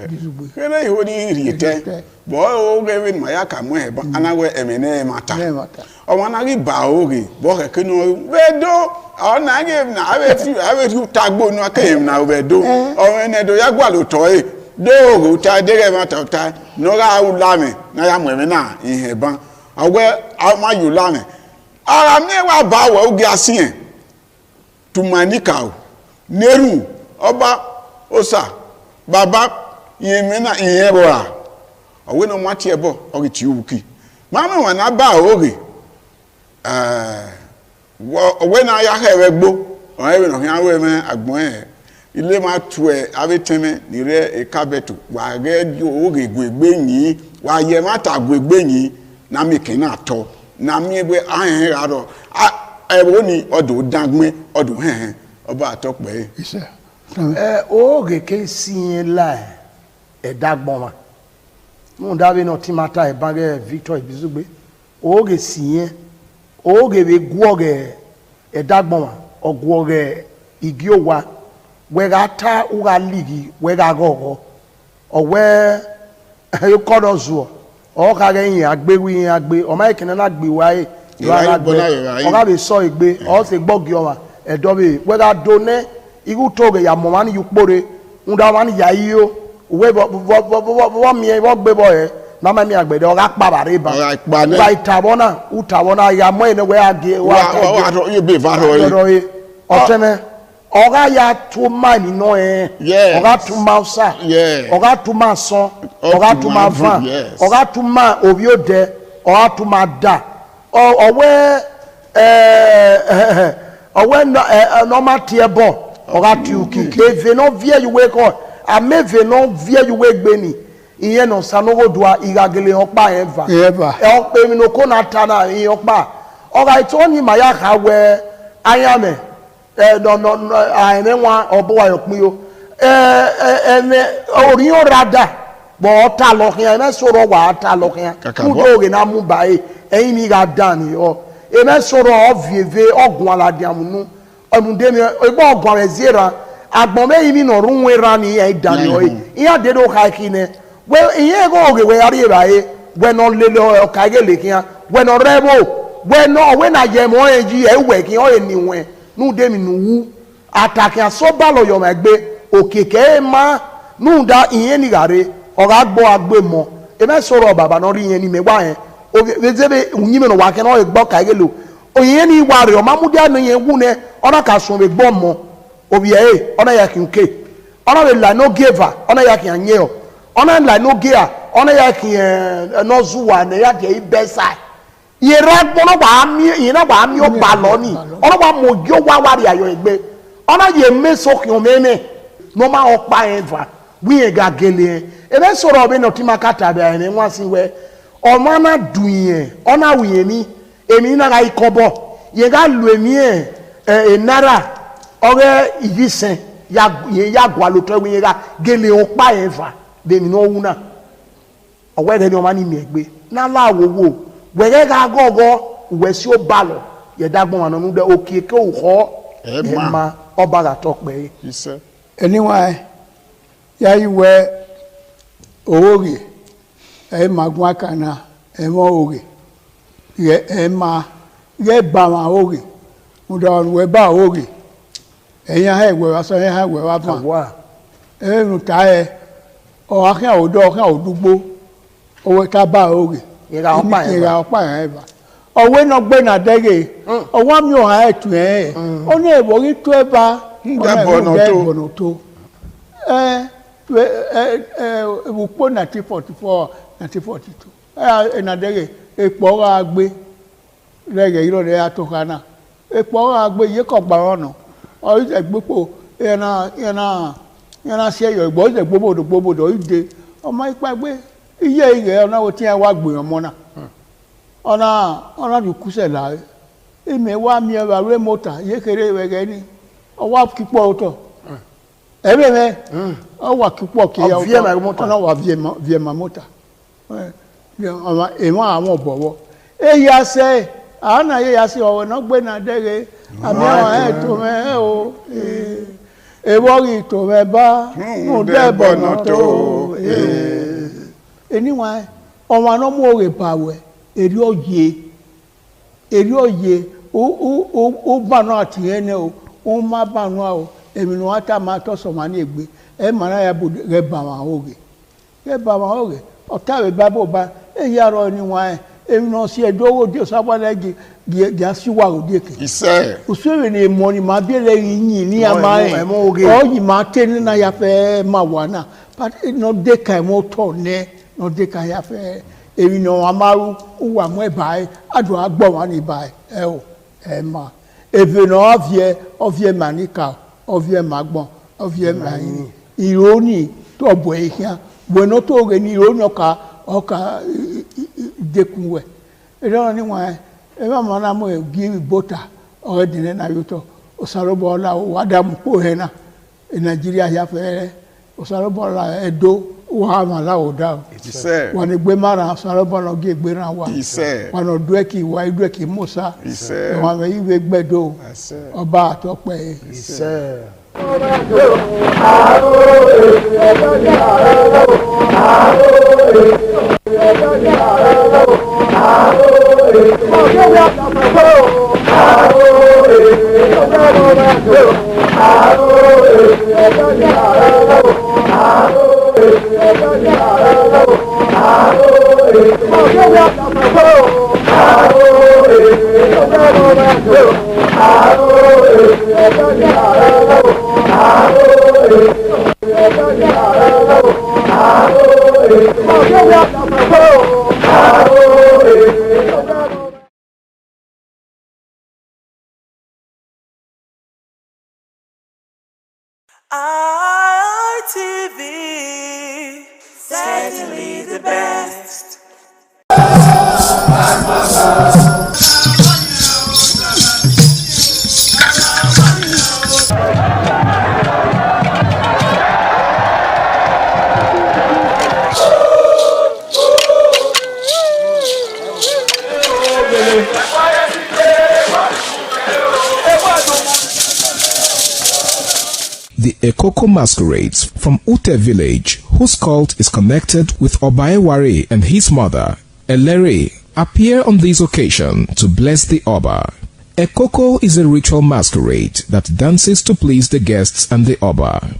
U: disugbe
V: kene iho ni riete bo oge we ma ya ka mo e ba anawe emene mata o ma na ri ba oge bo ke kenu bedo o na ge na ave fi tagbo nu akem na bedo o ene do ya gwa lo to e do ta dere mata ta no ga ulame na ya mweme na ihe ban agwe ma yulame ara mi wa ba wa oge asin tumanika neru oba osa baba yemi na ihe bora owe no mati ebo oge ti uki mama wa na ba oge when I have a book, or even on your agboy, ilé máa tu ẹ̀ abẹ́tẹ́mẹ́ nírẹ́ ẹ̀kábẹ́tù wà á gẹ́ ògègbè yìí wà á yẹ má ta gbègbè yìí náà mi kì í náà tọ́ náà mi gbé ahẹ́hẹ́ rà rọ̀ ẹ̀rọ ni ọdún dàgbẹ́ ọdún hẹ́hẹ́ ọba àtọ́pẹ́.
C: Ògè ké sí yẹn láì ẹ̀dàgbọ́n wa mú dábẹ́ náà tí máa ta ẹ̀bángẹ́ Victor Ibizugbe ògè sí yẹn ògè bẹ gúọ̀gẹ̀ ẹ̀dàgbọ́n wa ọ̀gùọ̀gẹ̀ igi òwa wega ta uga ligi wega gogo owe kodo zuo o ka ge yin agbewi yin agbe o ma ikene na gbe wa e o ga be so igbe o se gbogi o wa edo be wega done igu toge ya mo mani yupore unda mani ya iyo we bo mi e bo gbe bo e na ma mi agbede o ga pa bare ba ba itabona ya mo ene we age wa
V: you be varo
C: oteme Oga ya to mani no Oga to mausa. Oga to ma son. Oga to ma van. Oga to ma obio de. Oga to ma da. Owe normal tiebo. Oga to ki. Eve no vie you wake on. A me ve no vie you wake beni. Iye no sanogo dua igagele okpa eva. E okpe mi no kona tana iye okpa. Oga itoni maya kawe ayame. No, I never or boy of me. Orion Rada, but Talokia, and I saw a Talokia, who dog in Amubai, Amy got done, or a mess sort of Vive or Guala Diamuno, or Mundemia, or Guarazera, Abome even or Runway Rani, a Danio, here they don't hike in it. Well, here go where I when on Lilo or Kagelikia, when on Rebel, when I am ONG, waking or anywhere. Nu demi nu atake asoba lo yo megbe okeke ma nu da iyen ni gare o ga gbo agbe mo e me soro baba no ri yen ni megba yen o bezebe unyime no wa ke no gbo ka gelo o yen ni wa re o mamudi anu yen wu ne ona ka sun be gbo mo obi e ona ya kinke ona be la no giver ona ya kin anye o ona la no gia ona ya kin no zuwa ne ya de ibesa yera gbono ba mi yena ba mi o ba lo ni ona ba mojo wa wari ayo egbe ona ye meso ki o meme no ma o pa eva wi e ga gele e be soro be no ti makata be ene nwa si we o ma na duyen ona wi emi emi na ga ikobo ye ga lu emi e nara ore ivisen ya gwa lo to wi ga gele o pa eva be mi no wuna o we de ni o ma ni mi egbe na lawo wo wege ga gogo wesi o balo ye dagbon anu nu de okeke o ho ma oba ga tokpe ise
U: anyway ya iwe ori e magun akana e mo ori ye e ma ye ba ma ori mu da we ba ori eyan ha ewe wa so eyan ha ewe wa ba e nu ta e o akin odo akin odugbo o we ka ba ori ira opa eva owe no gbe na dege owa mi o ha etu oni ebo ri to eba bono to ebupo 1944 1942 na dege epo ra gbe lege iro re atokana epo ra gbe ye ko gba ono o ise gbepo yana se yo igbo ise gbobodo ide o ma ipa gbe iye ire ona wo ti en wa gbe omo na ona du kuse la eme wa mi e wa re motor ye kere wege ni o wa kipo oto ebe me o wa kipo ki ya ona wa vie ma motor e ma awon bowo e ya se ana ye ya se o na gbe na dere ami awon to me o e wo ri to me ba mo de bono to anyway ọmọ no mo re bawe eri oye o ba no atiyene o ma ba no o emi no ata ma to so ma ni egbe e ma na ya bo re ba wa oge o ta we ba bo ba e ya ro ni wa emi no si edowo de so ba legi di asiwa o de ke
V: ise
U: o so we ni mo ni ma bi le yin ni ama o yi ma te ni na ya fe ma wa na but no de kai mo to ne no de ka ya fe ewi no amaru uwa mo e bai adu agbo wa ni bai e o e ma Eve no ovie manika, ovie magbon, ovie mani. Ironi to boy here. Bueno to geni ironi oka dekunwe. I don't know why. Eva mana mo give butter or dinner na yuto. Osarobola wadam pohena. In Nigeria here for Osarobola Edo. Uhamala oda. Wani gbemara Osarobola ge gbera wa. Wani odweki wa idweki Musa. Wani iwe gbedo. Ọba Atope.
I: ITV, certainly the best.
G: The Ekoko masquerades from Ute village, whose cult is connected with Obaeware and his mother, Elere, appear on this occasion to bless the Oba. Ekoko is a ritual masquerade that dances to please the guests and the Oba.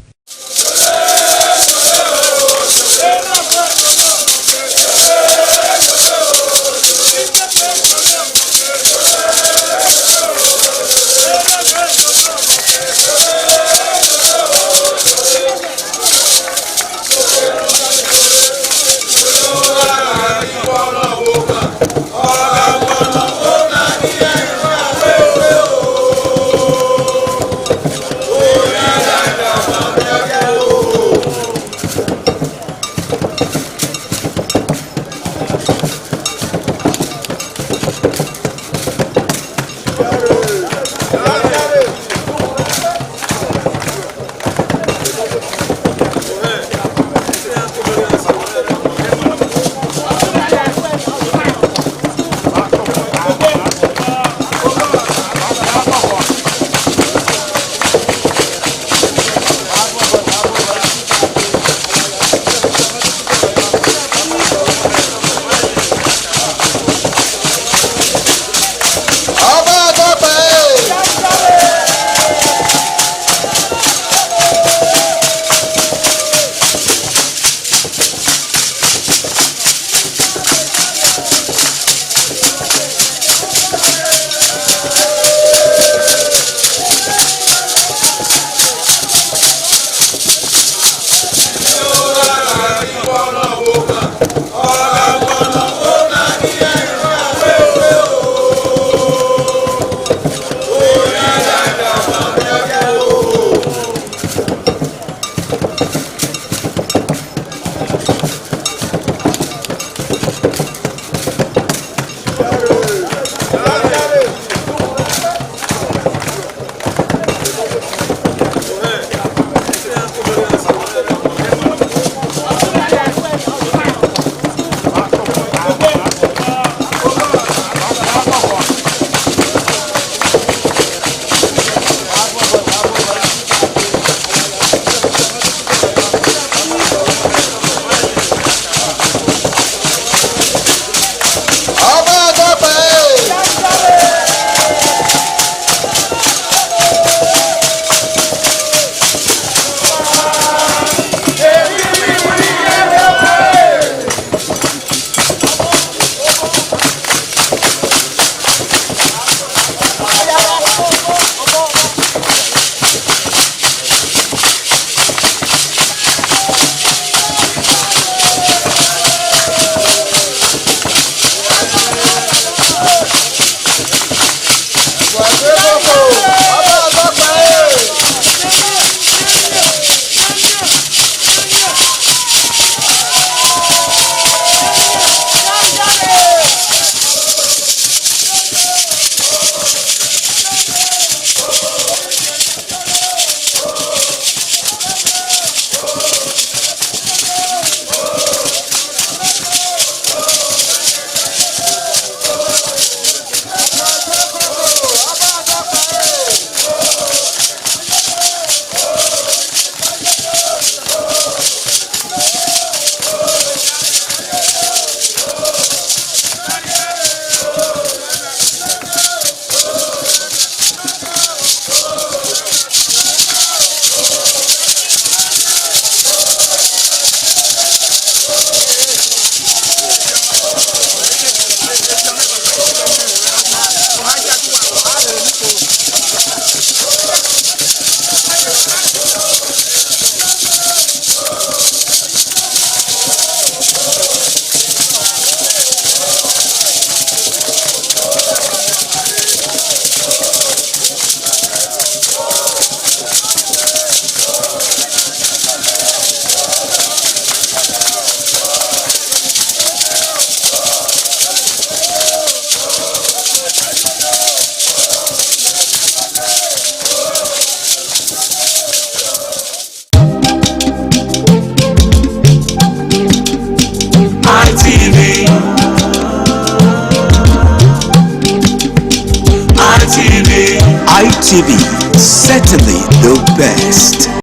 A: TV, certainly the best.